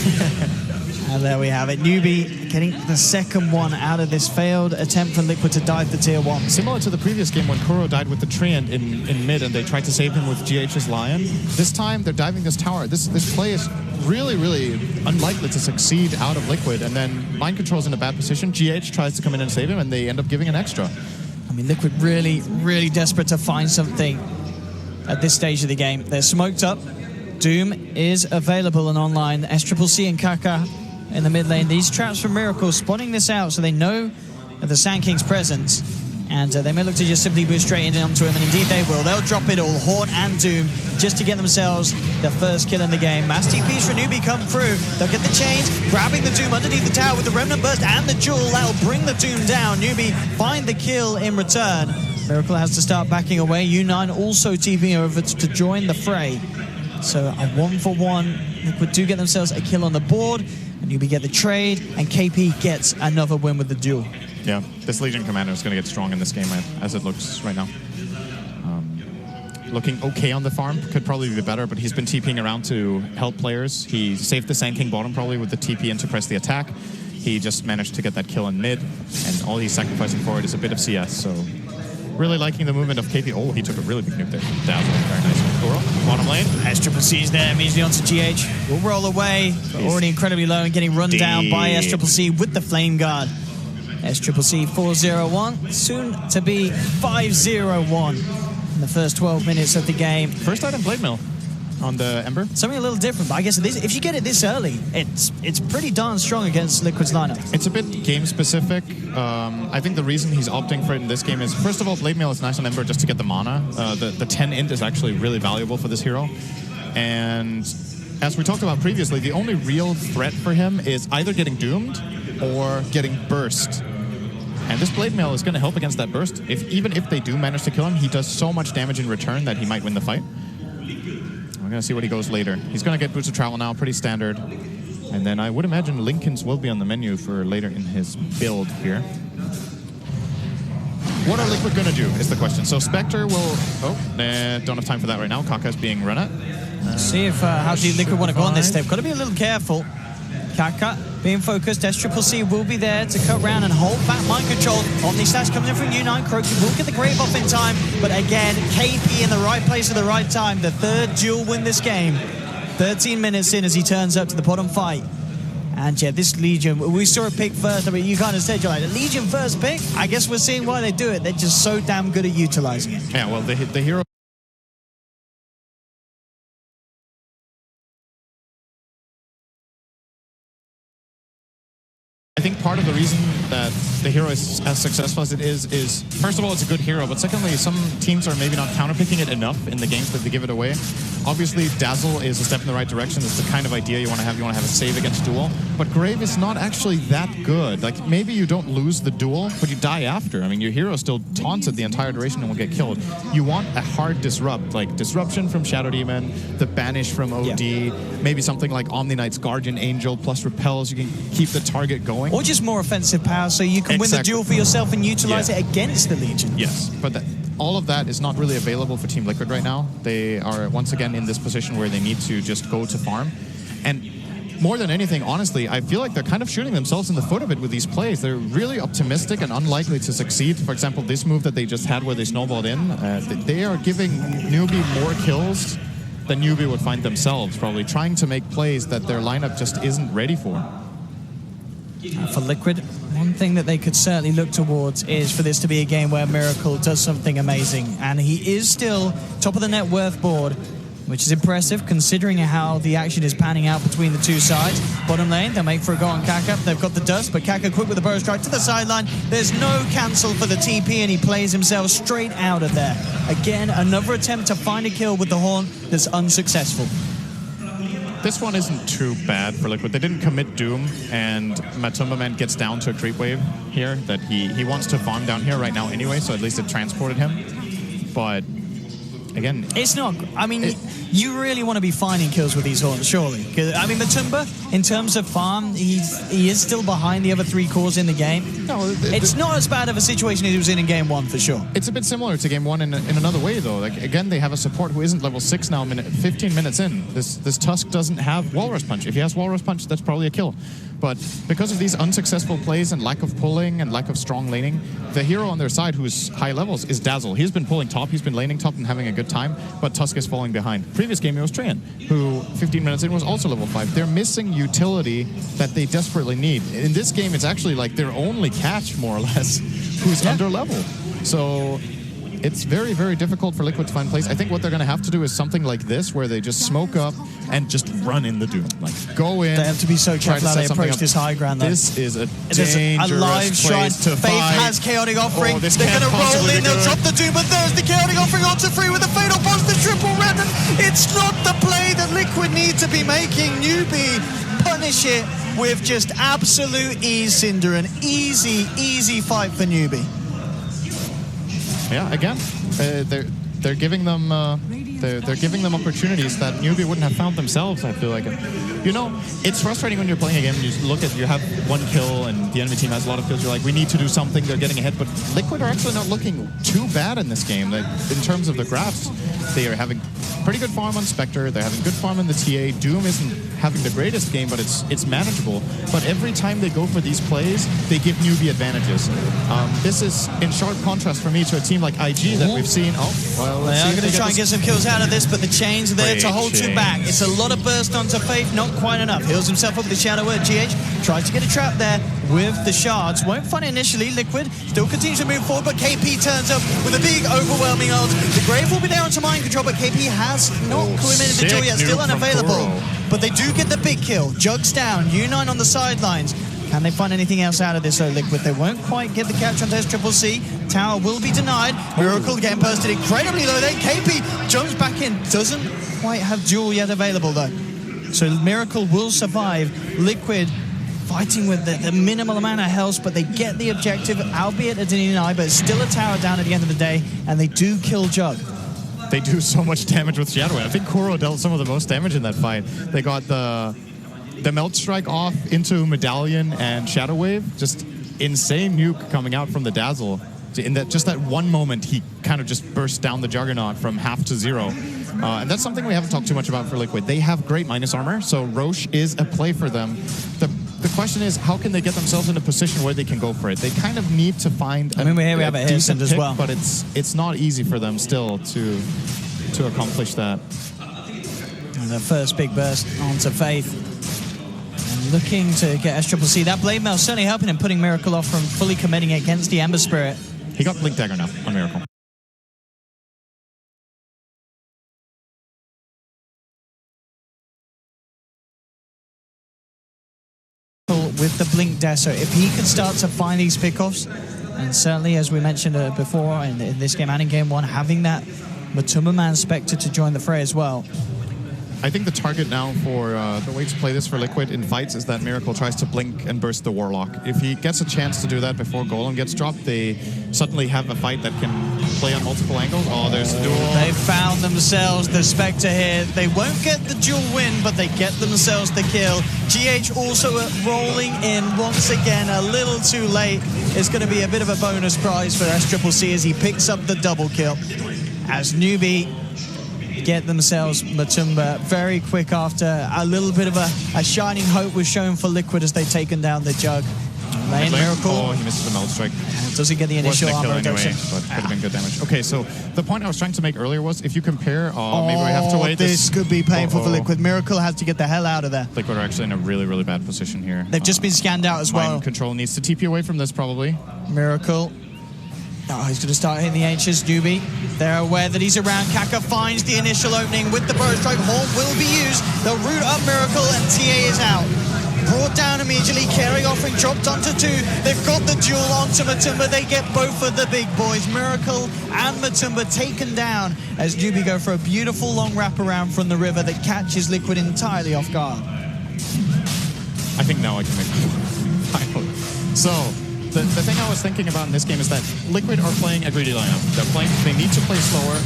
And there we have it. Newbie getting the second one out of this failed attempt for Liquid to dive the tier 1. Similar to the previous game when Kuro died with the Treant in mid and they tried to save him with GH's Lion. This time they're diving this tower. This play is really, really unlikely to succeed out of Liquid, and then Mind Control's in a bad position. GH tries to come in and save him and they end up giving an extra. I mean, Liquid really, really desperate to find something at this stage of the game. They're smoked up. Doom is available and online. SCCC and Kaka in the mid lane. These traps from Miracle spotting this out so they know of the Sand King's presence. And they may look to just simply boost straight into him, and indeed they will. They'll drop it all, Horn and Doom, just to get themselves the first kill in the game. Mass TPs for Newbie come through. They'll get the chains, grabbing the Doom underneath the tower with the Remnant Burst and the Jewel. That'll bring the Doom down. Newbie find the kill in return. Miracle has to start backing away. U9 also TPing over to join the fray. So a 1-for-1. Liquid do get themselves a kill on the board. And Newbie get the trade, and KP gets another win with the duel. Yeah, this Legion Commander is going to get strong in this game as it looks right now. Looking okay on the farm, could probably be better, but he's been TPing around to help players. He saved the Sand King bottom probably with the TP in to press the attack. He just managed to get that kill in mid, and all he's sacrificing for it is a bit of CS. So really liking the movement of KP. Oh, he took a really big nuke there. Dazzle, very nice. Cool. Bottom lane. SCC's there, immediately onto GH. Will roll away, but already incredibly low and getting run down by SCCC with the Flame Guard. SCCC 4-0-1, soon to be 5-0-1 in the first 12 minutes of the game. First item Blade Mill on the Ember. Something a little different, but I guess if you get it this early, it's pretty darn strong against Liquid's lineup. It's a bit game specific. I think the reason he's opting for it in this game is, first of all, Blade Mail is nice on Ember just to get the mana. The 10 int is actually really valuable for this hero. And as we talked about previously, the only real threat for him is either getting doomed or getting burst. And this Blade Mail is going to help against that burst. Even if they do manage to kill him, he does so much damage in return that he might win the fight. We're going to see what he goes later. He's going to get Boots of Travel now, pretty standard. And then I would imagine Lincoln's will be on the menu for later in his build here. What are Liquid going to do is the question. So Spectre will... don't have time for that right now. Kaka's being run at. Let's see if how do Liquid want to go on this step. Got to be a little careful. Kaka being focused. SCCC will be there to cut round and hold back mind control. Omnislash coming in from U9. Croaky will get the Grave off in time. But again, KP in the right place at the right time. The third duel win this game. 13 minutes in as he turns up to the bottom fight. And yeah, this Legion, we saw it pick first. I mean, you kind of said, you're like, the Legion first pick? I guess we're seeing why they do it. They're just so damn good at utilizing it. Yeah, well, the hero... I think part of the reason that the hero is as successful as it is first of all, it's a good hero, but secondly, some teams are maybe not counterpicking it enough in the games that they give it away. Obviously, Dazzle is a step in the right direction. It's the kind of idea you want to have. You want to have a save against duel. But Grave is not actually that good. Like, maybe you don't lose the duel, but you die after. I mean, your hero still taunts it the entire duration and will get killed. You want a hard disrupt, like Disruption from Shadow Demon, the Banish from OD, maybe something like Omni Knight's Guardian Angel plus Repels. You can keep the target going. Or just more offensive power so you can win the duel for yourself and utilize it against the Legion. Yes, but all of that is not really available for Team Liquid right now. They are once again in this position where they need to just go to farm. And more than anything, honestly, I feel like they're kind of shooting themselves in the foot a bit with these plays. They're really optimistic and unlikely to succeed. For example, this move that they just had where they snowballed in, they are giving Newbie more kills than Newbie would find themselves, probably trying to make plays that their lineup just isn't ready for. For Liquid, one thing that they could certainly look towards is for this to be a game where Miracle does something amazing. And he is still top of the net worth board, which is impressive considering how the action is panning out between the two sides. Bottom lane, they'll make for a go on Kaka. They've got the dust, but Kaka quick with the burst strike to the sideline. There's no cancel for the TP, and he plays himself straight out of there. Again, another attempt to find a kill with the Horn that's unsuccessful. This one isn't too bad for Liquid. They didn't commit Doom, and Matumba Man gets down to a creep wave here that he wants to farm down here right now anyway, so at least it transported him. But again, it's not. I mean, you really want to be finding kills with these Horns, surely. I mean, Matumba, in terms of farm, he is still behind the other three cores in the game. No, it's not as bad of a situation as he was in game one, for sure. It's a bit similar to game one in another way, though. Like, again, they have a support who isn't level 6 now, 15 minutes in. This Tusk doesn't have Walrus Punch. If he has Walrus Punch, that's probably a kill. But because of these unsuccessful plays and lack of pulling and lack of strong laning, the hero on their side who's high levels is Dazzle. He's been pulling top, he's been laning top and having a good time, but Tusk is falling behind. Previous game, it was Treant, who 15 minutes in was also level 5. They're missing utility that they desperately need. In this game, it's actually like their only catch, more or less, who's under level. So it's very, very difficult for Liquid to find plays. I think what they're going to have to do is something like this, where they just smoke up and just run in the Doom. Like, go in. They have to be so careful how they approach this high ground, though. This is a dangerous place to Faith fight. has Chaotic Offering. Oh, they're going to roll in. They'll drop the Doom, but there's the Chaotic Offering onto free with the Fatal Boss, the triple remnant. It's not the play that Liquid need to be making. Newbie punish it with just absolute ease, Cinder. An easy, easy fight for Newbie. Yeah, again, they're giving them They're giving them opportunities that Newbie wouldn't have found themselves, I feel like. You know, it's frustrating when you're playing a game and you have one kill and the enemy team has a lot of kills. You're like, we need to do something. They're getting ahead. But Liquid are actually not looking too bad in this game. In terms of the graphs, they are having pretty good farm on Spectre. They're having good farm in the TA. Doom isn't having the greatest game, but it's manageable. But every time they go for these plays, they give Newbie advantages. This is in sharp contrast for me to a team like IG that we've seen. Oh, well, they are going to try and get some kills out of this, but the chains are there to hold you back. It's a lot of burst onto Faith, not quite enough. Heals himself up with the Shadow Word. GH tries to get a trap there with the shards. Won't find it initially. Liquid still continues to move forward, but KP turns up with a big, overwhelming ult. The Grave will be there onto mind control, but KP has not committed the duel yet, still unavailable. But they do get the big kill. Jugs down, U9 on the sidelines. Can they find anything else out of this, though, Liquid? They won't quite get the catch on SCC. Tower will be denied. Miracle getting bursted incredibly low there. KP jumps back in. Doesn't quite have duel yet available, though. So Miracle will survive. Liquid fighting with the minimal amount of health, but they get the objective, albeit a deny, but it's still a tower down at the end of the day, and they do kill Jug. They do so much damage with Shadow Wave. I think Kuro dealt some of the most damage in that fight. They got the Melt Strike off into Medallion and Shadow Wave. Just insane nuke coming out from the Dazzle. In that one moment, he kind of just burst down the Juggernaut from half to zero. And that's something we haven't talked too much about for Liquid. They have great minus armor, so Roche is a play for them. The question is, how can they get themselves in a position where they can go for it? They kind of need to find we have a decent pick, as well. but it's not easy for them still to accomplish that. And the first big burst onto Faith. And looking to get SCC. That Blade Mail certainly helping him, putting Miracle off from fully committing against the Ember Spirit. He got Blink Dagger now on Miracle. With the Blink Dash, so if he can start to find these pickoffs, and certainly as we mentioned before in this game and in game one, having that Matumba Man Spectre to join the fray as well. I think the target now for the way to play this for Liquid in fights is that Miracle tries to blink and burst the Warlock. If he gets a chance to do that before Golem gets dropped, they suddenly have a fight that can play on multiple angles. Oh, there's a duel. They found themselves the Spectre here. They won't get the dual win, but they get themselves the kill. GH also rolling in once again, a little too late. It's going to be a bit of a bonus prize for SCC as he picks up the double kill. As Newbie get themselves Matumba very quick after a little bit of a shining hope was shown for Liquid as they've taken down the Jug. Lane Miracle. Oh, he misses the Melt Strike. Doesn't get the initial armor reduction. Anyway, but could have been good damage. Okay, so the point I was trying to make earlier was if you compare, maybe we have to wait. This could be painful for Liquid. Miracle has to get the hell out of there. Liquid are actually in a really, really bad position here. They've just been scanned out as well. Mind Control needs to TP away from this probably. Miracle. Oh, he's going to start hitting the H's. Newbie, they're aware that he's around. Kaka finds the initial opening with the Burrow Strike. Haunt will be used. They'll root up Miracle and TA is out. Brought down immediately. Carry offering dropped onto 2. They've got the duel onto Matumba. They get both of the big boys. Miracle and Matumba taken down as Newbie go for a beautiful long wraparound from the river that catches Liquid entirely off guard. I think now I can make finally. So the thing I was thinking about in this game is that Liquid are playing a greedy lineup. They need to play slower.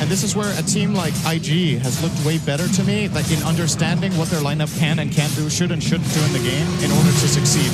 And this is where a team like IG has looked way better to me, like in understanding what their lineup can and can't do, should and shouldn't do in the game in order to succeed.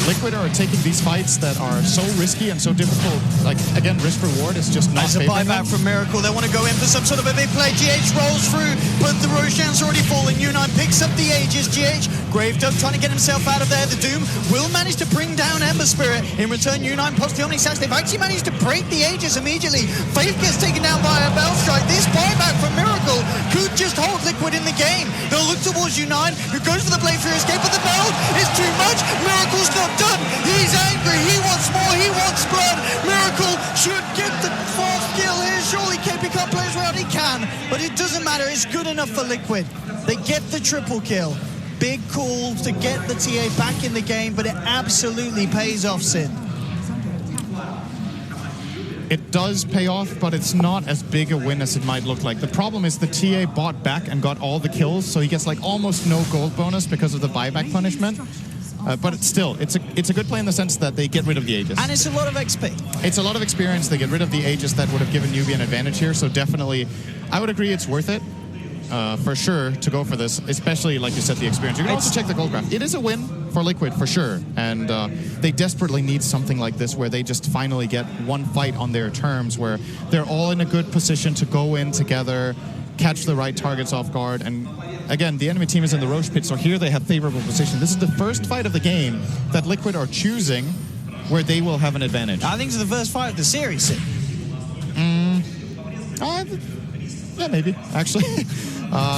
Liquid are taking these fights that are so risky and so difficult. Like, again, risk-reward is just not favoring them. There's a buyback from Miracle. They want to go in for some sort of a big play. GH rolls through, but the Roshan's already falling. U9 picks up the Aegis. GH, Gravedug trying to get himself out of there. The Doom will manage to bring down Ember Spirit. In return, U9 pops the Omni Sax. They've actually managed to break the Aegis immediately. Faith gets taken down by a Bell Strike. This buyback from Miracle could just hold Liquid in the game. They'll look towards U9, who goes for the blade through escape, but the bell is too much. Miracle's not done. He's angry. He wants more. He wants blood. Miracle should get the fourth kill here. Surely KP can't play as well as he can, but it doesn't matter. It's good enough for Liquid. They get the triple kill. Big call to get the TA back in the game, but it absolutely pays off, Sin. It does pay off, but it's not as big a win as it might look like. The problem is the TA bought back and got all the kills, so he gets like almost no gold bonus because of the buyback punishment. But it's a good play in the sense that they get rid of the Aegis. And it's a lot of XP. It's a lot of experience. They get rid of the Aegis that would have given Newbie an advantage here. So definitely, I would agree it's worth it. For sure to go for this, especially like you said, the experience. You can also check the gold graph. It is a win for Liquid for sure, and they desperately need something like this where they just finally get one fight on their terms, where they're all in a good position to go in together, catch the right targets off guard. And again, the enemy team is in the Roche pit, so here they have favorable position. This is the first fight of the game that Liquid are choosing where they will have an advantage. I think it's the first fight of the series, Sid. Yeah, maybe actually.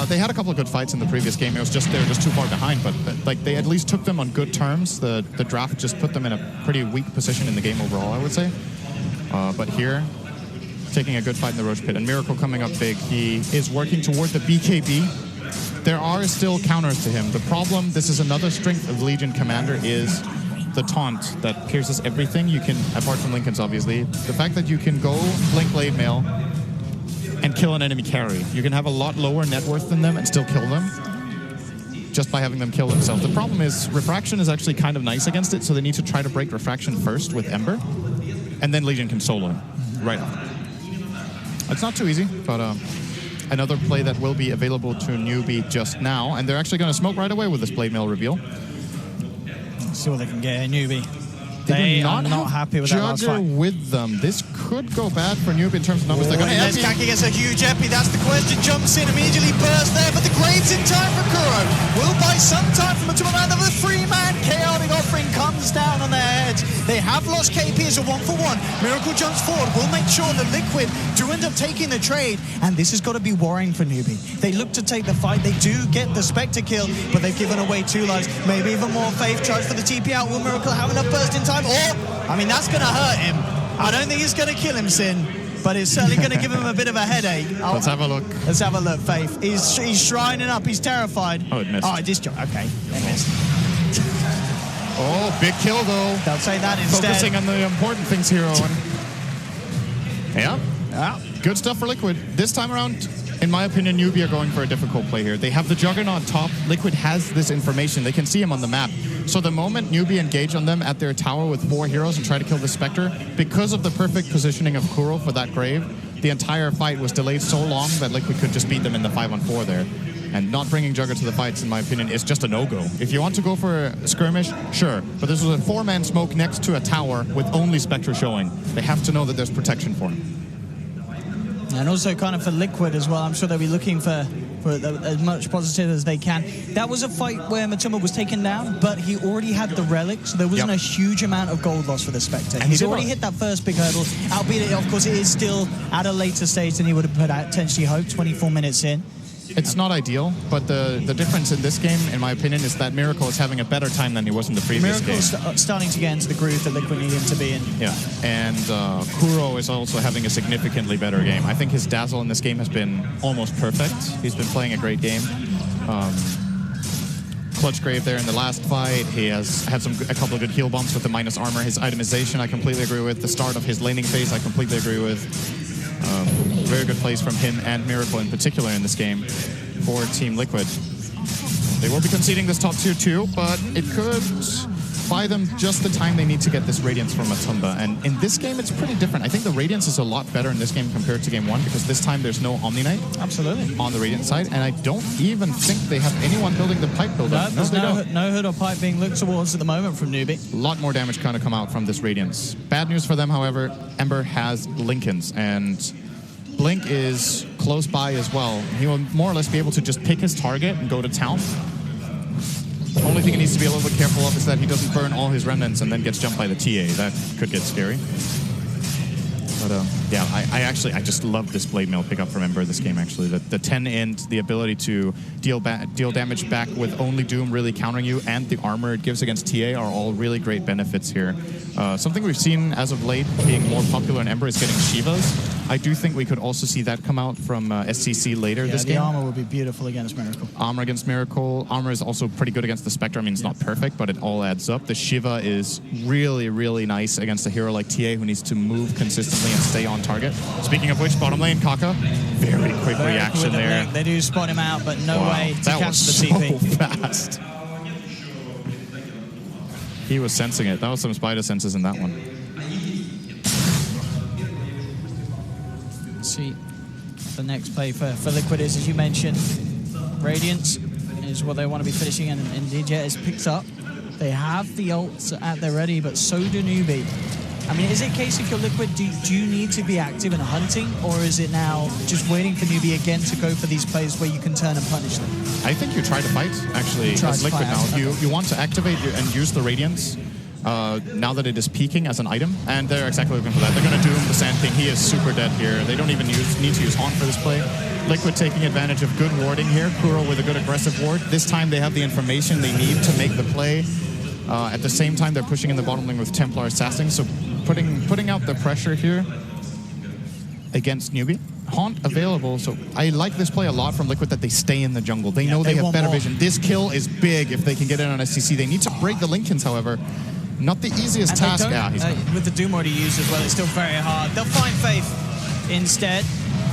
They had a couple of good fights in the previous game. It was just they were just too far behind, but like they at least took them on good terms. The draft just put them in a pretty weak position in the game overall, I would say. But here, taking a good fight in the Roche pit, and Miracle coming up big. He is working toward the BKB. There are still counters to him. The problem, this is another strength of Legion Commander, is the taunt that pierces everything. You can, apart from Linken's obviously, the fact that you can go Blink Blade Mail and kill an enemy carry. You can have a lot lower net worth than them and still kill them just by having them kill themselves. The problem is Refraction is actually kind of nice against it, so they need to try to break Refraction first with Ember, and then Legion can solo him right off. It's not too easy, but another play that will be available to Newbie just now, and they're actually going to smoke right away with this Blade Mail reveal. Let's see what they can get here, Newbie. They are not happy with that last fight. with them. This could go bad for Newbie in terms of numbers. They're going to There's Kaki gets a huge epi. That's the question. Jumps in, immediately bursts there, but the Grave's in time for Kuro. Will buy some time from a two-man. The three-man chaotic offering comes down on their heads. They have lost KP as a 1-for-1. Miracle jumps forward. Will make sure that Liquid do end up taking the trade, and this has got to be worrying for Newbie. They look to take the fight. They do get the Spectre kill, but they've given away 2 lives. Maybe even more Faith charge for the TP out. Will Miracle have enough burst in time? Or, I mean, that's going to hurt him. I don't think it's going to kill him, Sin, but it's certainly going to give him a bit of a headache. Let's have a look. Let's have a look, Faith. He's shrining up. He's terrified. Oh, it missed. Oh, it just... Okay, it missed. Oh, big kill, though. They'll say that instead. Focusing on the important things here, Owen. Yeah. Good stuff for Liquid. This time around, in my opinion, Newbie are going for a difficult play here. They have the Juggernaut top. Liquid has this information. They can see him on the map. So the moment Newbie engage on them at their tower with 4 heroes and try to kill the Spectre, because of the perfect positioning of Kuro for that Grave, the entire fight was delayed so long that Liquid could just beat them in the 5-on-4 there. And not bringing Jugger to the fights, in my opinion, is just a no-go. If you want to go for a skirmish, sure. But this was a 4-man smoke next to a tower with only Spectre showing. They have to know that there's protection for him. And also kind of for Liquid as well. I'm sure they'll be looking for as much positive as they can. That was a fight where Matuma was taken down, but he already had the relic, so there wasn't a huge amount of gold loss for the Spectre. He's already hit that first big hurdle, albeit, of course, it is still at a later stage than he would have potentially hoped, 24 minutes in. It's not ideal, but the difference in this game, in my opinion, is that Miracle is having a better time than he was in the previous game. Miracle's starting to get into the groove that Liquid need him to be in. Yeah, and Kuro is also having a significantly better game. I think his Dazzle in this game has been almost perfect. He's been playing a great game. Clutch Grave there in the last fight. He has had a couple of good heal bumps with the minus armor. His itemization, I completely agree with. The start of his laning phase, I completely agree with. Very good plays from him and Miracle in particular in this game for Team Liquid. They will be conceding this top tier too, but it could buy them just the time they need to get this Radiance from Matumba. And in this game, it's pretty different. I think the Radiance is a lot better in this game compared to game 1 because this time there's no Omni Knight. Absolutely. On the Radiant side, and I don't even think they have anyone building the pipe builder. No, there's no hood or pipe being looked towards at the moment from Newbie. A lot more damage kind of come out from this Radiance. Bad news for them, however, Ember has Linken's, and Blink is close by as well. He will more or less be able to just pick his target and go to town. The only thing he needs to be a little bit careful of is that he doesn't burn all his remnants and then gets jumped by the TA. That could get scary. But yeah, I just love this Blade Mail pickup from Ember this game, actually. The 10 int, the ability to deal damage back with only Doom really countering you, and the armor it gives against TA are all really great benefits here. Something we've seen as of late being more popular in Ember is getting Shivas. I do think we could also see that come out from SCC later this game. The armor would be beautiful against Miracle. Armor against Miracle. Armor is also pretty good against the Spectre. I mean, it's not perfect, but it all adds up. The Shiva is really, really nice against a hero like TA who needs to move consistently and stay on target. Speaking of which, bottom lane, Kaka. Very quick reaction there. They do spot him out, but no way to that cancel was the TP. So fast. He was sensing it. That was some spider senses in that one. See, the next play for Liquid is, as you mentioned, Radiance is what they want to be finishing, and indeed, yeah, it's picked up. They have the ults at their ready, but so do Newbie. I mean, is it a case if you're Liquid, do you need to be active in hunting, or is it now just waiting for Newbie again to go for these plays where you can turn and punish them? I think you try to fight, actually, as Liquid now. You want to activate and use the Radiance now that it is peaking as an item, and they're exactly looking for that. They're going to Doom the Sand King. He is super dead here. They don't even need to use Haunt for this play. Liquid taking advantage of good warding here. Kuro with a good aggressive ward. This time they have the information they need to make the play. At the same time, they're pushing in the bottom lane with Templar Assassin, so putting out the pressure here against Newbie. Haunt available, so I like this play a lot from Liquid that they stay in the jungle. They know they have better vision. This kill is big if they can get in on a CC. They need to break the Linkens, however. Not the easiest task. With the Doom already used as well, it's still very hard. They'll find Faith instead.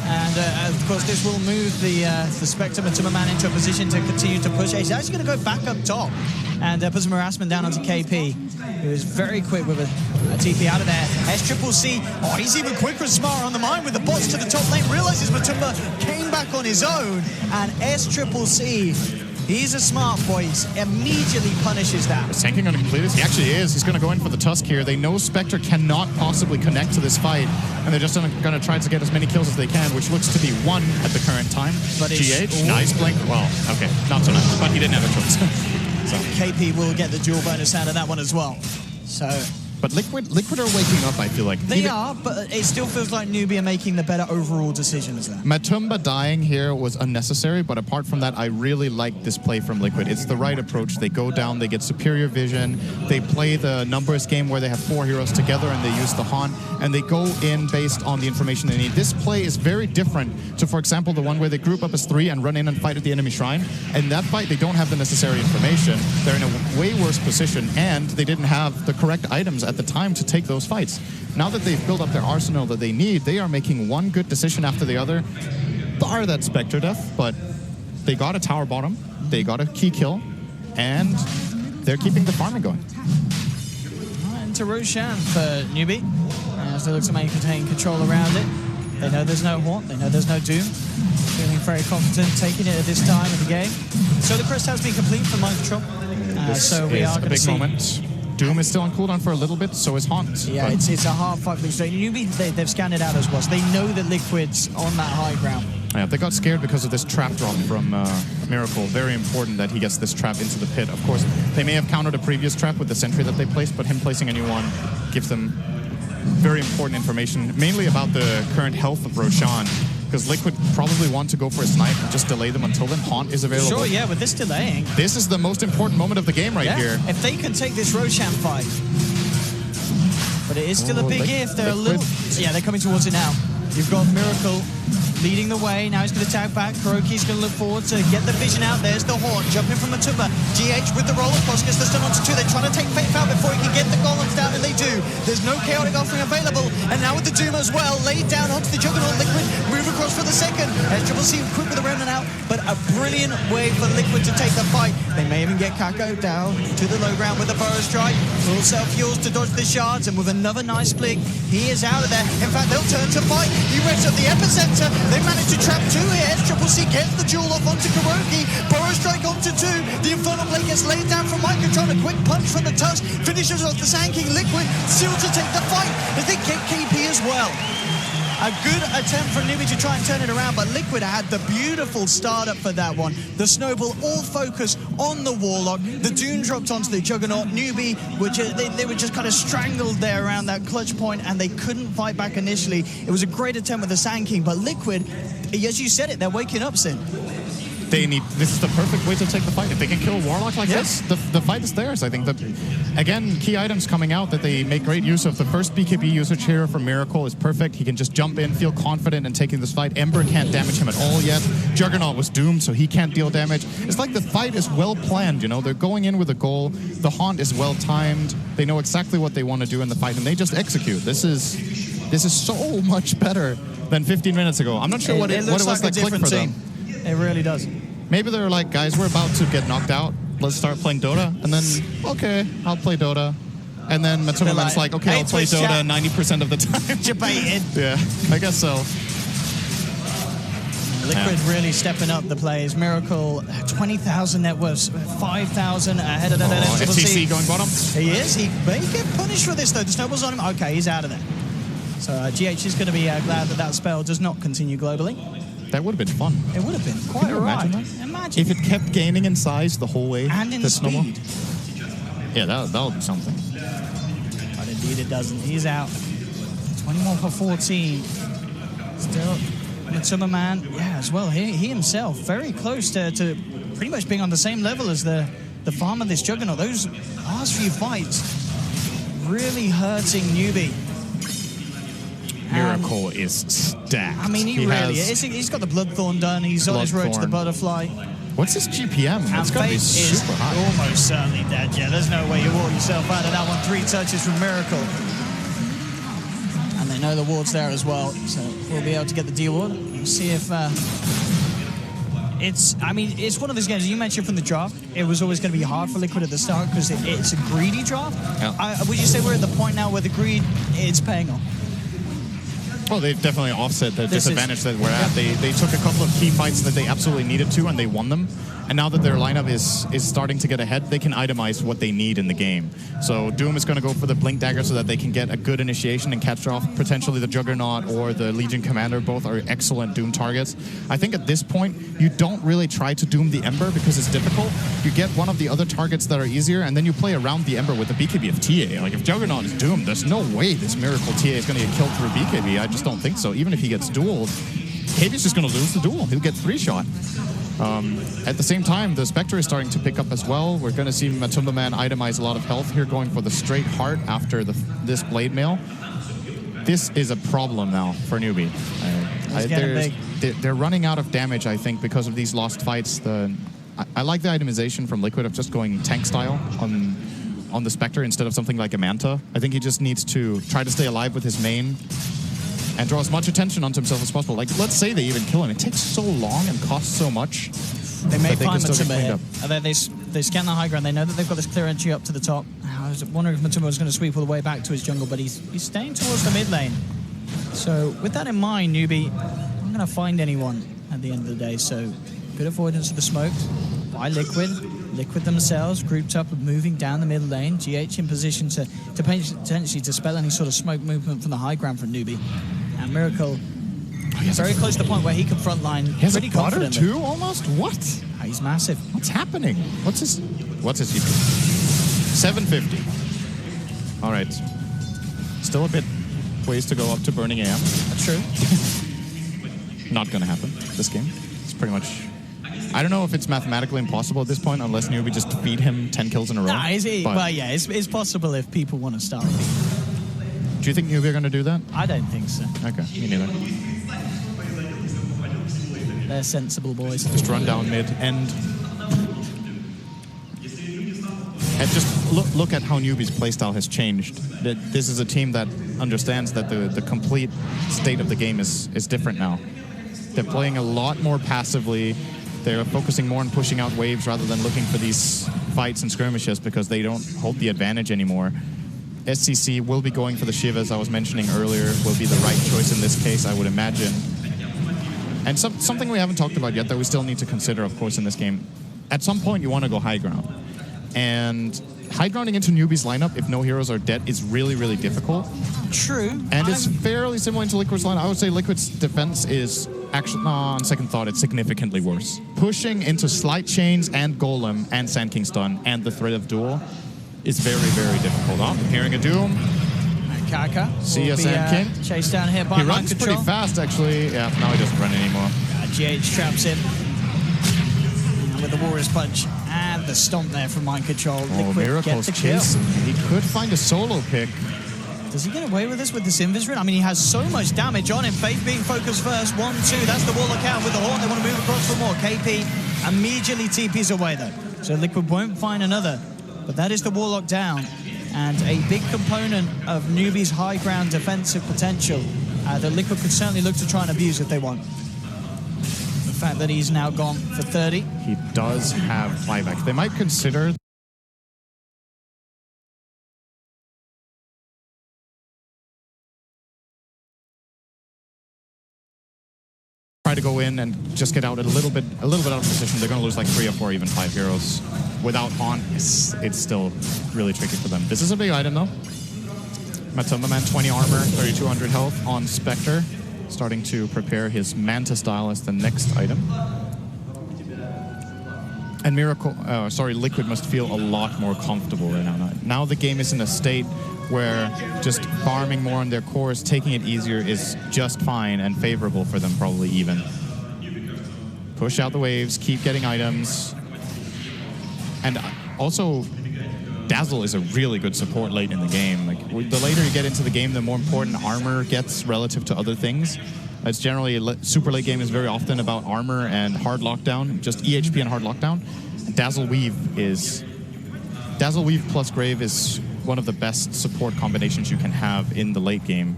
And of course, this will move the Spectre Matuma into a position to continue to push. He's actually going to go back up top and put some harassment down onto KP, who is very quick with a TP out of there. SCCC, oh, he's even quicker and smarter on the mine with the bots to the top lane. Realizes Matuma came back on his own, and SCCC, he's a smart boy. He immediately punishes that. Is Tanking going to complete this? He actually is. He's going to go in for the Tusk here. They know Spectre cannot possibly connect to this fight, and they're just going to try to get as many kills as they can, which looks to be 1 at the current time. But GH, nice blink. Well, okay, not so nice, but he didn't have a choice. So KP will get the dual bonus out of that one as well. So, but Liquid are waking up, I feel like. They are, but it still feels like Newbie are making the better overall decisions there. Matumba dying here was unnecessary, but apart from that, I really like this play from Liquid. It's the right approach. They go down, they get superior vision, they play the numbers game where they have 4 heroes together and they use the Haunt, and they go in based on the information they need. This play is very different to, for example, the one where they group up as 3 and run in and fight at the enemy shrine. In that fight, they don't have the necessary information. They're in a way worse position, and they didn't have the correct items at the time to take those fights. Now that they've built up their arsenal that they need, they are making one good decision after the other, bar that Spectre death, but they got a tower bottom, they got a key kill, and they're keeping the farming going. Into Roshan for Newbie, as they look to maintain control around it. They know there's no Haunt, they know there's no Doom. Feeling very confident taking it at this time of the game. So the crest has been complete for Mind Control. So we are going to see... a big moment. Doom is still on cooldown for a little bit, so is Haunt. Yeah, it's a hard fight for Newbie. They've scanned it out as well, so they know that Liquid's on that high ground. Yeah, they got scared because of this trap drop from Miracle. Very important that he gets this trap into the pit. Of course, they may have countered a previous trap with the sentry that they placed, but him placing a new one gives them very important information, mainly about the current health of Roshan, because Liquid probably want to go for a snipe and just delay them until then. Haunt is available. Sure, yeah, with this delaying. This is the most important moment of the game right here. If they can take this Roshan fight. But it is still a big if. They're a little... Yeah, they're coming towards it now. You've got Miracle leading the way. Now he's going to tag back. Kuroki's going to look forward to get the vision out. There's the Haunt jumping from Matumba. GH with the roll across, gets the stun onto 2. They're trying to take Faith out before he can get the golems down, and they do. There's no chaotic offering available. And now with the Doom as well, laid down onto the Juggernaut. Liquid move across for the second. SCCC quick with the remnant out, but a brilliant way for Liquid to take the fight. They may even get Kako down to the low ground with the Burrow Strike. Full self-fuels to dodge the shards, and with another nice flick, he is out of there. In fact, they'll turn to fight. He revs up the epicenter. They manage to trap 2 here. SCCC gets the duel off onto Kuroki. Burrow Strike onto 2. The Infernal Blade gets laid down from Micah, trying a quick punch from the Tusk. Finishes off the Sand King. Liquid still to take the fight as they get KP as well. A good attempt from Newbie to try and turn it around, but Liquid had the beautiful startup for that one. The snowball all focused on the Warlock. The Doom dropped onto the Juggernaut. Newbie, they were just kind of strangled there around that clutch point, and they couldn't fight back initially. It was a great attempt with the Sand King, but Liquid, as you said it, they're waking up, Sin. This is the perfect way to take the fight. If they can kill a Warlock like this, the fight is theirs. I think that, again, key items coming out that they make great use of. The first BKB usage here from Miracle is perfect. He can just jump in, feel confident in taking this fight. Ember can't damage him at all yet. Juggernaut was doomed, so he can't deal damage. It's like the fight is well planned, you know? They're going in with a goal. The Haunt is well timed. They know exactly what they want to do in the fight, and they just execute. This is so much better than 15 minutes ago. I'm not sure what it was that clicked for them. It really does. Maybe they're like, guys, we're about to get knocked out. Let's start playing Dota. And then, okay, I'll play Dota. And then Matsumo's like, okay, I'll play Dota 90% of the time. Debated. Yeah, I guess so. Liquid really stepping up the plays. Miracle, 20,000 net worth, 5,000 ahead of that. FTC going bottom. He is. He may get punished for this, though. The snowball's on him. Okay, he's out of there. So GH is going to be glad that that spell does not continue globally. That would have been fun. It would have been quite Can you right. imagine Imagine. if it kept gaining in size the whole way. And in the speed. Yeah, that would be something. But indeed it doesn't. He's out. 21 for 14. Still, Matsuma Man, yeah, as well. He himself very close to pretty much being on the same level as the farmer, this Juggernaut. Those last few fights really hurting Newbie. Miracle is stacked. I mean, he really is. He's got the Bloodthorn done. He's on his road to the Butterfly. What's his GPM? It's got to be Fate super is high. almost certainly dead. Yeah, there's no way you walk yourself out of that one. 3 touches from Miracle. And they know the ward's there as well, so we'll be able to get the D ward. We'll see if... it's one of those games, you mentioned from the draft, it was always going to be hard for Liquid at the start because it's a greedy draft. Yeah. Would you say we're at the point now where the greed is paying off? Well, they've definitely offset the disadvantage that we're at. They took a couple of key fights that they absolutely needed to, and they won them. And now that their lineup is starting to get ahead, they can itemize what they need in the game. So Doom is going to go for the Blink Dagger so that they can get a good initiation and catch off potentially the Juggernaut or the Legion Commander. Both are excellent Doom targets. I think at this point, you don't really try to Doom the Ember because it's difficult. You get one of the other targets that are easier, and then you play around the Ember with the BKB of TA. Like, if Juggernaut is doomed, there's no way this Miracle TA is going to get killed through BKB. I just don't think so. Even if he gets dueled, KB's just going to lose the duel. He'll get 3-shot. At the same time, the Spectre is starting to pick up as well. We're going to see Matumba Man itemize a lot of health here, going for the straight heart after this Blade Mail. This is a problem now for Newbie. They're running out of damage, I think, because of these lost fights. I like the itemization from Liquid of just going tank style on the Spectre instead of something like a Manta. I think he just needs to try to stay alive with his main and draw as much attention onto himself as possible. Like, let's say they even kill him. It takes so long and costs so much. They may they find can still get Matumba cleaned here. up. They scan the high ground. They know that they've got this clear entry up to the top. I was wondering if Matumba was going to sweep all the way back to his jungle, but he's staying towards the mid lane. So with that in mind, Newbie, I'm going to find anyone at the end of the day. So good avoidance of the smoke by Liquid. Liquid themselves grouped up and moving down the middle lane. GH in position to potentially dispel any sort of smoke movement from the high ground from Newbie. And Miracle very close to the point where he can frontline. He has pretty a butter confidently. too, almost? What? He's massive. What's happening? What's his EP? 750. All right. Still a bit ways to go up to Burning AM. That's true. Not going to happen this game. It's pretty much... I don't know if it's mathematically impossible at this point unless Newbie just feed him 10 kills in a row. Nah, it's possible if people want to start. Do you think Newbie are going to do that? I don't think so. Okay, me neither. They're sensible boys. Just run down mid and just look at how Newbie's playstyle has changed. This is a team that understands that the complete state of the game is different now. They're playing a lot more passively. They're focusing more on pushing out waves rather than looking for these fights and skirmishes because they don't hold the advantage anymore. SCC will be going for the Shiva, as I was mentioning earlier, will be the right choice in this case, I would imagine. And something we haven't talked about yet that we still need to consider, of course, in this game. At some point, you want to go high ground. And high grounding into Newbie's lineup, if no heroes are dead, is really, really difficult. True. And it's fairly similar to Liquid's lineup. I would say Liquid's defense is actually, on second thought, it's significantly worse. Pushing into Slight Chains and Golem and Sand King Stun and the threat of Duel is very, very difficult. I'm hearing a Doom. Kaka See ya, Sand King. Chased down here by He runs Mind pretty Control. fast, actually. Yeah, now he doesn't run anymore. GH traps him with the Warrior's Punch and the stomp there from Mind Control. Liquid Miracle's gets the kill. chasing. He could find a solo pick. Does he get away with this with this Invis? I mean, he has so much damage on him. Faith being focused first. 1-2. That's the Warlock out with the Horn. They want to move across for more. KP immediately TPs away, though. So Liquid won't find another. But that is the Warlock down. And a big component of Newbie's high ground defensive potential that Liquid could certainly look to try and abuse if they want. The fact that he's now gone for 30. He does have buyback. They might consider try to go in and just get out a little bit out of position, they're going to lose like 3 or 4, even 5 heroes. Without Haunt, it's still really tricky for them. This is a big item though. Matumba Man, 20 armor, 3200 health on Spectre, starting to prepare his Manta style as the next item. And Liquid must feel a lot more comfortable right now. Now the game is in a state where just farming more on their cores, taking it easier is just fine and favorable for them, probably even. Push out the waves, keep getting items. And also, Dazzle is a really good support late in the game. Like, the later you get into the game, the more important armor gets relative to other things. It's generally, super late game is very often about armor and hard lockdown, just EHP and hard lockdown. Dazzle Weave plus Grave is one of the best support combinations you can have in the late game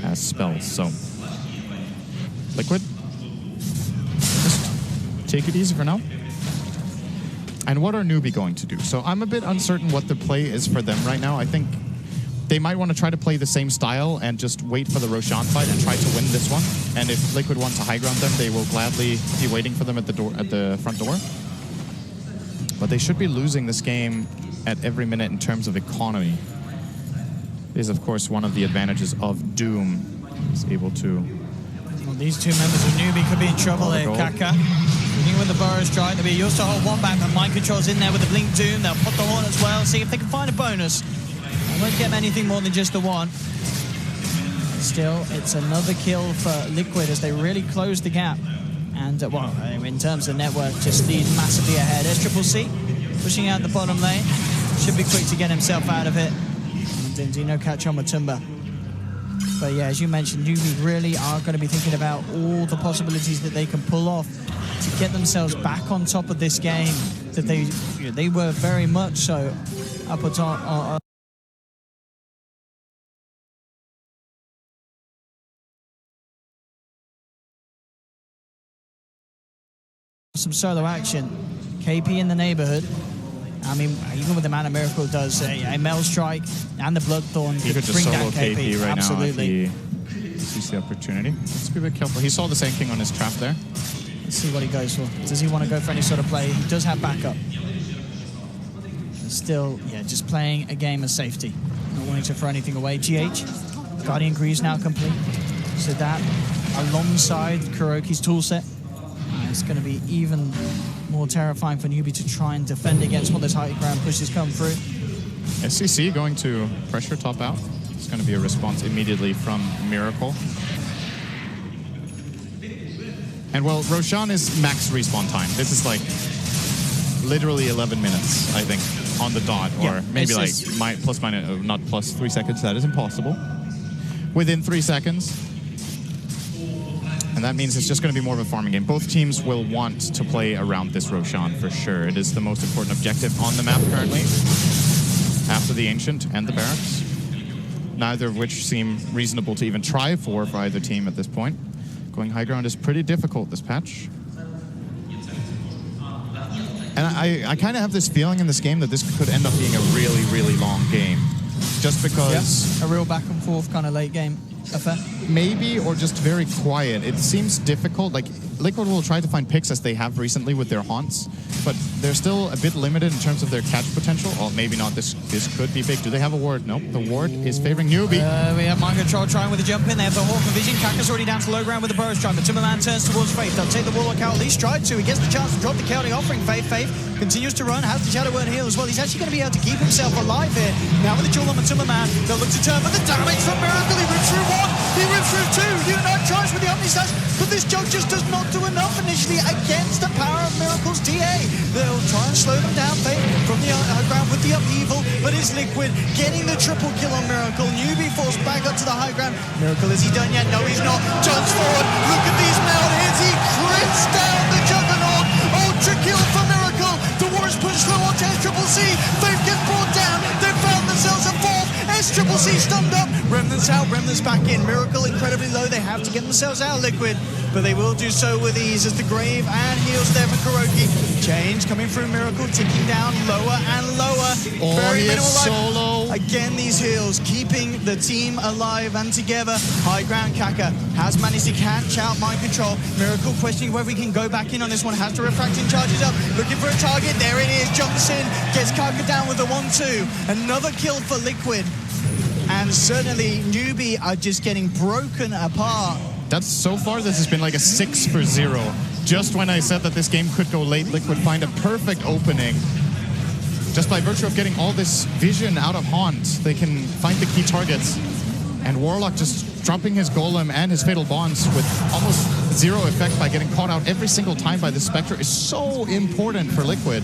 as spells. So, Liquid, just take it easy for now. And what are Newbie going to do? So I'm a bit uncertain what the play is for them right now. I think they might want to try to play the same style and just wait for the Roshan fight and try to win this one. And if Liquid wants to high ground them, they will gladly be waiting for them at the front door. But they should be losing this game at every minute in terms of economy. This is, of course, one of the advantages of Doom. He's able to... Well, these two members of Newbie could be in trouble here. Kaka leading with the Burrow Strike. They'll be used to hold one back, but Mind Control's in there with the Blink Doom. They'll put the Horn as well, see if they can find a bonus. They won't get anything more than just the one. Still, it's another kill for Liquid as they really close the gap. And, well, in terms of network, just lead massively ahead. SCCC pushing out the bottom lane. Should be quick to get himself out of it. And Dino catch on Matumba. But yeah, as you mentioned, Newbie really are going to be thinking about all the possibilities that they can pull off to get themselves back on top of this game that they were very much so up on top. Some solo action. KP in the neighborhood. I mean, even with the Mana Miracle does a Mel Strike and the Bloodthorn he could just bring solo down KP right absolutely. now if he sees the opportunity. Let's be a bit careful. He saw the same thing on his trap there. Let's see what he goes for. Does he want to go for any sort of play? He does have backup. But still, yeah, just playing a game of safety. Not wanting to throw anything away. GH, Guardian Greaves now complete. So that, alongside Kuroki's toolset, it's going to be even more terrifying for Newbie to try and defend against what those high ground pushes come through. SCC going to pressure top out. It's going to be a response immediately from Miracle. And well, Roshan is max respawn time. This is like literally 11 minutes, I think, on the dot. Or maybe like plus minus, not plus 3 seconds. That is impossible. Within 3 seconds. And that means it's just going to be more of a farming game. Both teams will want to play around this Roshan for sure. It is the most important objective on the map currently, after the Ancient and the Barracks. Neither of which seem reasonable to even try for either team at this point. Going high ground is pretty difficult this patch. And I kind of have this feeling in this game that this could end up being a really, really long game. Just because... a real back and forth kind of late game affair. Maybe, or just very quiet. It seems difficult. Like, Liquid will try to find picks as they have recently with their haunts, but they're still a bit limited in terms of their catch potential. Or maybe not. This could be big. Do they have a ward? Nope. The ward is favoring Newbie. We have Mind Control trying with a jump in. They have the Hawk and Vision. Kaka's already down to low ground with the Burrow Strike. The Timberman turns towards Faith. They'll take the Warlock out. At least try to. He gets the chance to drop the Chaotic Offering. Faith continues to run. Has the Shadow Word heal as well. He's actually going to be able to keep himself alive here. Now with the Jewel on the Timberman, they'll look to turn for the damage from Miracle. He rips through one. He rips through two. Unite tries with the Omni Slash, but this jug just does not do enough initially against the power of Miracle's TA. They'll try and slow them down, Faith, from the high ground with the upheaval, but it's Liquid getting the triple kill on Miracle. Newbie forced back up to the high ground. Miracle, is he done yet? No, he's not. Jumps forward. Look at these meld hits. He crits down the Juggernaut. Ultra kill for Miracle. The war is pushed through onto SCCC. Faith gets brought down. They found themselves a fourth. Triple C stunned up. Remnants out, Remnants back in. Miracle incredibly low. They have to get themselves out, Liquid, but they will do so with ease as the Grave and heals there for KuroKy. Change coming through Miracle, ticking down lower and lower. Oh, Very he minimal is life. so low. Again, these heals keeping the team alive and together. High ground, Kaka has managed to catch out Mind Control. Miracle questioning whether we can go back in on this one. Has to refracting charges up, looking for a target. There it is, jumps in, gets Kaka down with the 1-2. Another kill for Liquid. And certainly Newbie are just getting broken apart. That's so far, this has been like a 6 for 0. Just when I said that this game could go late, Liquid find a perfect opening. Just by virtue of getting all this vision out of Haunt, they can find the key targets. And Warlock just dropping his Golem and his Fatal Bonds with almost zero effect by getting caught out every single time by the Spectre is so important for Liquid.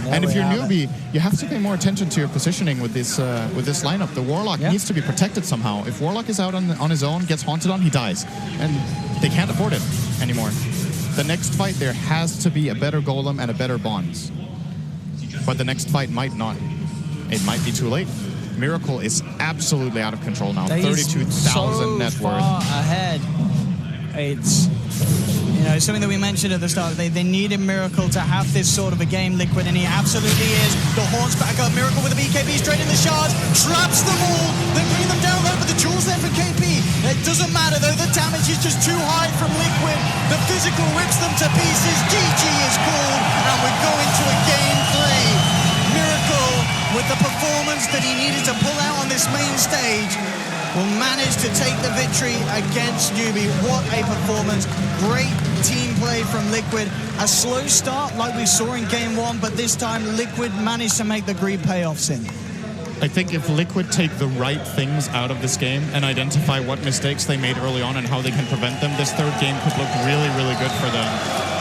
And if you're Newbie, you have to pay more attention to your positioning with this lineup. The Warlock needs to be protected somehow. If Warlock is out on his own, gets haunted on, he dies. And they can't afford it anymore. The next fight, there has to be a better Golem and a better Bonds. But the next fight might not. It might be too late. Miracle is absolutely out of control now. 32,000 net worth. Ahead. It's, you know, something that we mentioned at the start. They needed Miracle to have this sort of a game, Liquid, and he absolutely is. The Horns back up. Miracle with a BKB straight in the shards. Traps them all. They bring them down low, but the jewel's there for KP. It doesn't matter, though. The damage is just too high from Liquid. The physical rips them to pieces. GG is called, and we're going to a game 3. Miracle, with the performance that he needed to pull out on this main stage, will manage to take the victory against Newbie. What a performance. Great team play from Liquid. A slow start like we saw in game 1, but this time Liquid managed to make the greed payoffs in. I think if Liquid take the right things out of this game and identify what mistakes they made early on and how they can prevent them, this third game could look really, really good for them.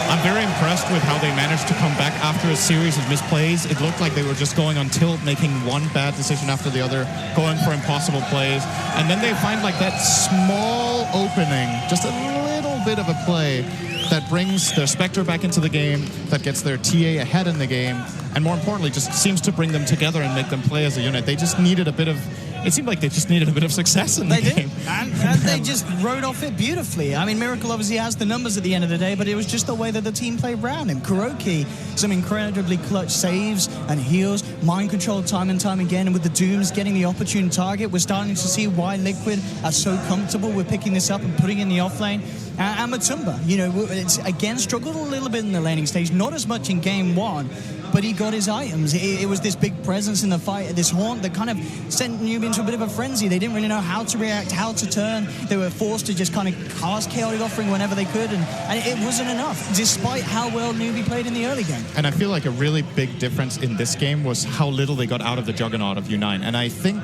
I'm very impressed with how they managed to come back after a series of misplays. It looked like they were just going on tilt, making one bad decision after the other, going for impossible plays. And then they find like that small opening, just a little bit of a play that brings their Spectre back into the game, that gets their TA ahead in the game, and more importantly, just seems to bring them together and make them play as a unit. They just needed a bit of, it seemed like they just needed a bit of success in the game. And they just rode off it beautifully. I mean, Miracle obviously has the numbers at the end of the day, but it was just the way that the team played around him. KuroKy, some incredibly clutch saves and heals, mind control time and time again, and with the Dooms getting the opportune target, we're starting to see why Liquid are so comfortable with picking this up and putting in the offlane. And Matumba, you know, it's again struggled a little bit in the laning stage, not as much in game 1, but he got his items. It was this big presence in the fight, this haunt that kind of sent Newbie into a bit of a frenzy. They didn't really know how to react, how to turn. They were forced to just kind of cast Chaotic Offering whenever they could, and it wasn't enough, despite how well Newbie played in the early game. And I feel like a really big difference in this game was how little they got out of the Juggernaut of U9. And I think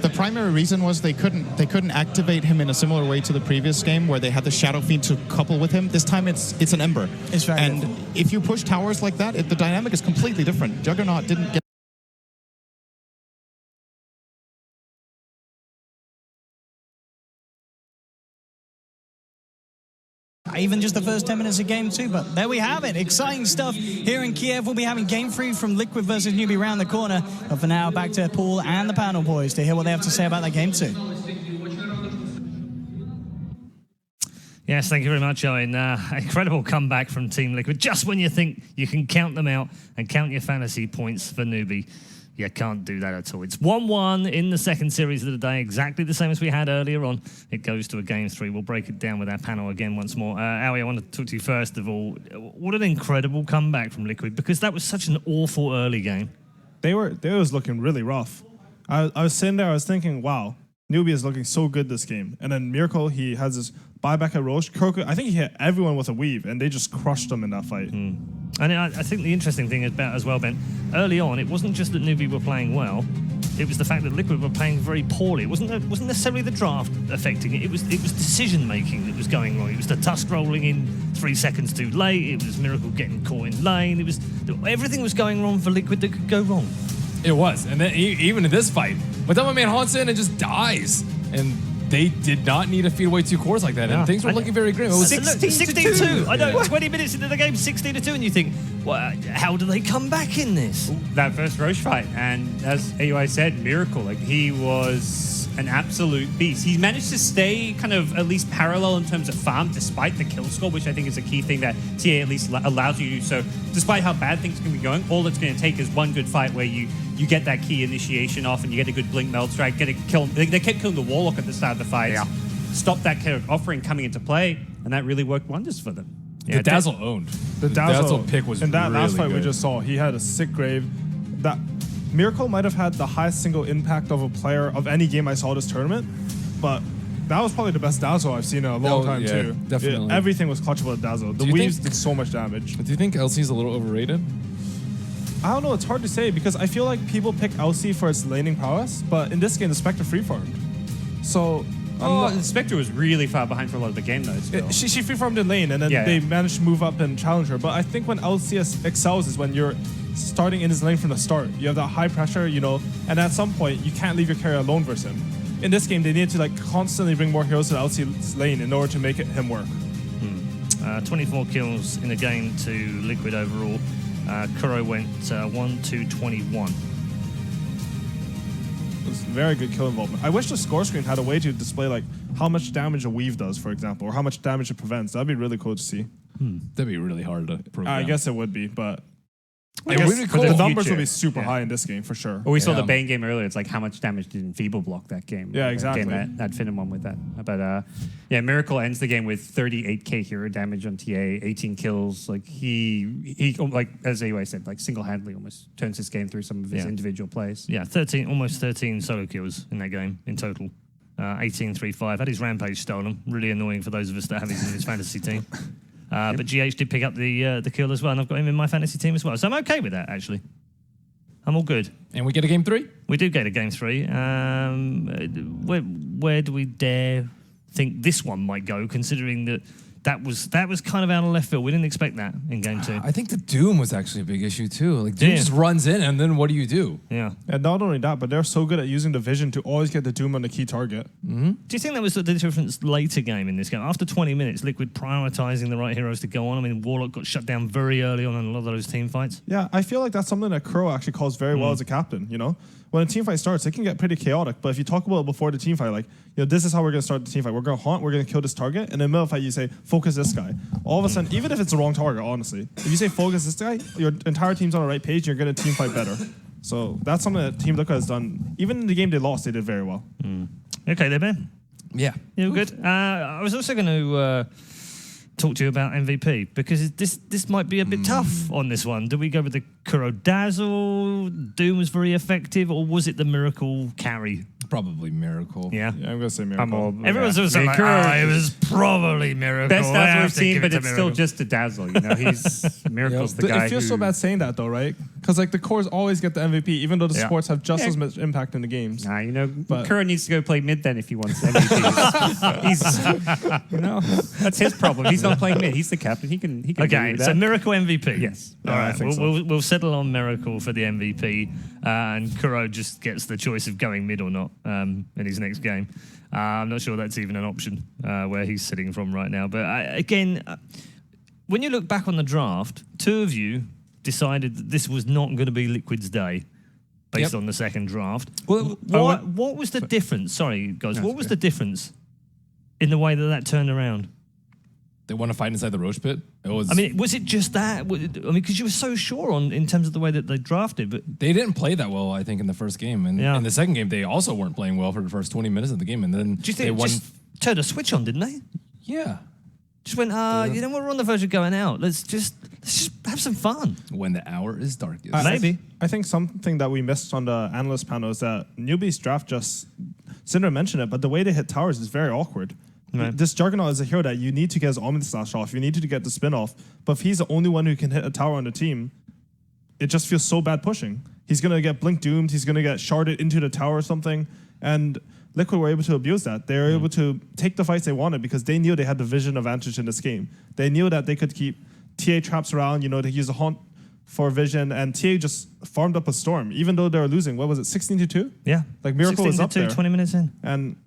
the primary reason was they couldn't activate him in a similar way to the previous game where they had the Shadow Fiend to couple with him. This time it's an Ember. It's very and different. If you push towers like that, the dynamic is completely different. Juggernaut didn't get even just the first 10 minutes of game 2, but there we have it. Exciting stuff here in Kiev. We'll be having game 3 from Liquid versus Newbie round the corner. But for now, back to Paul and the panel boys to hear what they have to say about that game 2. Yes, thank you very much, Owen. Incredible comeback from Team Liquid. Just when you think you can count them out and count your fantasy points for Newbie, you can't do that at all. It's 1-1 in the second series of the day, exactly the same as we had earlier on. It goes to a game 3. We'll break it down with our panel again once more. Aoi, I want to talk to you first of all. What an incredible comeback from Liquid, because that was such an awful early game. They was looking really rough. I was sitting there, I was thinking, wow, Newbie is looking so good this game. And then Miracle, he has this buyback at Roche. KuroKy, I think he hit everyone with a weave, and they just crushed them in that fight. And I think the interesting thing about as well, Ben, early on, it wasn't just that Newbie were playing well. It was the fact that Liquid were playing very poorly. It wasn't necessarily the draft affecting it. It was decision making that was going wrong. It was the Tusk rolling in 3 seconds too late. It was Miracle getting caught in lane. It was everything was going wrong for Liquid that could go wrong. It was, and then even in this fight, but then my man haunts in and just dies, and they did not need to feed away 2 cores like that, and things were looking very grim. It was 16-2. I know, 20 minutes into the game, 16-2, and you think, well, how do they come back in this? That first Roche fight, and as AUI said, Miracle, like he was an absolute beast. He managed to stay kind of at least parallel in terms of farm despite the kill score, which I think is a key thing that TA at least allows you to do. So despite how bad things can be going, all it's going to take is one good fight where you get that key initiation off and you get a good blink meld strike, get a kill. They kept killing the Warlock at the start of the fight. Yeah. Stop that kind of offering coming into play, and that really worked wonders for them. Yeah, the Dazzle owned. The Dazzle pick was in that really last fight good. we just saw. He had a sick grave. That Miracle might have had the highest single impact of a player of any game I saw this tournament, but that was probably the best Dazzle I've seen in a long time too. Definitely. Everything was clutchable at Dazzle. The weaves did so much damage. Do you think LC's a little overrated? I don't know. It's hard to say because I feel like people pick LC for its laning prowess, but in this game the Spectre free farmed. So. Spectre was really far behind for a lot of the game though. Still. She free farmed in lane and then they managed to move up and challenge her. But I think when LCS excels is when you're starting in his lane from the start. You have that high pressure, and at some point you can't leave your carry alone versus him. In this game, they need to constantly bring more heroes to the LC's lane in order to make him work. 24 kills in the game to Liquid overall. Kuro went 1-2-21. It was very good kill involvement. I wish the score screen had a way to display how much damage a weave does, for example, or how much damage it prevents. That'd be really cool to see. That'd be really hard to program. I guess it would be, but I guess really cool. The numbers will be super high in this game for sure. Well, we saw the Bane game earlier. It's like how much damage did Enfeeble block that game? Yeah, exactly. That Finnan one with that. But Miracle ends the game with 38k hero damage on TA, 18 kills. He as AY said, single-handedly almost turns this game through some of his individual plays. Yeah, almost 13 solo kills in that game in total. 18-3-5. Had his rampage stolen. Really annoying for those of us that have his in his fantasy team. But GH did pick up the kill as well, and I've got him in my fantasy team as well. So I'm okay with that, actually. I'm all good. And we get a game 3? We do get a game 3. Where do we dare think this one might go, considering that was kind of out of left field. We didn't expect that in game 2. I think the Doom was actually a big issue too. Doom just runs in, and then what do? Yeah. And not only that, but they're so good at using the vision to always get the Doom on the key target. Mm-hmm. Do you think that was the difference later game in this game? After 20 minutes, Liquid prioritizing the right heroes to go on. I mean, Warlock got shut down very early on in a lot of those team fights. Yeah, I feel like that's something that Kuro actually calls very well as a captain, When a team fight starts, it can get pretty chaotic, but if you talk about it before the team fight, this is how we're going to start the team fight. We're going to haunt, we're going to kill this target, and in the middle of the fight, you say, focus this guy. All of a sudden, even if it's the wrong target, honestly, if you say focus this guy, your entire team's on the right page, you're going to team fight better. So that's something that Team Liquid has done. Even in the game they lost, they did very well. Okay, there, Ben. Yeah. You good? I was also going to talk to you about MVP, because this might be a bit tough on this one. Do we go with the Kuro Dazzle? Doom was very effective, or was it the Miracle carry? Probably Miracle. Yeah, I'm going to say Miracle. Everyone's also like, it was probably Miracle. Best Dazzle we've seen, but it's still just a Dazzle. He's Miracle's the guy. It feels so bad saying that though, right? Because the cores always get the MVP, even though the supports have just as much impact in the games. But Kuro needs to go play mid then if he wants MVPs. That's his problem. He's not playing mid. He's the captain. He can. Okay, so Miracle MVP. Yes. All right. We'll settle on Miracle for the MVP, and Kuro just gets the choice of going mid or not in his next game. I'm not sure that's even an option where he's sitting from right now. But again, when you look back on the draft, two of you decided that this was not going to be Liquid's day based on the second draft. Well, what was the difference? Sorry, guys. What was the difference in the way that turned around? They want to fight inside the Roche pit. Was it just that? Because you were so sure in terms of the way that they drafted, but they didn't play that well, I think, in the first game, and in the second game they also weren't playing well for the first 20 minutes of the game, and then do you think they just turned a switch on, didn't they? Yeah. Just went, we're on the verge of going out. Let's just have some fun. When the hour is darkest. Maybe. I think something that we missed on the analyst panel is that newbies draft Cinder mentioned it, but the way they hit towers is very awkward. Right. This Juggernaut is a hero that you need to get his Omni Slash off. You need to get the spin off. But if he's the only one who can hit a tower on the team, it just feels so bad pushing. He's going to get blink doomed. He's going to get sharded into the tower or something. And Liquid were able to abuse that. They were able to take the fights they wanted because they knew they had the vision advantage in this game. They knew that they could keep TA traps around, to use a haunt for vision, and TA just farmed up a storm. Even though they were losing, what was it, 16-2? Yeah. Miracle was up there. 20 minutes in. And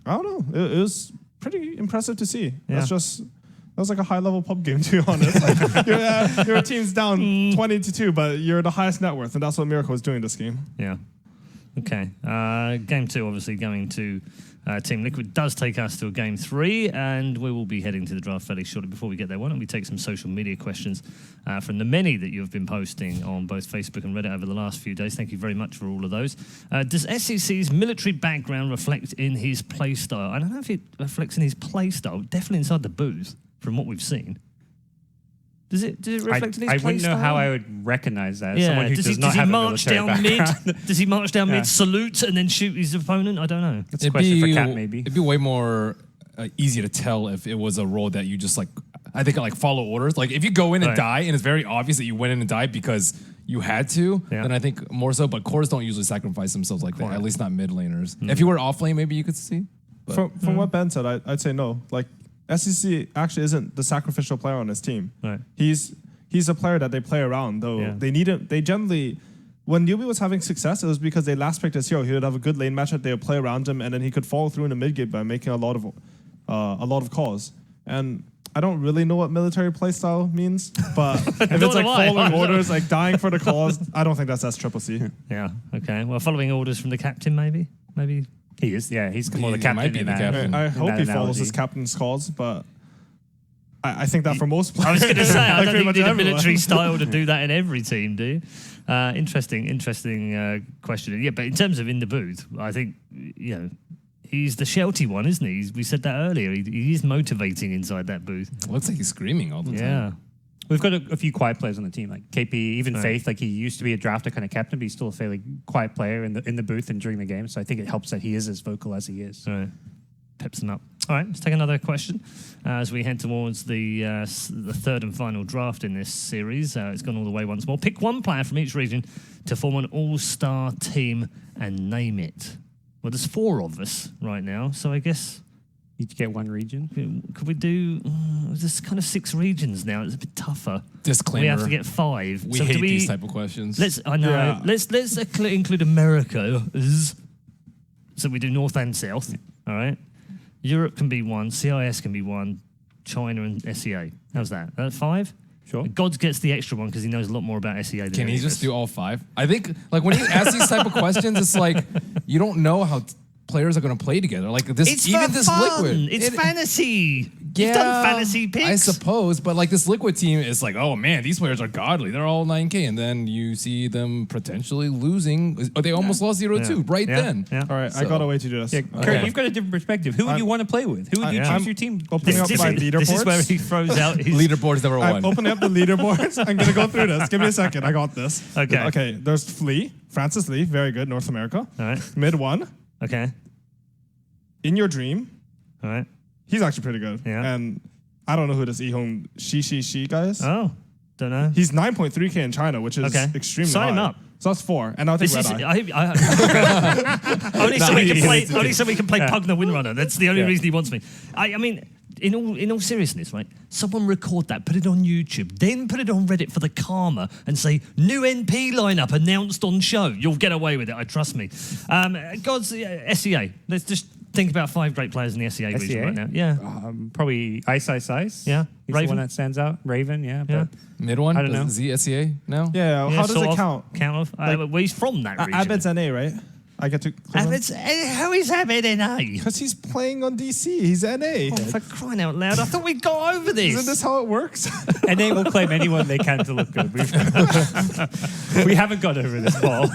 I don't know. It was pretty impressive to see. Yeah. That was like a high-level pub game, to be honest. Your team's down 20-2, but you're the highest net worth, and that's what Miracle is doing this game. Yeah. Okay. Game 2, obviously, going to Team Liquid does take us to a Game 3, and we will be heading to the draft fairly shortly. Before we get there, why don't we take some social media questions from the many that you have been posting on both Facebook and Reddit over the last few days. Thank you very much for all of those. Does SEC's military background reflect in his playstyle? I don't know if it reflects in his playstyle. Definitely inside the booth, from what we've seen. Does it reflect in his playstyle? I wouldn't know how I would recognize that. Yeah. Someone who does not have a military background. Does he march down mid, salute, and then shoot his opponent? I don't know. That's a question for Cat, maybe. It'd be way more easy to tell if it was a role that you just I think follow orders. Like if you go in and die, and it's very obvious that you went in and died because you had to, then I think more so. But cores don't usually sacrifice themselves like that. At least not mid laners. If you were off lane, maybe you could see. From what Ben said, I'd say no. Like SEC actually isn't the sacrificial player on his team. Right. He's a player that they play around, though they need him. They generally, when Newbie was having success, it was because they last picked his hero. He would have a good lane matchup, they would play around him, and then he could follow through in the mid game by making a lot of calls. And I don't really know what military playstyle means, but if it's following orders, dying for the cause, I don't think that's triple C. Yeah. Okay. Well, following orders from the captain, maybe. He is. Yeah, he's more the captain. Might be the captain. I hope he follows his captain's calls, but. I think that for most players. I was going to say, I don't think you need a military style to do that in every team, do you? Interesting question. Yeah, but in terms of in the booth, I think, he's the shouty one, isn't he? We said that earlier. He is motivating inside that booth. It looks like he's screaming all the time. Yeah. We've got a few quiet players on the team, like KP, even Faith. He used to be a drafter kind of captain, but he's still a fairly quiet player in the booth and during the game. So I think it helps that he is as vocal as he is. Right. Peps him up. All right, let's take another question as we head towards the third and final draft in this series. It's gone all the way once more. Pick one player from each region to form an all-star team and name it. Well, there's 4 of us right now, so I guess... Each get one region? Could we do... there's kind of 6 regions now. It's a bit tougher. Disclaimer. We have to get 5. We hate these type of questions. Let's include America. So we do North and South, all right? Europe can be 1, CIS can be 1, China and SEA. How's that? That's 5? Sure. Gods gets the extra one because he knows a lot more about SEA than Can he just do all 5? I think when you ask these type of questions, it's you don't know how players are going to play together. It's even for this fun. Liquid. It's fantasy. Yeah, You've done fantasy picks. I suppose, but this Liquid team is oh man, these players are godly. They're all 9K, and then you see them potentially losing. They almost lost 0-2 then. Yeah. All right, so, I got a way to do this. Yeah, Kurt, you've got a different perspective. Who would you want to play with? Who would you choose your team? Opening up my leaderboards. This is where he throws out his... Leaderboards number 1. I'm opening up the leaderboards. I'm going to go through this. Give me a second. I got this. Okay. Okay, there's Flea. Francis Lee. Very good. North America. All right. Mid 1. Okay. In Your Dream. All right. He's actually pretty good. Yeah. And I don't know who this Ihong Shi guy is. Oh, don't know. He's 9.3K in China, which is extremely high. Sign him up. So that's 4. And I'll take Red Eye. Only so we can play Pugner Windrunner. That's the only reason he wants me. I mean, in all seriousness, right? Someone record that, put it on YouTube, then put it on Reddit for the karma and say, new NP lineup announced on show. You'll get away with it, trust me. Gods, SEA. Let's just think about 5 great players in the SEA region right now. Yeah. Probably Ice. Yeah. He's Raven. the one that stands out. Raven, but Mid 1? I don't know. ZSEA now? Yeah, how does it count? Count off? Well, he's from that region. Abed's NA, right? I get to... How is Abed NA? Because he's playing on DC. He's NA. Oh, for crying out loud. I thought we got over this. Isn't this how it works? And they will claim anyone they can to look good. We haven't got over this, Paul.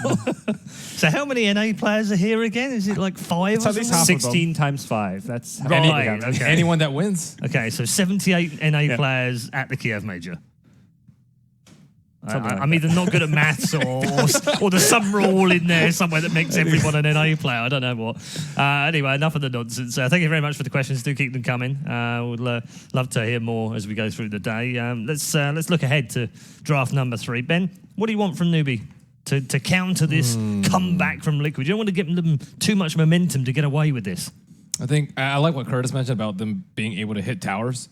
So how many NA players are here again? Is it 5 It's or at least something? half 16 times 5. That's how Right, okay. Anyone that wins. Okay, so 78 NA players at the Kiev Major. I'm either not good at maths or there's some rule in there somewhere that makes everyone an NA player. I don't know what. Anyway, enough of the nonsense. Thank you very much for the questions. Do keep them coming. Would love to hear more as we go through the day. Let's look ahead to draft number 3. Ben, what do you want from Newbie to counter this comeback from Liquid? You don't want to give them too much momentum to get away with this. I think I like what Curtis mentioned about them being able to hit towers.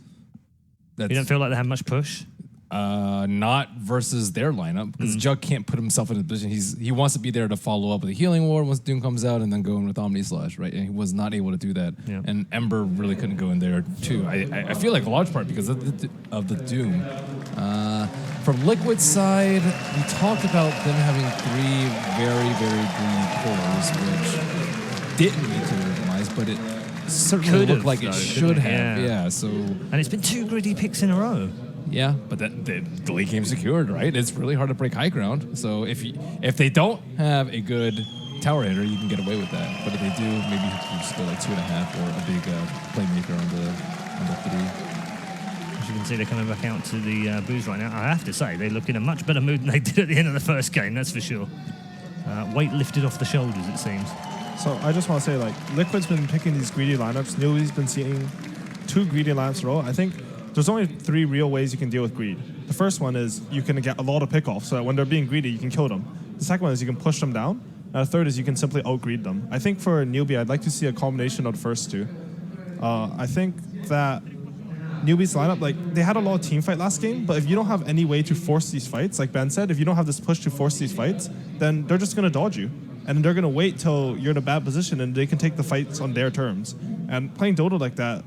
You don't feel like they have much push? Not versus their lineup, because Jug can't put himself in a position. He wants to be there to follow up with a healing ward once Doom comes out, and then go in with Omni Slash, right? And he was not able to do that. Yeah. And Ember really couldn't go in there too. I feel like a large part because of the Doom. From Liquid's side, we talked about them having 3 very, very greedy cores, which didn't need to randomize, but it certainly Could looked have, like though, it didn't should it? have. Yeah. Yeah, so And it's been 2 greedy picks in a row. yeah, but the late game secured, right? It's really hard to break high ground. So if they don't have a good tower hitter, you can get away with that. But if they do, maybe you can just go like 2.5 or a big playmaker on the 3. As you can see, they're coming back out to the booze right now. I have to say, they look in a much better mood than they did at the end of the first game, that's for sure. Weight lifted off the shoulders, it seems. So I just want to say, like, Liquid's been picking these greedy lineups. Newbie's been seeing 2 greedy lineups in a row. I think there's only 3 real ways you can deal with greed. The first one is you can get a lot of pick-off, so that when they're being greedy, you can kill them. The second one is you can push them down. And the third is you can simply out-greed them. I think for Newbie, I'd like to see a combination of the first 2. I think that Newbie's lineup, like, they had a lot of team fight last game, but if you don't have any way to force these fights, like Ben said, if you don't have this push to force these fights, then they're just going to dodge you. And then they're going to wait till you're in a bad position and they can take the fights on their terms. And playing Dota like that,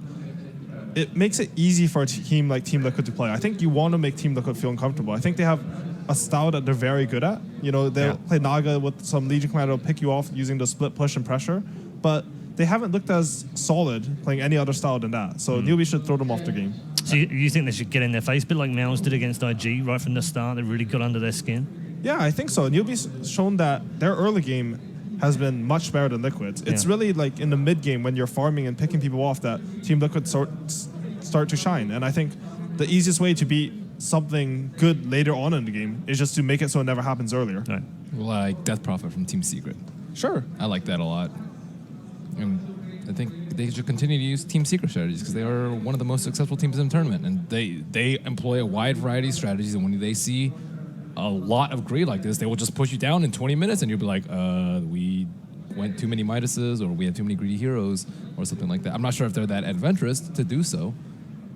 it makes it easy for a team like Team Liquid to play. I think you want to make Team Liquid feel uncomfortable. I think they have a style that they're very good at. You know, they'll play Naga with some Legion Commander, will pick you off using the split push and pressure. But they haven't looked as solid playing any other style than that. So Newbie should throw them off the game. So you think they should get in their face, a bit like Mouse did against IG right from the start? They really got under their skin? Yeah, I think so. Newbie's shown that their early game has been much better than Liquid's. It's really like in the mid game when you're farming and picking people off that Team Liquid start to shine. And I think the easiest way to beat something good later on in the game is just to make it so it never happens earlier. Right. Like Death Prophet from Team Secret. Sure. I like that a lot. And I think they should continue to use Team Secret strategies because they are one of the most successful teams in the tournament. And they employ a wide variety of strategies. And when they see a lot of greed like this, they will just push you down in 20 minutes and you'll be like, we went too many Midases or we had too many greedy heroes or something like that. I'm not sure if they're that adventurous to do so,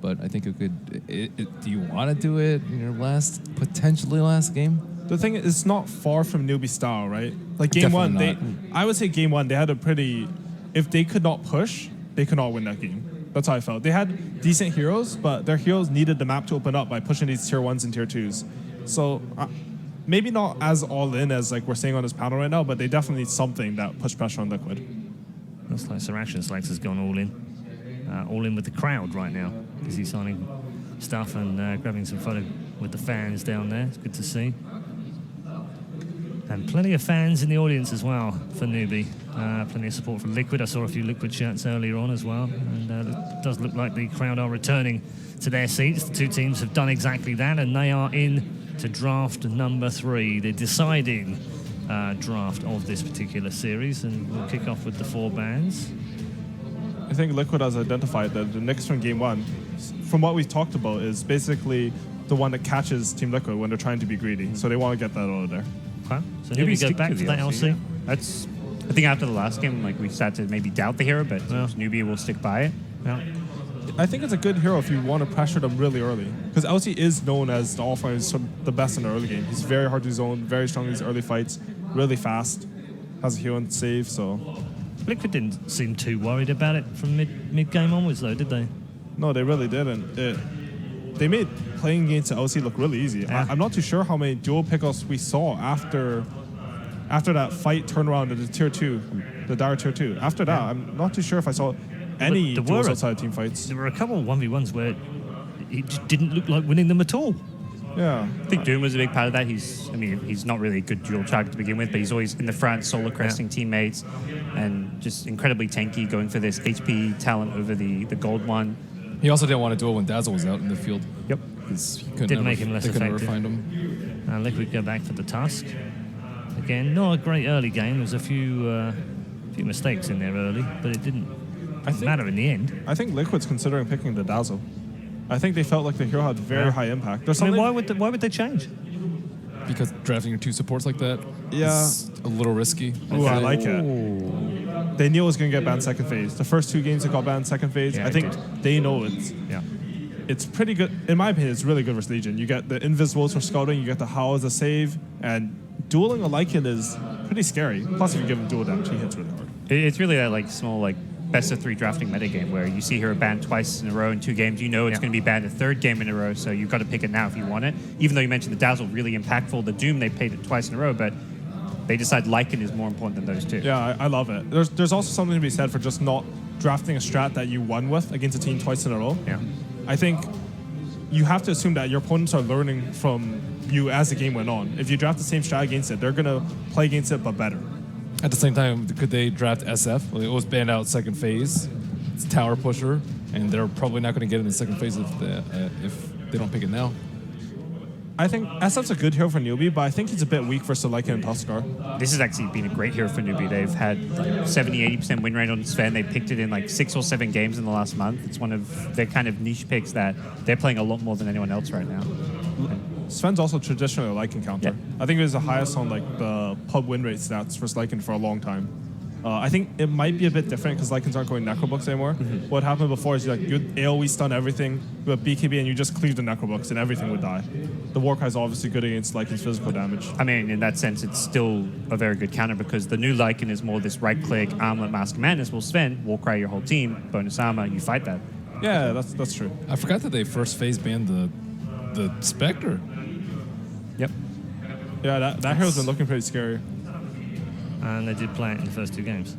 but I think it could. Do you want to do it in your potentially last game? The thing is, it's not far from Newbie style, right? Like game Definitely one, I would say game one, they had a pretty, if they could not push, they could not win that game. That's how I felt. They had decent heroes, but their heroes needed the map to open up by pushing these tier 1s and tier 2s. So maybe not as all in as like we're saying on this panel right now, but they definitely need something that push pressure on Liquid. Looks like Sir Action Slacks has gone all in with the crowd right now. Is he signing stuff and grabbing some photo with the fans down there? It's good to see. And plenty of fans in the audience as well for Newbie. Plenty of support from Liquid. I saw a few Liquid shirts earlier on as well. And it does look like the crowd are returning to their seats. The 2 teams have done exactly that, and they are in to draft number 3, the deciding draft of this particular series. And we'll kick off with the 4 bands. I think Liquid has identified that the next from game one, from what we've talked about, is basically the one that catches Team Liquid when they're trying to be greedy. So they want to get that out of there. Okay. So Newbie go back to that LC. Yeah. That's. I think after the last game, like we started to maybe doubt the hero, but Newbie will stick by it. Yeah. I think it's a good hero if you want to pressure them really early. Because LC is known as the all-fighter, the best in the early game. He's very hard to zone, very strong in these early fights, really fast, has a heal and save, so... Liquid didn't seem too worried about it from mid-game onwards, though, did they? No, they really didn't. They made playing against LC look really easy. Yeah. I'm not too sure how many dual pickoffs we saw after that fight turnaround at the tier 2, the dire tier 2. After that, I'm not too sure if I saw any duels outside of team fights. There were a couple of 1v1s where it just didn't look like winning them at all. Yeah. I think Doom was a big part of that. He's not really a good dual target to begin with, but he's always in the front, solo cresting teammates, and just incredibly tanky, going for this HP talent over the gold one. He also didn't want to duel when Dazzle was out in the field. Yep. Because Didn't make him less they could never effective. find him. Liquid go back for the Tusk. Again, not a great early game. There was a few mistakes in there early, but it didn't matter in the end. I think Liquid's considering picking the Dazzle. I think they felt like the hero had very high impact. There's something. why would they change? Because drafting your 2 supports like that is a little risky. Ooh, I like it. They knew it was going to get banned second phase. The first 2 games it got banned second phase. Yeah, I think they know it's pretty good. In my opinion, it's really good versus Legion. You get the Invisibles for scouting, you get the Howl as a save, and dueling a Lycan is pretty scary. Plus, if you give him dual damage, he hits really hard. It's really that like small like best of 3 drafting metagame where you see hero banned twice in a row in 2 games. You know it's going to be banned a 3rd game in a row, so you've got to pick it now if you want it. Even though you mentioned the Dazzle, really impactful. The Doom, they played it twice in a row, but they decide Lycan is more important than those 2. Yeah, I love it. There's also something to be said for just not drafting a strat that you won with against a team twice in a row. Yeah. I think you have to assume that your opponents are learning from you as the game went on. If you draft the same strat against it, they're going to play against it, but better. At the same time, could they draft SF? Well, it was banned out second phase. It's tower pusher, and they're probably not going to get in the second phase if they don't pick it now. I think SF's a good hero for newbie, but I think he's a bit weak versus Lycan and Tuskar. This has actually been a great hero for newbie. They've had like 70-80% win rate on Sven. They picked it in like 6 or 7 games in the last month. It's one of their kind of niche picks that they're playing a lot more than anyone else right now. Sven's also traditionally a Lycan counter. Yeah. I think he was the highest on like the pub win rate stats for Lycan for a long time. I think it might be a bit different because Lycans aren't going Necrobooks anymore. What happened before is you'd AoE stun everything with BKB and you just cleave the Necrobooks and everything would die. The Warcry is obviously good against Lycan's physical damage. I mean, in that sense, it's still a very good counter because the new Lycan is more this right-click, armlet, mask, madness. Well, Sven, Warcry your whole team, bonus armor, you fight that. Yeah, that's true. I forgot that they first phase banned the Spectre. Yep. Yeah, that hero's been looking pretty scary. And they did play it in the first 2 games.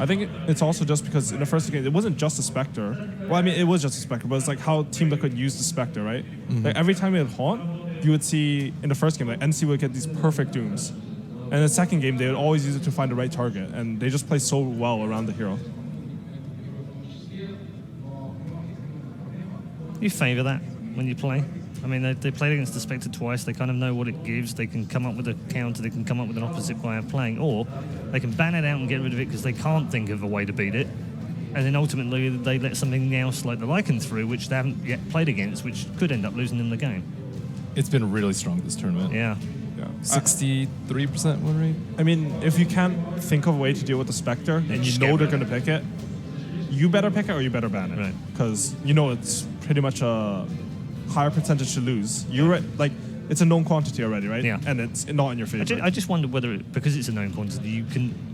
I think it's also just because in the first game, it wasn't just a Spectre. Well, I mean, it was just a Spectre, but it's like how Team Liquid used the Spectre, right? Like every time we had Haunt, you would see in the first game, like NC would get these perfect Dooms. And in the second game, they would always use it to find the right target, and they just play so well around the hero. You favour that when you play? I mean, they played against the Spectre twice. They kind of know what it gives. They can come up with a counter. They can come up with an opposite way of playing. Or they can ban it out and get rid of it because they can't think of a way to beat it. And then ultimately, they let something else like the Lycan through, which they haven't yet played against, which could end up losing them the game. It's been really strong this tournament. Yeah. 63% win rate. I mean, if you can't think of a way to deal with the Spectre and you know they're going to pick it, you better pick it or you better ban it. Right. Because you know it's pretty much a higher percentage to lose. You're like, it's a known quantity already, right? Yeah. And it's not in your favor. I just wonder whether, because it's a known quantity,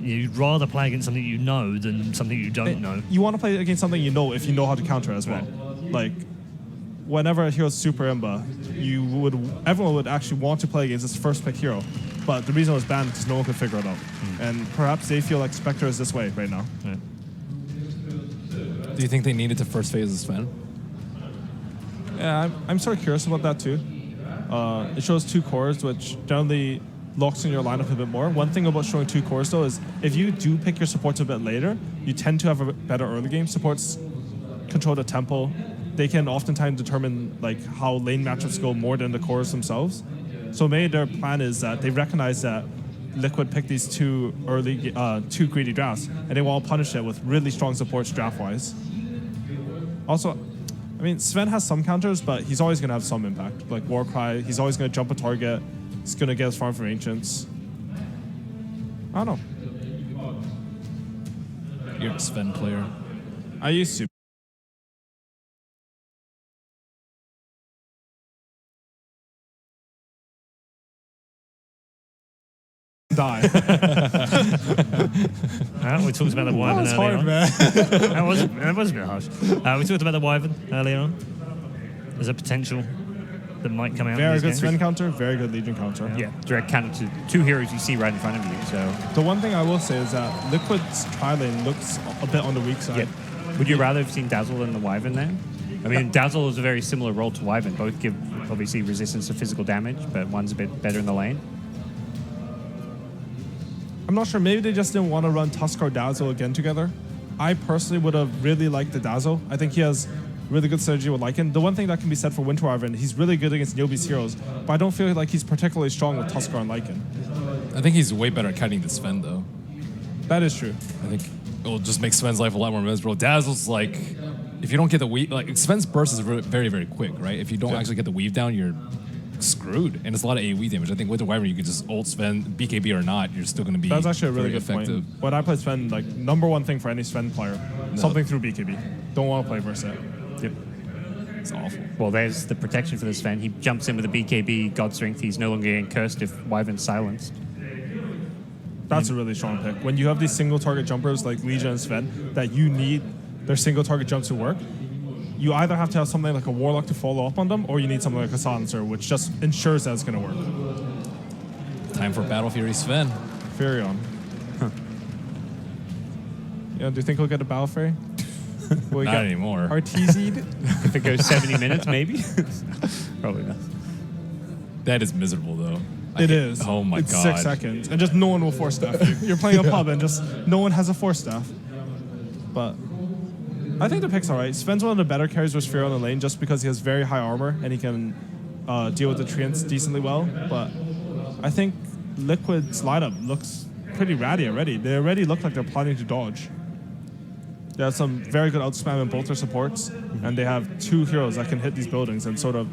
you'd rather play against something you know than something you don't know. You want to play against something you know if you know how to counter as well. Right. Like, whenever a hero's super imba, everyone would actually want to play against this first pick hero. But the reason it was banned is because no one could figure it out. And perhaps they feel like Spectre is this way right now. Right. Do you think they needed to first phase this Sven? Yeah, I'm sort of curious about that too. It shows 2 cores, which generally locks in your lineup a bit more. One thing about showing 2 cores though is if you do pick your supports a bit later, you tend to have a better early game. Supports control the tempo. They can oftentimes determine like how lane matchups go more than the cores themselves. So maybe their plan is that they recognize that Liquid picked these 2 greedy drafts, and they want to punish it with really strong supports draft-wise. Also, I mean, Sven has some counters, but he's always going to have some impact. Like Warcry, he's always going to jump a target. He's going to get his farm from Ancients. I don't know. You're a Sven player. I used to. Die. We talked about the Wyvern That was earlier hard, on. man. That was a bit harsh. We talked about the Wyvern earlier on. There's a potential that might come out. Very in good these Sven games. counter, very good Legion counter. Yeah, direct counter to 2 heroes you see right in front of you. So, The one thing I will say is that Liquid's tri-lane looks a bit on the weak side. yeah. Would you rather have seen Dazzle than the Wyvern there? I mean, Dazzle is a very similar role to Wyvern. Both give obviously resistance to physical damage, but one's a bit better in the lane. I'm not sure. Maybe they just didn't want to run Tuskar Dazzle again together. I personally would have really liked the Dazzle. I think he has really good synergy with Lycan. The one thing that can be said for Winter Wyvern, he's really good against newbies heroes, but I don't feel like he's particularly strong with Tuskar and Lycan. I think he's way better at kiting than Sven, though. That is true. I think it'll just make Sven's life a lot more miserable. Dazzle's like, if you don't get the weave, like Sven's burst is very, very quick, right? If you don't actually get the weave down, you're screwed, and it's a lot of AoE damage. I think with the Wyvern, you could just ult Sven, BKB or not, you're still going to be. That's actually a really very good effective. point. When I play Sven, like number one thing for any Sven player, something through BKB. Don't want to play versus it. Yep. It's awful. Well, there's the protection for this Sven. He jumps in with a BKB, God Strength. He's no longer getting cursed if Wyvern's silenced. That's a really strong pick. When you have these single target jumpers like Legion and Sven, that you need their single target jumps to work, you either have to have something like a Warlock to follow up on them, or you need something like a Silencer, which just ensures that it's going to work. Time for Battle Fury Sven. Furion. Yeah, do you think we'll get a Battle Fury? Not anymore. RTZ'd? If it goes 70 minutes, maybe? Probably not. That is miserable, though. It is. Oh my it's god. 6 seconds, and just no one will force staff. You're playing a pub, and just no one has a force staff. But I think the pick's alright. Sven's one of the better carries with Sphere on the lane, just because he has very high armor and he can deal with the treants decently well. But I think Liquid's lineup looks pretty ratty already. They already look like they're planning to dodge. They have some very good outspam in both their supports, and they have 2 heroes that can hit these buildings. And sort of,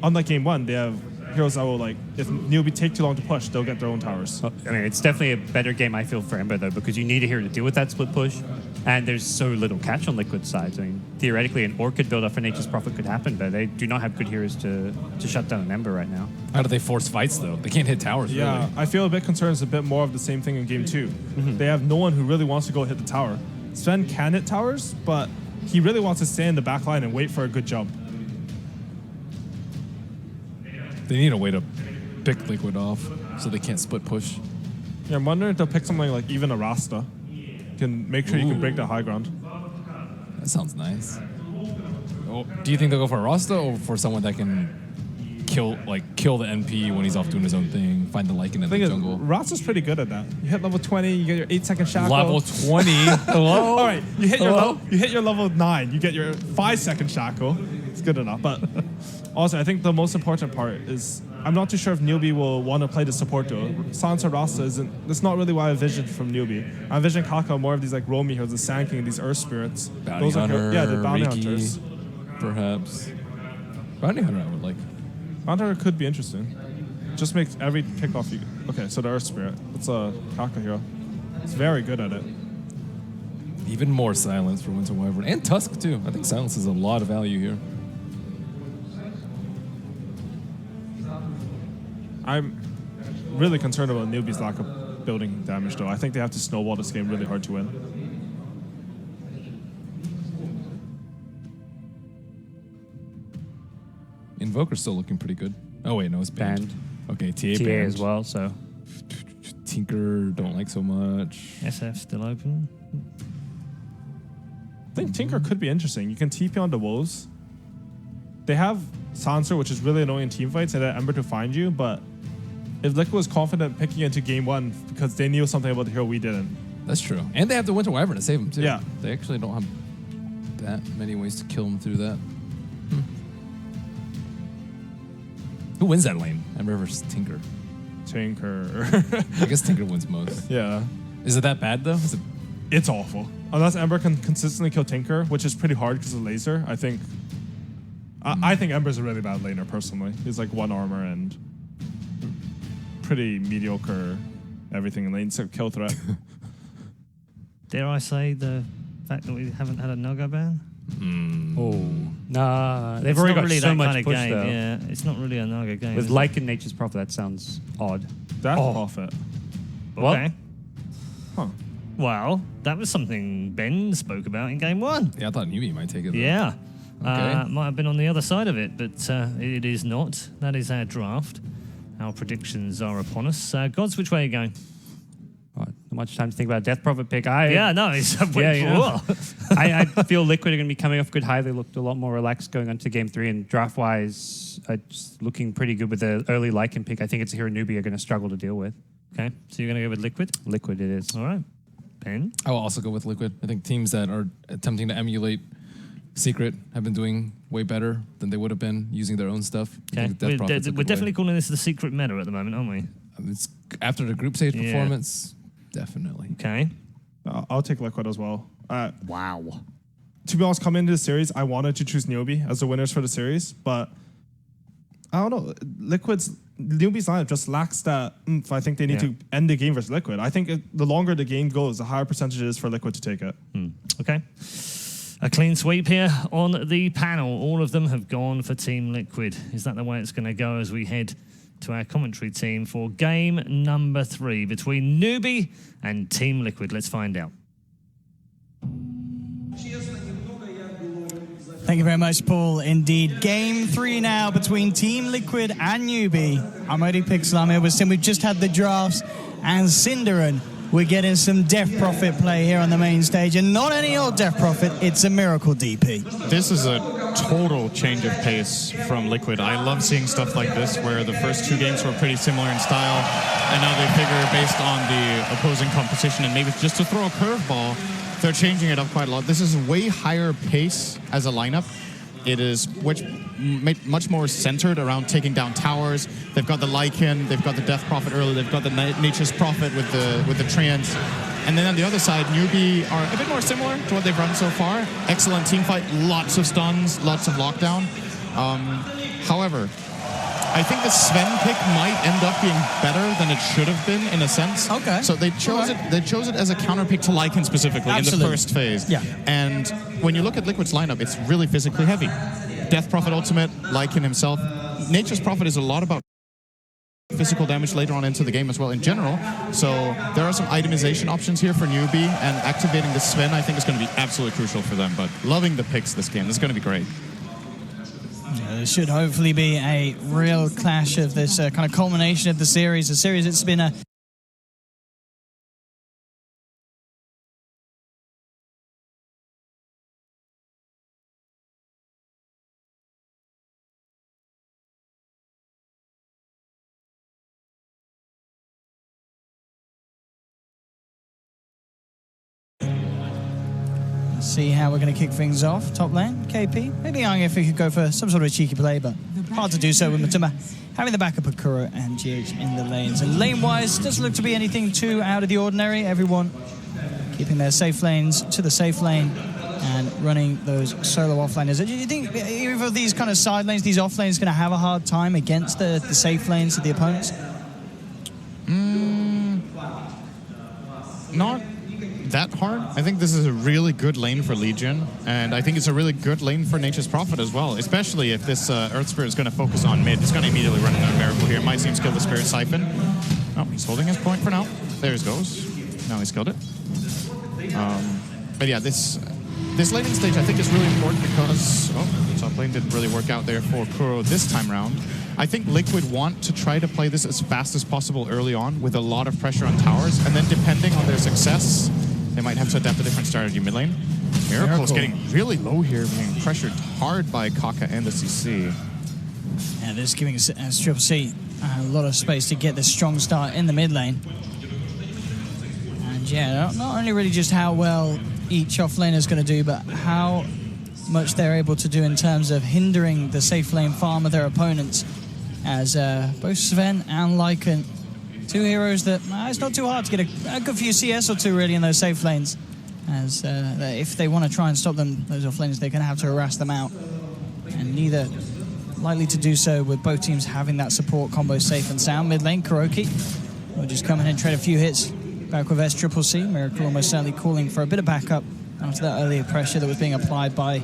unlike game 1, they have heroes that will, like, if Newbie take too long to push, they'll get their own towers. I mean, it's definitely a better game, I feel, for Ember, though, because you need a hero to deal with that split push, and there's so little catch on Liquid's side. I mean, theoretically, an Orchid build-up for Nature's Prophet could happen, but they do not have good heroes to shut down an Ember right now. How do they force fights, though? They can't hit towers, Yeah, really. I feel a bit concerned it's a bit more of the same thing in game 2. They have no one who really wants to go hit the tower. Sven can hit towers, but he really wants to stay in the back line and wait for a good jump. They need a way to pick Liquid off so they can't split push. Yeah, I'm wondering if they'll pick something like even a Rasta. Can make sure you can break the high ground. That sounds nice. Oh, do you think they'll go for a Rasta or for someone that can kill the NP when he's off doing his own thing, find the Lycan in the jungle? Rasta's pretty good at that. You hit level 20, you get your 8-second shackle. Level 20? Hello? All right, you hit your level 9, you get your 5-second shackle. It's good enough. But also, I think the most important part is I'm not too sure if Newbie will want to play the support duo. Sansa Rasta that's not really what I envisioned from Newbie. I envision Kaka more of these like roamy heroes, the Sand King, these Earth Spirits. Bounty Hunter, the Bounty Reiki, Hunters. Perhaps. Bounty Hunter I would like. Bounty Hunter could be interesting. Just makes every pick off you. Okay, so the Earth Spirit. It's a Kaka hero. It's very good at it. Even more Silence for Winter Wyvern. And Tusk, too. I think Silence is a lot of value here. I'm really concerned about Newbie's lack of building damage, though. I think they have to snowball this game really hard to win. Invoker's still looking pretty good. Oh, wait, no, it's banned. Okay, TA TA banned. as well, so. Tinker, don't like so much. SF still open. I think Tinker could be interesting. You can TP on the Woes. They have Sansa, which is really annoying in teamfights, and Ember to find you, but if Liquid was confident picking into game 1 because they knew something about the hero we didn't. That's true. And they have the Winter Wyvern to save him, too. Yeah. They actually don't have that many ways to kill him through that. Who wins that lane? Ember versus Tinker. Tinker. I guess Tinker wins most. Yeah. Is it that bad, though? It's awful. Unless Ember can consistently kill Tinker, which is pretty hard because of laser, I think... I think Ember's a really bad laner, personally. He's like 1 armor and pretty mediocre everything in lane, so kill threat. Dare I say the fact that we haven't had a Naga ban? Oh. Nah, they've It's already not got really so that much kind of push, game. though. Yeah, it's not really a Naga game. With is it? Lycan Nature's Prophet, that sounds odd. That's Prophet. Okay. Huh. Well, that was something Ben spoke about in game 1. Yeah, I thought Newbie might take it, though. Yeah. Okay. Might have been on the other side of it, but it is not. That is our draft. Our predictions are upon us. Gods, which way are you going? Not much time to think about a Death Prophet pick. It's I feel Liquid are going to be coming off good high. They looked a lot more relaxed going on to game 3, and draft-wise, just looking pretty good with the early Lycan pick. I think it's a hero Newbie are going to struggle to deal with. Okay, so you're going to go with Liquid? Liquid it is. All right. Ben? I will also go with Liquid. I think teams that are attempting to emulate Secret have been doing way better than they would have been using their own stuff. Okay. We're definitely calling this the secret meta at the moment, aren't we? It's after the group stage performance, definitely. Okay. I'll take Liquid as well. Wow. To be honest, coming into the series, I wanted to choose Newbie as the winners for the series, but I don't know. Newbie's lineup just lacks that oomph. I think they need to end the game versus Liquid. I think the longer the game goes, the higher percentage it is for Liquid to take it. Okay. A clean sweep here on the panel. All of them have gone for Team Liquid. Is that the way it's going to go as we head to our commentary team for game number 3 between Newbie and Team Liquid. Let's find out. Thank you very much, Paul. Indeed, game 3 now between Team Liquid and Newbie. I'm Odie Pixel, I'm here with Sim. We've just had the drafts, and Cinderin, we're getting some Death Prophet play here on the main stage, and not any old Death Prophet, it's a Miracle DP. This is a total change of pace from Liquid. I love seeing stuff like this where the first 2 games were pretty similar in style, and now they figure based on the opposing composition and maybe just to throw a curveball, they're changing it up quite a lot. This is way higher pace as a lineup. It is much more centered around taking down towers. They've got the Lycan, they've got the Death Prophet early, they've got the Nature's Prophet with the Treants. And then on the other side, Newbie are a bit more similar to what they've run so far. Excellent team fight, lots of stuns, lots of lockdown. However, I think the Sven pick might end up being better than it should have been in a sense. Okay. So they chose it. They chose it as a counter pick to Lycan specifically in the first phase. Yeah. And when you look at Liquid's lineup, it's really physically heavy. Death Prophet ultimate, Lycan himself. Nature's Prophet is a lot about physical damage later on into the game as well in general. So there are some itemization options here for Newbie, and activating the Sven I think is going to be absolutely crucial for them. But loving the picks this game. This is going to be great. There should hopefully be a real clash of this kind of culmination of the series. The series, it's been a... See how we're going to kick things off. Top lane, KP. Maybe Young if we could go for some sort of a cheeky play, but hard to do so with Matuma having the backup of Kuro and GH in the lanes. And lane-wise, doesn't look to be anything too out of the ordinary. Everyone keeping their safe lanes to the safe lane and running those solo offlaners. Do you think either of these kind of side lanes, these off lanes, going to have a hard time against the safe lanes of the opponents? Not that hard. I think this is a really good lane for Legion, and I think it's a really good lane for Nature's Prophet as well, especially if this Earth Spirit is going to focus on mid. It's going to immediately run into a Miracle here. Might seem skill the Spirit Siphon. Oh, he's holding his point for now. There he goes. Now he's killed it. But yeah, this laning stage I think is really important because top lane didn't really work out there for Kuro this time round. I think Liquid want to try to play this as fast as possible early on with a lot of pressure on towers, and then depending on their success, they might have to adapt a different strategy mid lane. Miracle is getting really low here, being pressured hard by Kaka and the CC. And this is giving Triple C a lot of space to get this strong start in the mid lane. And yeah, not only really just how well each offlaner is going to do, but how much they're able to do in terms of hindering the safe lane farm of their opponents, as both Sven and Lycan, 2 heroes that it's not too hard to get a good few CS or 2 really in those safe lanes, as if they want to try and stop them, those offlaners, they're going to have to harass them out, and neither likely to do so with both teams having that support combo safe and sound. Mid lane, Kuroki will just come in and trade a few hits back with SCCC. Miracle almost certainly calling for a bit of backup after that earlier pressure that was being applied by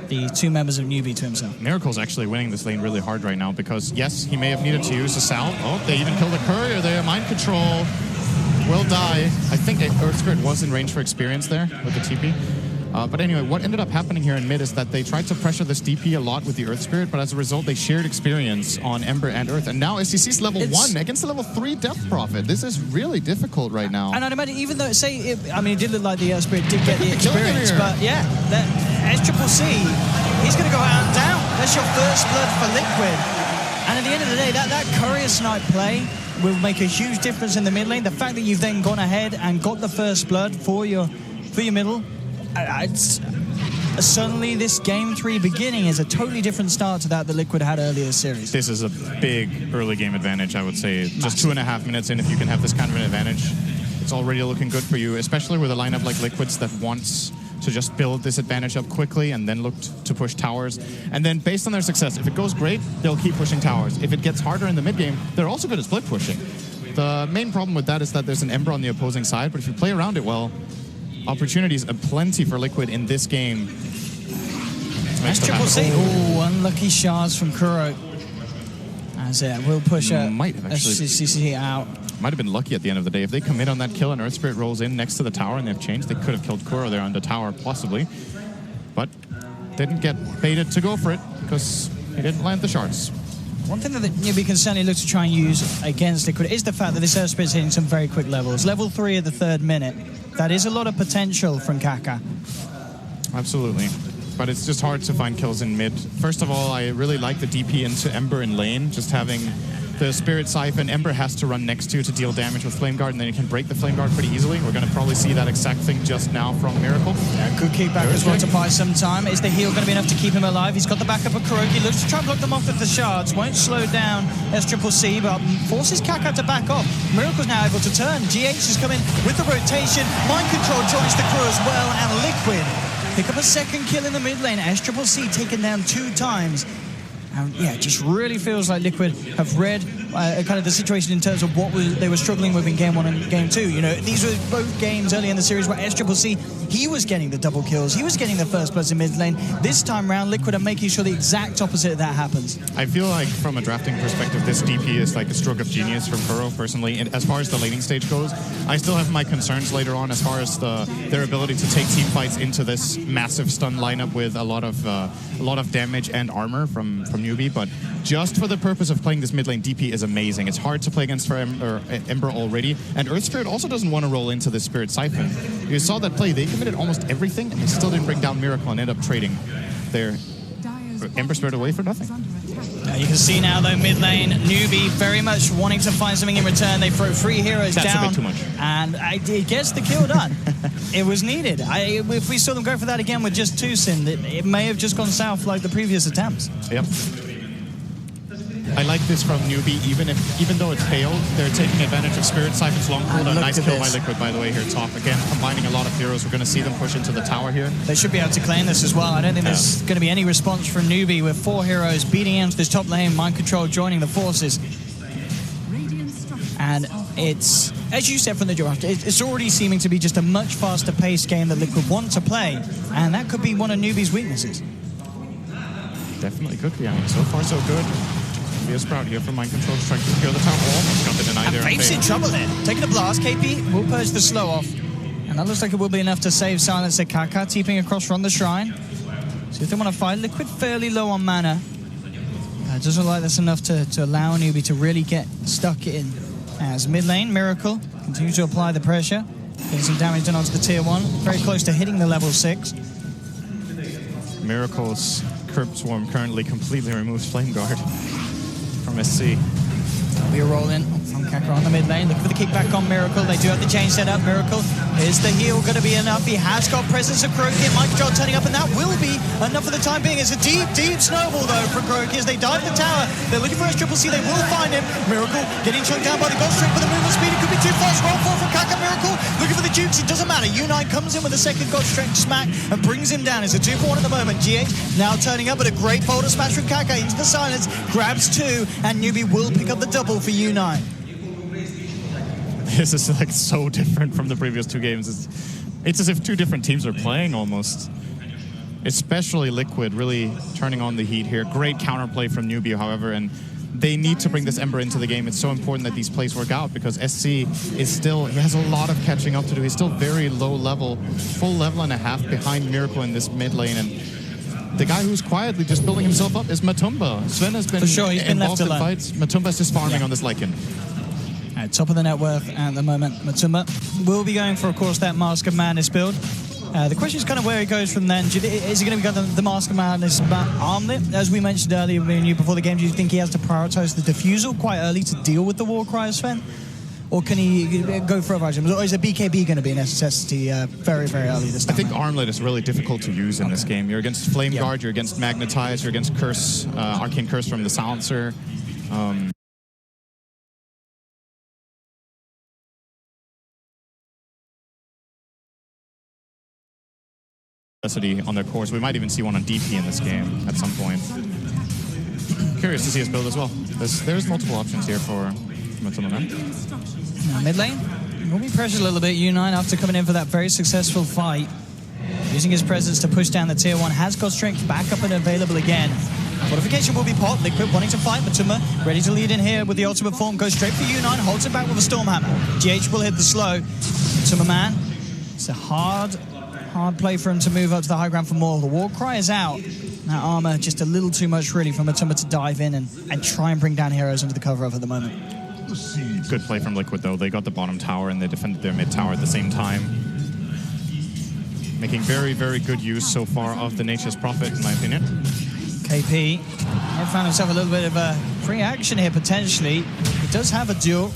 the 2 members of Newbie to himself. Miracle's actually winning this lane really hard right now because, yes, he may have needed to use the Sal. Oh, they even killed a courier there. Mind control will die. I think Earth Spirit was in range for experience there with the TP. But anyway, what ended up happening here in mid is that they tried to pressure this DP a lot with the Earth Spirit, but as a result, they shared experience on Ember and Earth. And now SCC's level 1 against the level 3 Death Prophet. This is really difficult right now. And I'd imagine, even though, it did look like the Earth Spirit did get the experience, but yeah, that SCCC, he's going to go out and down. That's your first blood for Liquid. And at the end of the day, that courier snipe play will make a huge difference in the mid lane. The fact that you've then gone ahead and got the first blood for your middle, suddenly this game 3 beginning is a totally different start to that Liquid had earlier this series. This is a big early game advantage, I would say. Massive. Just 2.5 minutes in, if you can have this kind of an advantage, it's already looking good for you, especially with a lineup like Liquid's that wants to just build this advantage up quickly and then look to push towers. And then based on their success, if it goes great, they'll keep pushing towers. If it gets harder in the mid game, they're also good at split pushing. The main problem with that is that there's an Ember on the opposing side, but if you play around it well, opportunities aplenty for Liquid in this game. SCCC, unlucky shards from Kuro. That's it. We'll push Might have actually CC out. might have been lucky at the end of the day. If they commit on that kill and Earth Spirit rolls in next to the tower and they've changed, they could have killed Kuro there on the tower, possibly. But didn't get baited to go for it because he didn't land the shards. One thing that Newbie can certainly look to try and use against Liquid is the fact that this Earth Spirit's hitting some very quick levels. Level 3 at the 3rd minute. That is a lot of potential from Kaka. Absolutely. But it's just hard to find kills in mid. First of all, I really like the DP into Ember in lane, just having the Spirit Siphon. Ember has to run next to you to deal damage with Flame Guard, and then you can break the Flame Guard pretty easily. We're going to probably see that exact thing just now from Miracle. Yeah, good kickback as well to buy some time. Is the heal going to be enough to keep him alive? He's got the backup of Kuroki. Looks to try and block them off with the shards. Won't slow down SCCC, but forces Kaka to back off. Miracle's now able to turn. GH is coming with the rotation. Mind Control joins the crew as well, and Liquid pick up a second kill in the mid lane. SCCC taken down 2 times. And yeah, it just really feels like Liquid have read kind of the situation in terms of what they were struggling with in Game 1 and Game 2. You know, these were both games early in the series where SCCC, he was getting the double kills, he was getting the first plus in mid lane. This time round, Liquid are making sure the exact opposite of that happens. I feel like from a drafting perspective, this DP is like a stroke of genius from Kuro, personally. And as far as the laning stage goes, I still have my concerns later on as far as their ability to take team fights into this massive stun lineup with a lot of damage and armor from Newbie. But just for the purpose of playing this mid lane, DP is amazing. It's hard to play against for Ember already. And Earth Spirit also doesn't want to roll into this Spirit Siphon. You saw that play. They committed almost everything, and they still didn't bring down Miracle and end up trading their Ember Spirit away for nothing. You can see now, though, mid lane, Newbie very much wanting to find something in return. They throw 3 heroes down. That's a bit too much. And it gets the kill done. It was needed. If we saw them go for that again with just 2 Sin, it may have just gone south like the previous attempts. Yep. I like this from Newbie, even though it's failed, they're taking advantage of Spirit Siphon's long cooldown. Nice kill by Liquid, by the way, here top. Again, combining a lot of heroes. We're going to see them push into the tower here. They should be able to claim this as well. I don't think there's going to be any response from Newbie with 4 heroes beating into this top lane, Mind Control joining the forces. And it's, as you said from the draft, it's already seeming to be just a much faster paced game that Liquid want to play. And that could be one of Newbie's weaknesses. Definitely could be. I mean, so far so good. Be a Sprout here from Mind Control to try to secure the tower. Almost got the deny there. Faith's in trouble there. Taking a blast, KP will purge the slow off. And that looks like it will be enough to save Silencer. Kaka teeping across from the shrine. See if they want to fight. Liquid fairly low on mana. It doesn't look like that's enough to allow Newbie to really get stuck in. As mid lane, Miracle continues to apply the pressure. Getting some damage done onto the tier 1. Very close to hitting the level 6. Miracle's Crypt Swarm currently completely removes Flame Guard from SC. We are rolling from Kaka on the mid lane, looking for the kickback on Miracle. They do have the chain set up. Miracle, is the heal going to be enough? He has got presence of Kuroki and Mind Control turning up, and that will be enough for the time being. It's a deep, deep snowball, though, from Kuroki as they dive the tower. They're looking for SCCC. They will find him. Miracle getting chunked down by the Ghost Trick for the movement speed. It could be too fast. Roll for from Kaka. Miracle looking for the Jukes. It doesn't matter. U9 comes in with a second Ghost Trick smack and brings him down. It's a 2-for-1 at the moment. GH now turning up, but a great boulder smash from Kaka into the silence. Grabs 2, and Newbie will pick up the double for U9. This is like so different from the previous 2 games. It's as if 2 different teams are playing almost. Especially Liquid really turning on the heat here. Great counterplay from Newbie, however, and they need to bring this Ember into the game. It's so important that these plays work out because SC is still, he has a lot of catching up to do. He's still very low level, full level and a half behind Miracle in this mid lane, and the guy who's quietly just building himself up is Matumba. Sven has been for sure, he's been involved in fights. Matumba's just farming on this Lycan. At top of the net worth at the moment, Matumba will be going for, of course, that Mask of Madness build. The question is kind of where he goes from then. Is he going to be going the Mask of Madness armlet? As we mentioned earlier before the game, do you think he has to prioritize the defusal quite early to deal with the War Cry of Sven? Or can he go for other items? Or is a BKB going to be a necessity very, very early this time? I think Armlet is really difficult to use in this game. You're against Flame Guard, you're against Magnetize, you're against Curse, Arcane Curse from the Silencer. On their cores. We might even see one on DP in this game at some point. Curious to see his build as well. There's multiple options here for Matumba. Mid lane, will be pressured a little bit. U9 after coming in for that very successful fight. Using his presence to push down the tier 1. Has got strength back up and available again. Fortification will be popped. Liquid wanting to fight. Matuma ready to lead in here with the ultimate form. Goes straight for U9. Holds it back with a Stormhammer. GH will hit the slow. Matuma man. It's a hard play for him to move up to the high ground for more. The war cry is out. That armor just a little too much really for Matuma to dive in and try and bring down heroes into the cover of at the moment. Good play from Liquid though. They got the bottom tower and they defended their mid tower at the same time. Making very, very good use so far of the Nature's Prophet, in my opinion. KP found himself a little bit of a free action here potentially. He does have a duel.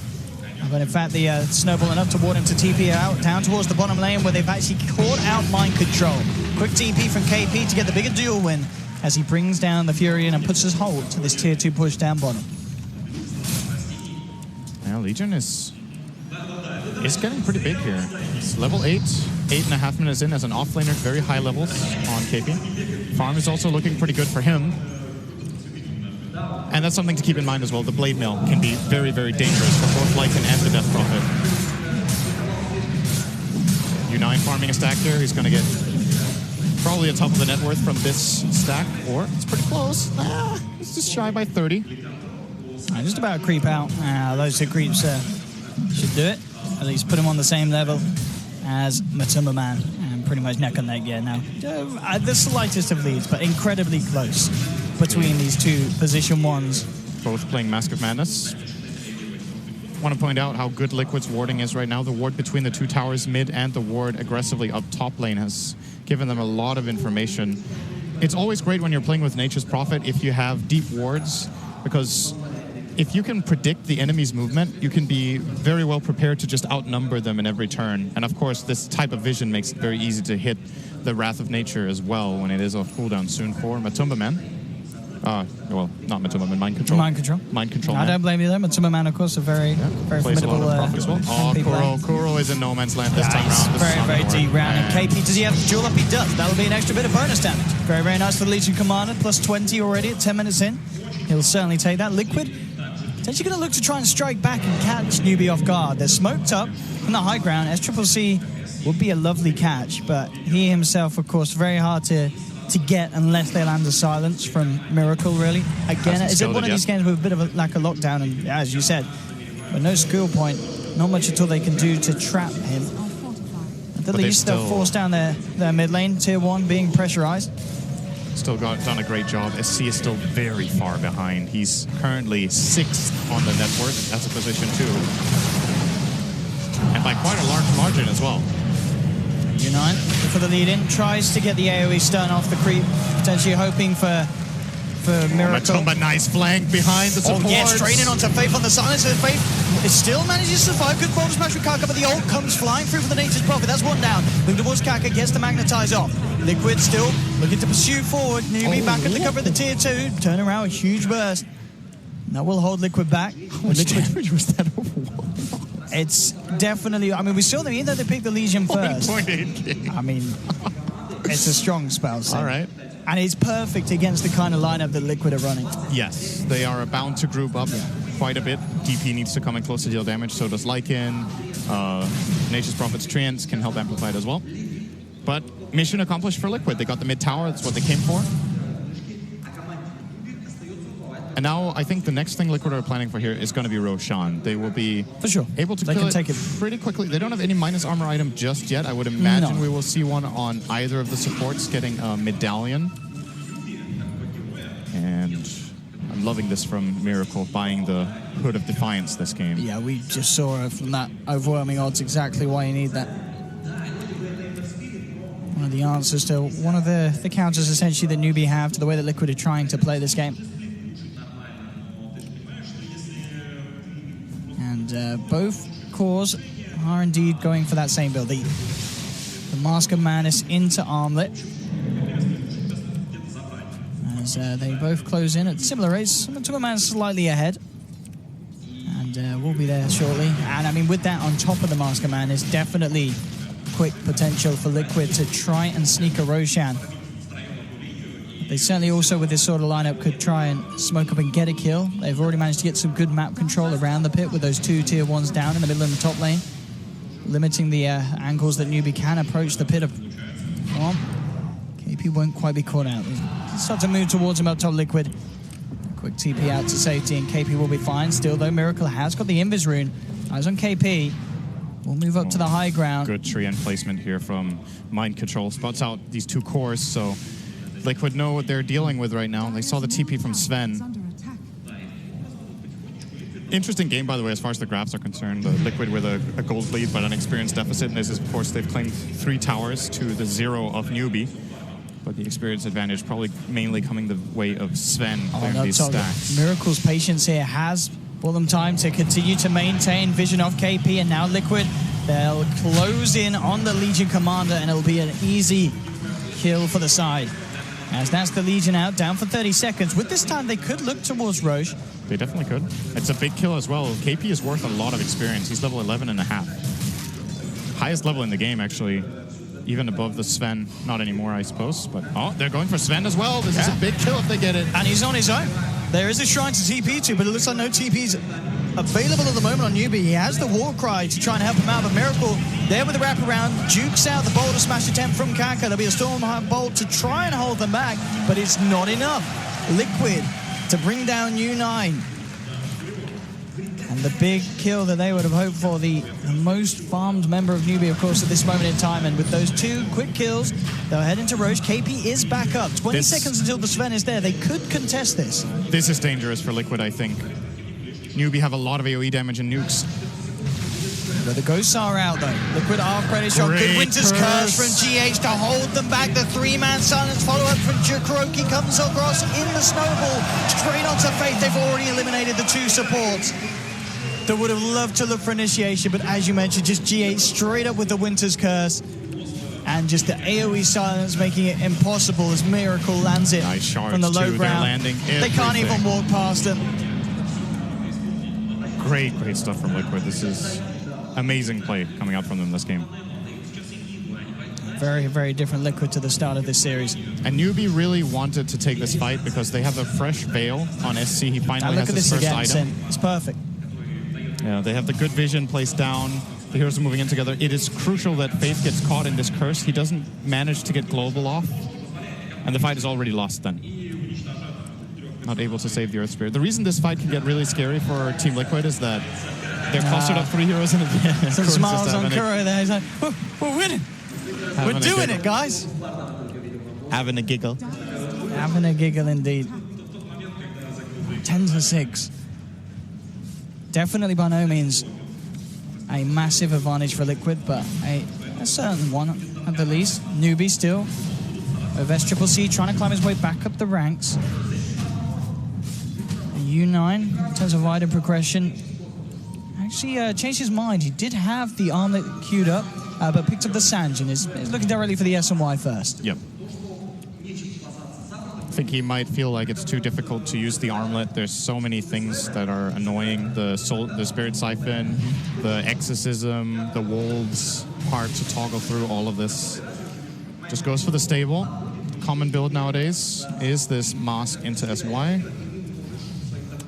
But in fact, the snowball enough to ward him to TP out down towards the bottom lane where they've actually caught out mind control. Quick TP from KP to get the bigger duel win as he brings down the Furion and puts his hold to this tier 2 push down bottom. Now Legion is getting pretty big here. It's level 8, 8.5 minutes in as an offlaner, very high levels on KP. Farm is also looking pretty good for him. And that's something to keep in mind as well. The Blade Mill can be very, very dangerous for both Lycan and the Death Prophet. U9 farming a stack there. He's going to get probably a top of the net worth from this stack, or it's pretty close. It's just shy by 30. Just about to creep out. Those two creeps should do it. At least put him on the same level as Matuma man. And pretty much neck and neck, yeah, now. The slightest of leads, but incredibly close between these two position ones. Both playing Mask of Madness. Want to point out how good Liquid's warding is right now. The ward between the two towers mid and the ward aggressively up top lane has given them a lot of information. It's always great when you're playing with Nature's Prophet if you have deep wards, because if you can predict the enemy's movement, you can be very well prepared to just outnumber them in every turn. And of course, this type of vision makes it very easy to hit the Wrath of Nature as well when it is off cooldown soon for Matuma man. Well, not Matuma man, Mind Control. Mind Control. Mind Control. I don't blame you there. Matuma man, of course, a very formidable as well. Kuro is in no man's land this time around. Very deep round. And KP, does he have the duel up? He does. That'll be an extra bit of bonus damage. Very, very nice for the Legion Commander. Plus 20 already at 10 minutes in. He'll certainly take that. Liquid potentially going to look to try and strike back and catch Newbie off guard. They're smoked up from the high ground. SCCC would be a lovely catch, but he himself, of course, very hard to get unless they land a silence from Miracle, really. Again, is it one of these games with a bit of a lack of lockdown? And as you said, with no skill point, not much at all they can do to trap him. At the least, they'll force down their mid lane, tier 1, being pressurized. Still done a great job. SC is still very far behind. He's currently 6th on the net worth as a position 2. And by quite a large margin as well. U9 for the lead-in, tries to get the AoE stun off the creep, potentially hoping for Miracle. Matuma, nice flank behind the support. Oh yeah, straight in onto Faith on the silencer. Faith still manages to survive. Good bottom smash with Kaka, but the ult comes flying through for the Nature's Prophet. That's one down. Look towards Kaka, gets the magnetize off. Liquid still looking to pursue forward. Newbie back at the cover of the tier 2. Turn around, a huge burst. That will hold Liquid back. How much damage was that overall? It's definitely, I mean, we saw them, even though they picked the Legion first. 1.8k. I mean, it's a strong spell. So. All right. And it's perfect against the kind of lineup that Liquid are running. Yes, they are bound to group up quite a bit. DP needs to come in close to deal damage, so does Lycan. Nature's Prophet's Treants can help amplify it as well. But mission accomplished for Liquid. They got the mid tower, that's what they came for. And now I think the next thing Liquid are planning for here is going to be Roshan. They will be able to kill it pretty quickly. They don't have any minus armor item just yet. I would imagine we will see one on either of the supports getting a medallion. And I'm loving this from Miracle, buying the Hood of Defiance this game. Yeah, we just saw from that overwhelming odds exactly why you need that. One of the answers to one of the counters essentially that Newbie have to the way that Liquid are trying to play this game. Both cores are indeed going for that same build. The Mask of Madness into Armlet. As they both close in at similar rates. Matuma man slightly ahead. And we'll be there shortly. And I mean, with that on top of the Mask of Madness, definitely quick potential for Liquid to try and sneak a Roshan. They certainly also, with this sort of lineup, could try and smoke up and get a kill. They've already managed to get some good map control around the pit with those 2 tier 1s down in the middle of the top lane, limiting the angles that Newbie can approach the pit from. KP won't quite be caught out. They start to move towards him up top, Liquid. Quick TP out to safety, and KP will be fine. Still, though, Miracle has got the Invis rune. Eyes on KP. We'll move up to the high ground. Good tree end placement here from Mind Control. Spots out these two cores, so Liquid know what they're dealing with right now. They saw the TP from Sven. Interesting game, by the way, as far as the graphs are concerned. Liquid with a gold lead, but an experience deficit. And this is, of course, they've claimed 3 towers to the 0 of Newbie. But the experience advantage probably mainly coming the way of Sven clearing these stacks. Miracle's patience here has bought them time to continue to maintain vision off KP, and now Liquid, they'll close in on the Legion commander, and it'll be an easy kill for the side. As that's the Legion out, down for 30 seconds. With this time, they could look towards Roche. They definitely could. It's a big kill as well. KP is worth a lot of experience. He's level 11 and a half. Highest level in the game, actually. Even above the Sven. Not anymore, I suppose. But, oh, they're going for Sven as well. This is a big kill if they get it. And he's on his own. There is a shrine to TP to, but it looks like no TP's available at the moment on Newbie. He has the war cry to try and help him out, but Miracle there with the wraparound, jukes out the boulder smash attempt from Kaka. There'll be a storm bolt to try and hold them back, but it's not enough. Liquid to bring down U9. And the big kill that they would have hoped for, the most farmed member of Newbie, of course, at this moment in time. And with those 2 quick kills, they'll head into Roche. KP is back up. 20 seconds until the Sven is there. They could contest this. This is dangerous for Liquid, I think. Newbie have a lot of AoE damage and nukes. But the ghosts are out, though. Liquid are credit shot. Good Winter's Curse from GH to hold them back. The 3-man silence follow-up from Kuroki comes across in the snowball. Straight onto Faith. They've already eliminated the 2 supports. They would have loved to look for initiation, but as you mentioned, just GH straight up with the Winter's Curse. And just the AoE silence making it impossible as Miracle lands it nice from the low ground. They can't even walk past them. Great stuff from Liquid. This is amazing play coming out from them this game. Very, very different Liquid to the start of this series. And Newbie really wanted to take this fight because they have a fresh Veil on SC. He finally has his first item. It's perfect. Yeah, they have the good vision placed down. The heroes are moving in together. It is crucial that Faith gets caught in this curse. He doesn't manage to get global off. And the fight is already lost then. Not able to save the Earth Spirit. The reason this fight can get really scary for Team Liquid is that they're clustered up 3 heroes in a Some smiles on Kuro there. He's like, we're winning. We're doing it, guys. Having a giggle. Having a giggle indeed. 10-6. Definitely by no means a massive advantage for Liquid, but a certain one at the least. Newbie still. Ovest Triple C trying to climb his way back up the ranks. U9, in terms of item progression, actually changed his mind. He did have the armlet queued up, but picked up the Sange and is looking directly for the S&Y first. Yep. I think he might feel like it's too difficult to use the armlet. There's so many things that are annoying. The Spirit Siphon, the Exorcism, the Wolves, hard to toggle through all of this. Just goes for the stable. Common build nowadays is this Mask into SY.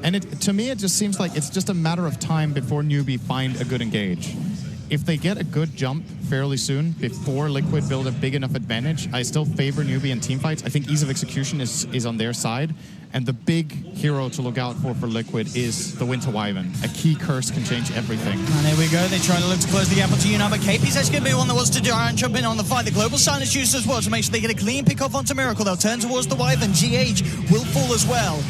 And to me, it just seems like it's just a matter of time before Newbie find a good engage. If they get a good jump fairly soon, before Liquid build a big enough advantage, I still favor Newbie in teamfights. I think ease of execution is on their side. And the big hero to look out for Liquid is the Winter Wyvern. A key curse can change everything. And there we go. They try to look to close the gap onto Unite, but KP's actually going to be one that wants to jump in on the fight. The Global Silence used as well to make sure they get a clean pick off onto Miracle. They'll turn towards the Wyvern. GH will fall as well.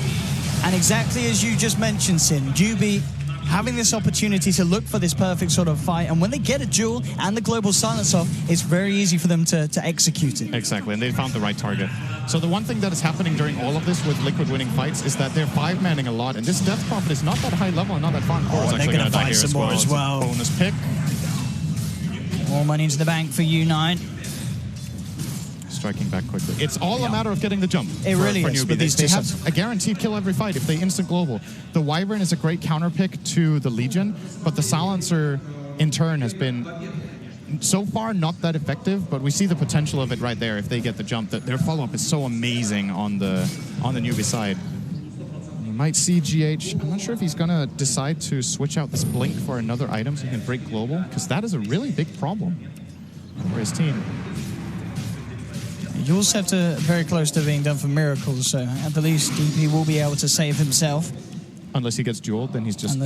And exactly as you just mentioned, Sin, Newbie having this opportunity to look for this perfect sort of fight. And when they get a duel and the Global Silence off, it's very easy for them to execute it. Exactly, and they found the right target. So the one thing that is happening during all of this with Liquid winning fights is that they're 5-manning a lot, and this Death Prophet is not that high level and not that far. Oh, they're going to find some more as well. Bonus pick. More money into the bank for U9. Striking back quickly. It's all a matter of getting the jump. It really is. They have a guaranteed kill every fight if they instant global. The Wyvern is a great counter pick to the Legion, but the Silencer in turn has been so far not that effective, but we see the potential of it right there if they get the jump. That their follow-up is so amazing on the Newbie side. You might see GH. I'm not sure if he's gonna decide to switch out this blink for another item so he can break global, because that is a really big problem for his team. You also have to very close to being done for Miracles, so at the least DP will be able to save himself. Unless he gets jeweled, then he's just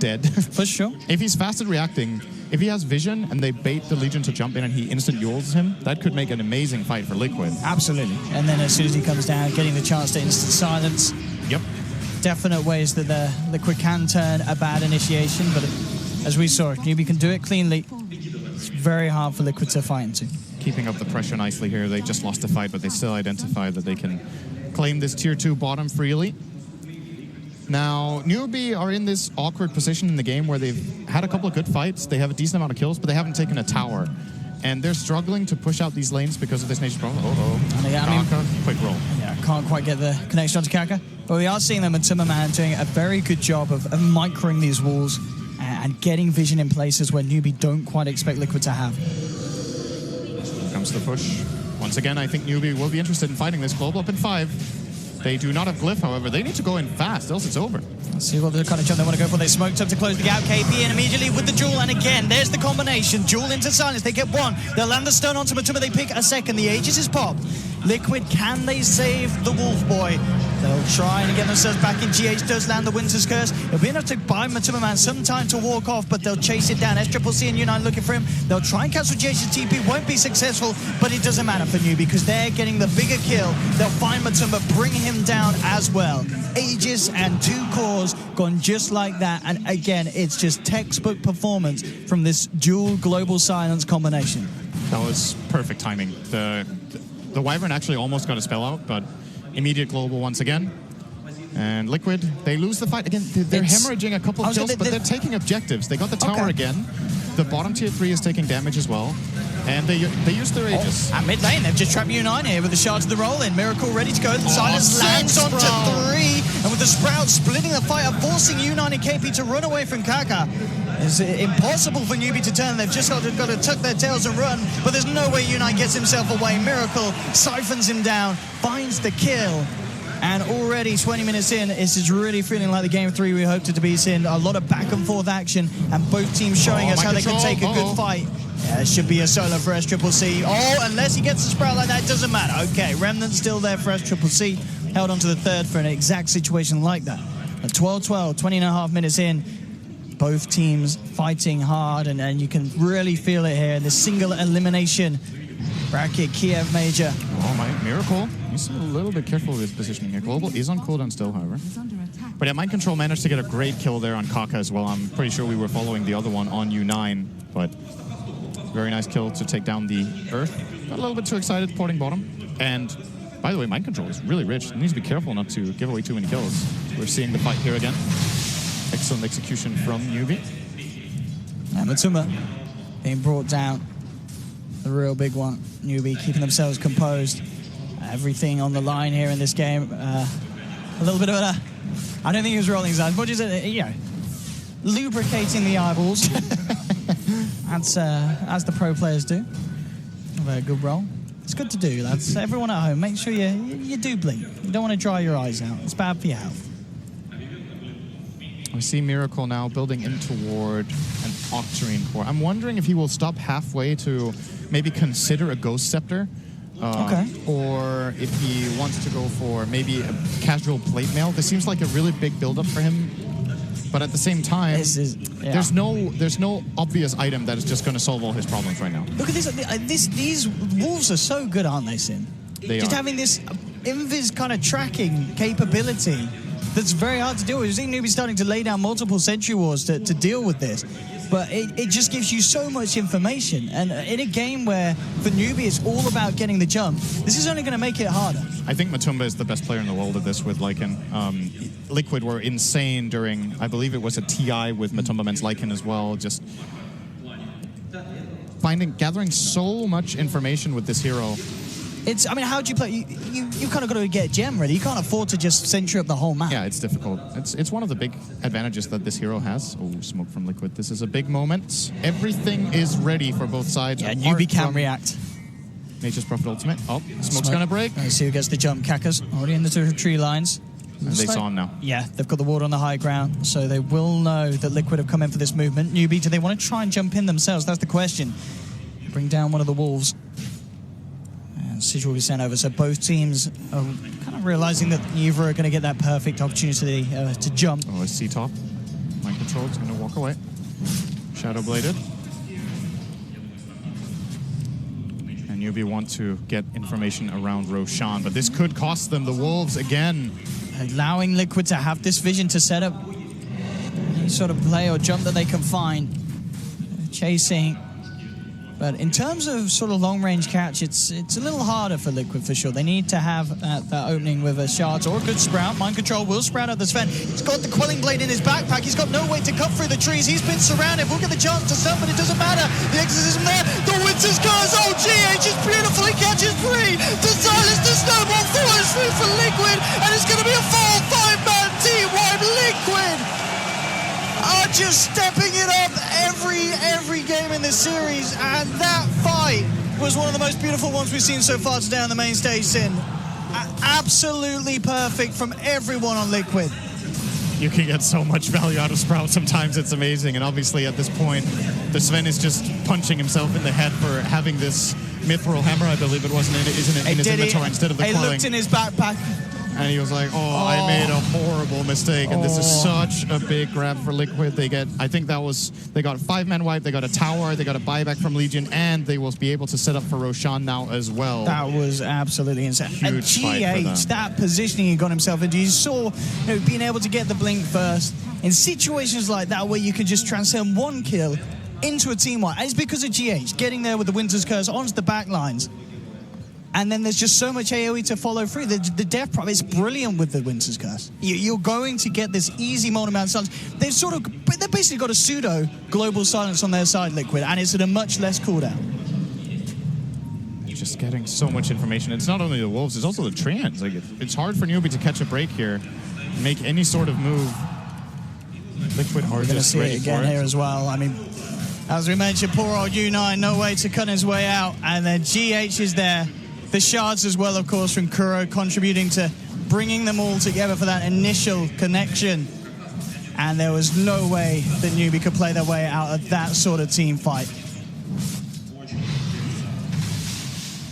dead. For sure. If he's fast at reacting, if he has vision and they bait the Legion to jump in and he instant jewels him, that could make an amazing fight for Liquid. Absolutely. And then as soon as he comes down, getting the chance to instant silence. Yep. Definite ways that the Liquid can turn a bad initiation, but as we saw, Newbie can do it cleanly. It's very hard for Liquid to fight into. Keeping up the pressure nicely here. They just lost the fight, but they still identify that they can claim this tier 2 bottom freely. Now, Newbie are in this awkward position in the game where they've had a couple of good fights. They have a decent amount of kills, but they haven't taken a tower. And they're struggling to push out these lanes because of this nature problem. Kaka, quick roll. Yeah, can't quite get the connection onto Kaka. But we are seeing them and Timmerman doing a very good job of microing these walls and getting vision in places where Newbie don't quite expect Liquid to have. Here comes the push. Once again, I think Newbie will be interested in fighting this. Global up in 5. They do not have Glyph, however. They need to go in fast, else it's over. Let's see what the kind of jump they want to go for. They smoked up to close the gap. KP in immediately with the duel, and again, there's the combination. Duel into silence. They get one. They'll land the stun onto Matuma. They pick a second. The Aegis is popped. Liquid, can they save the Wolf Boy? They'll try and get themselves back in. GH does land the Winter's Curse. It'll be enough to buy Matuma Man some time to walk off, but they'll chase it down. SCCC and U9 looking for him. They'll try and cancel GH's TP. Won't be successful, but it doesn't matter for Newbie because they're getting the bigger kill. They'll find Matuma, bring him down as well. Aegis and 2 cores gone just like that. And again, it's just textbook performance from this dual global silence combination. That was perfect timing. The Wyvern actually almost got a spell out, but immediate global once again. And Liquid, they lose the fight again. They're hemorrhaging a couple of kills, but they're taking objectives. They got the tower again. The bottom tier 3 is taking damage as well. And they use their Aegis. At mid lane, they've just trapped U9 here with the shards of the roll in. Miracle ready to go. The silence lands onto 3. And with the Sprout splitting the fight up, forcing U9 and KP to run away from Kaka. It's impossible for Newbie to turn. They've just got to tuck their tails and run. But there's no way U9 gets himself away. Miracle siphons him down, finds the kill. And already 20 minutes in, it's just really feeling like the game 3 we hoped it to be. Seeing a lot of back and forth action, and both teams showing us how they can take a good fight. Yeah, it should be a solo for SCCC. Oh, unless he gets the Sprout like that, it doesn't matter. Okay, Remnant's still there for SCCC. Held on to the 3rd for an exact situation like that. At 12-12, 20.5 minutes in, both teams fighting hard, and you can really feel it here in the single elimination bracket. Kiev Major. Oh my, Miracle. He's a little bit careful with his positioning here. Global is on cooldown still, however. But yeah, Mind Control managed to get a great kill there on Kaka as well. I'm pretty sure we were following the other one on U9, but very nice kill to take down the Earth. Got a little bit too excited porting bottom. And by the way, Mind Control is really rich. It needs to be careful not to give away too many kills. We're seeing the fight here again. Excellent execution from Newbie. And Matuma being brought down. The real big one. Newbie keeping themselves composed. Everything on the line here in this game. A little bit of a... I don't think he was rolling his eyes. But just, lubricating the eyeballs. As the pro players do. A very good roll. It's good to do, lads. Everyone at home, make sure you do blink. You don't want to dry your eyes out. It's bad for your health. I see Miracle now building in toward an Octarine core. I'm wondering if he will stop halfway to maybe consider a Ghost Scepter. Or if he wants to go for maybe a casual plate mail. This seems like a really big build-up for him. But at the same time, there's no obvious item that is just going to solve all his problems right now. Look at this. These wolves are so good, aren't they, Sin? Just having this invis kind of tracking capability that's very hard to deal with. You've seen Newbie starting to lay down multiple Sentry Wars to deal with this. But it just gives you so much information. And in a game where, for Newbie, it's all about getting the jump, this is only going to make it harder. I think Matumba is the best player in the world at this with Lycan. Liquid were insane during, I believe it was a TI with Matumba Men's Lycan as well. Just gathering so much information with this hero. I mean, how do you play? You kind of got to get a gem ready. You can't afford to just Sentry up the whole map. Yeah, it's difficult. It's one of the big advantages that this hero has. Oh, smoke from Liquid. This is a big moment. Everything is ready for both sides. Yeah, Newbie can react. Nature's Prophet ultimate. Oh, smoke's going to break. Let's see who gets the jump. Kaka's already in the tree lines. And they saw him now. Yeah, they've got the water on the high ground, so they will know that Liquid have come in for this movement. Newbie, do they want to try and jump in themselves? That's the question. Bring down one of the wolves. Sigil will be sent over. So both teams are kind of realizing that neither are going to get that perfect opportunity to jump. Oh, it's C-top. Mind control, it's going to walk away. Shadow bladed. And Newbie want to get information around Roshan, but this could cost them. The Wolves again. Allowing Liquid to have this vision to set up any sort of play or jump that they can find. Chasing. But in terms of sort of long-range catch, it's a little harder for Liquid for sure. They need to have that opening with a Shards or a good Sprout. Mind Control will sprout out the Sven. He's got the Quelling Blade in his backpack. He's got no way to cut through the trees. He's been surrounded. We'll get the chance to stun, but it doesn't matter. The Exorcism there. The Winter's Curse. Oh, GH is beautifully catches 3 to silence the snowball. Follows through for Liquid, and it's going to be a full 5-man team wipe. Liquid are just stepping it up every game in this series, and that fight was one of the most beautiful ones we've seen so far today on the main stage, Sin. Absolutely perfect from everyone on Liquid. You can get so much value out of Sprout. Sometimes it's amazing, and obviously at this point, the Sven is just punching himself in the head for having this Mithril Hammer, I believe it was, in his inventory instead of the He Quelling. looked in his backpack. And he was like, oh, I made a horrible mistake. And this is such a big grab for Liquid. They got a 5-man wipe, they got a tower, they got a buyback from Legion, and they will be able to set up for Roshan now as well. That was absolutely insane. Huge And fight for them. GH, that positioning he got himself into, you saw being able to get the blink first. In situations like that where you can just transcend one kill into a team wipe, and it's because of GH getting there with the Winter's Curse onto the back lines. And then there's just so much AoE to follow through. The death prop is brilliant with the Winter's Curse. You're going to get this easy multi-man stuns. They've basically got a pseudo global silence on their side, Liquid, and it's at a much less cooldown. They're just getting so much information. It's not only the Wolves, it's also the Treants. Like it's hard for Newbie to catch a break here, make any sort of move. Liquid are just ready for it. Again here as well. I mean, as we mentioned, poor old U9, no way to cut his way out, and then GH is there. The Shards as well, of course, from Kuro, contributing to bringing them all together for that initial connection. And there was no way that Newbie could play their way out of that sort of team fight.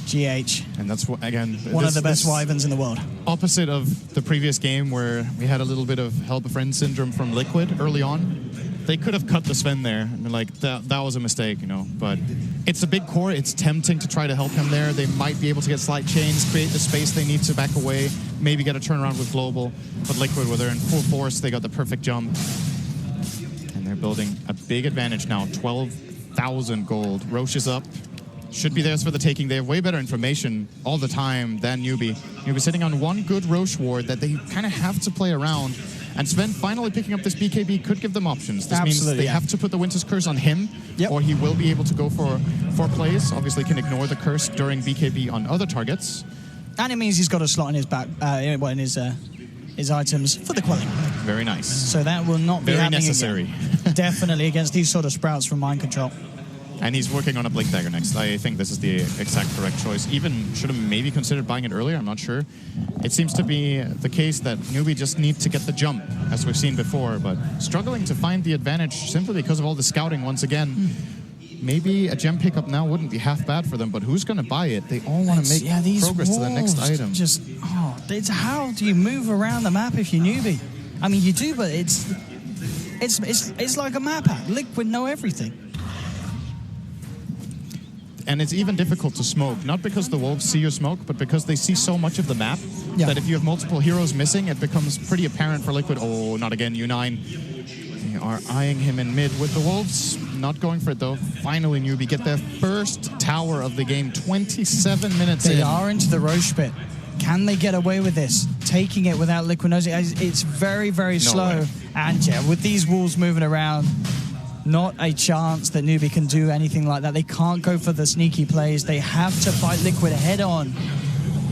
GH. And that's, again, one of the best Wyverns in the world. Opposite of the previous game where we had a little bit of help a friend syndrome from Liquid early on. They could have cut the Sven there, and like that was a mistake, But it's a big core. It's tempting to try to help him there. They might be able to get slight chains, create the space they need to back away, maybe get a turnaround with Global. But Liquid, where they're in full force, they got the perfect jump. And they're building a big advantage now, 12,000 gold. Roche is up. Should be theirs for the taking. They have way better information all the time than Newbie. Newbie sitting on one good Roche ward that they kind of have to play around. And Sven finally picking up this BKB could give them options. This means they have to put the Winter's Curse on him, or he will be able to go for 4 plays. Obviously can ignore the curse during BKB on other targets. And it means he's got a slot in his back, in his items for the Quelling. Very nice. So that will not be happening necessary. Again. Definitely against these sort of sprouts from Mind Control. And he's working on a Blink Dagger next. I think this is the exact correct choice. Even should have maybe considered buying it earlier, I'm not sure. It seems to be the case that Newbie just needs to get the jump, as we've seen before, but struggling to find the advantage simply because of all the scouting once again. Maybe a gem pickup now wouldn't be half bad for them, but who's going to buy it? They all want to make progress to the next item. It's how do you move around the map if you're Newbie? I mean, you do, but it's like a map hack. Liquid know everything. And it's even difficult to smoke, not because the Wolves see your smoke, but because they see so much of the map that if you have multiple heroes missing, it becomes pretty apparent for Liquid. Oh, not again, U9. They are eyeing him in mid with the Wolves. Not going for it, though. Finally, Newbie get their first tower of the game, 27 minutes in. They are into the Roche pit. Can they get away with this? Taking it without Liquid knows it. It's very, very slow. And with these walls moving around, not a chance that Newbie can do anything like that. They can't go for the sneaky plays. They have to fight Liquid head on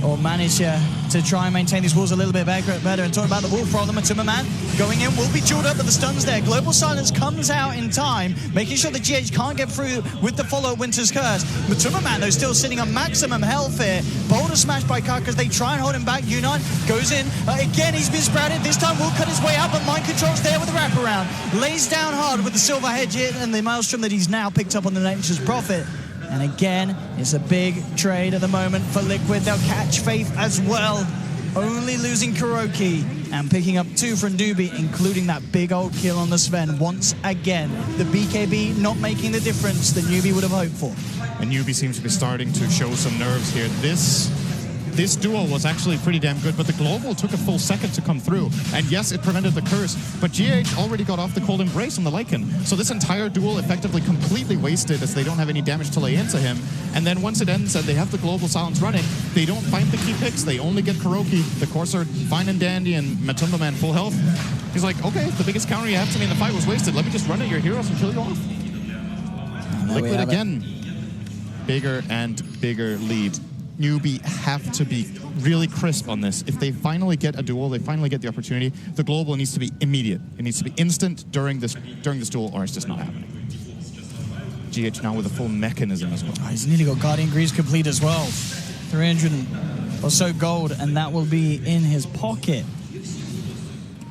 or manage to try and maintain these walls a little bit better. And talking about the wall problem, Matuma Man going in, will be jeweled up, but the stun's there. Global Silence comes out in time, making sure that GH can't get through with the follow Winter's Curse. Matuma Man, though, still sitting on maximum health here. Boulder smashed by Kaka as they try and hold him back. U9 goes in. Again, he's been sprouted. This time will cut his way out, but Mind Control's there with the wraparound. Lays down hard with the Silver Hedge hit and the Maelstrom that he's now picked up on the Nature's Prophet. And again, it's a big trade at the moment for Liquid. They'll catch Faith as well. Only losing Kuroki and picking up 2 from Newbie, including that big old kill on the Sven. Once again, the BKB not making the difference that Newbie would have hoped for. And Newbie seems to be starting to show some nerves here. This duel was actually pretty damn good, but the global took a full second to come through. And yes, it prevented the curse, but GH already got off the cold embrace on the Lycan. So this entire duel effectively completely wasted as they don't have any damage to lay into him. And then once it ends and they have the global silence running, they don't find the key picks, they only get Kuroki. The Corsair fine and dandy and Matumba Man full health. He's like, okay, the biggest counter you have to me in the fight was wasted. Let me just run at your heroes and kill you off. Liquid again. Bigger and bigger lead. Newbie have to be really crisp on this. If they finally get a duel, they finally get the opportunity, the global needs to be immediate. It needs to be instant during this duel, or it's just not happening. GH now with a full mechanism as well. Oh, he's nearly got Guardian Greaves complete as well. 300 or so gold, and that will be in his pocket.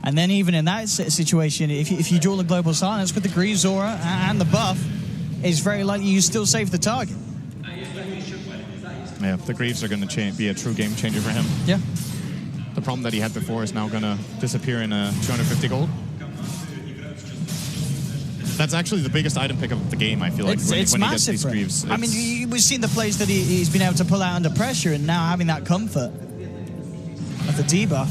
And then even in that situation, if you duel the global silence with the Greaves aura and the buff, it's very likely you still save the target. Yeah, the Greaves are going to be a true game changer for him. Yeah. The problem that he had before is now going to disappear in 250 gold. That's actually the biggest item pick of the game, I feel like, when he gets these Greaves. I mean, we've seen the plays that he's been able to pull out under pressure, and now having that comfort of the debuff.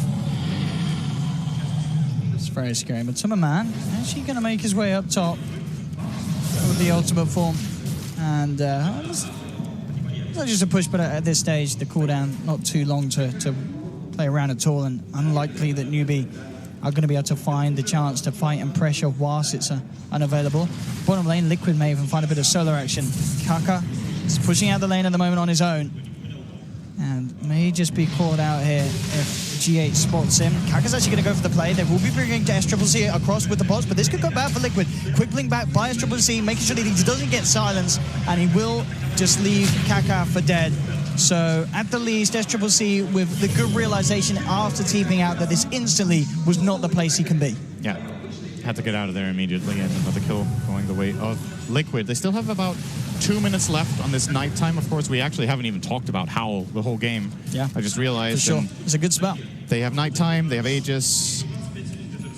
It's very scary. But Summer Man actually going to make his way up top with the ultimate form. And not just a push, but at this stage, the cooldown not too long to play around at all, and unlikely that Newbie are going to be able to find the chance to fight and pressure whilst it's unavailable. Bottom lane, Liquid may even find a bit of solo action. Kaka is pushing out the lane at the moment on his own, and may just be caught out here if GH spots him. Kaka's actually going to go for the play. They will be bringing SCCC across with the bots, but this could go bad for Liquid. Quick blink back by SCCC, making sure that he doesn't get silenced, and he will just leave Kaka for dead. So at the least, SCCC with the good realization after TPing out that this instantly was not the place he can be. Yeah, had to get out of there immediately, and another kill going the way of Liquid. They still have about 2 minutes left on this nighttime. Of course, we actually haven't even talked about Howl the whole game. Yeah, I just realized. For sure, it's a good spot. They have nighttime, they have Aegis.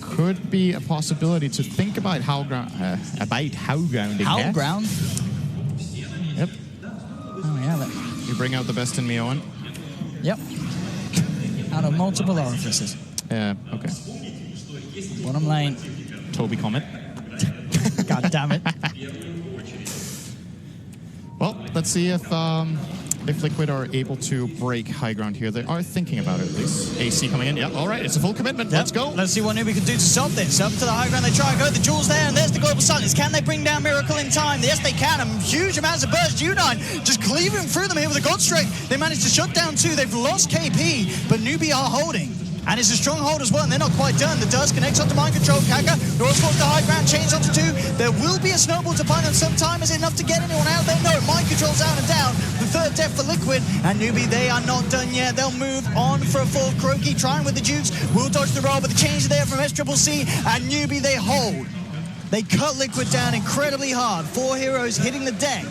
Could be a possibility to think about Howl grounding. Howl ground? Yep. Oh yeah, you bring out the best in me, Owen. Yep. Out of multiple orifices. Yeah, okay. Bottom lane. Toby comment. God damn it. Well, let's see if Liquid are able to break high ground here. They are thinking about it, at least. AC coming in. Yep, all right, it's a full commitment. Yep. Let's go. Let's see what Newbie can do to stop this. Up to the high ground, they try and go. The jewel's there, and there's the global silence. Can they bring down Miracle in time? Yes, they can. Huge amounts of burst. U9 just cleaving through them here with a God Strength. They managed to shut down 2. They've lost KP, but Newbie are holding. And it's a stronghold as well, and they're not quite done. The dust connects onto mind control. Kaka, Norris falls to high ground, chains onto 2. There will be a snowball to find them sometime. Is it enough to get anyone out there? No, mind control's out and down. The third death for Liquid, and Newbie, they are not done yet. They'll move on for a full Kuroki, trying with the Dukes. Will dodge the roll, but the change there from SCCC, and Newbie, they hold. They cut Liquid down incredibly hard. 4 heroes hitting the deck.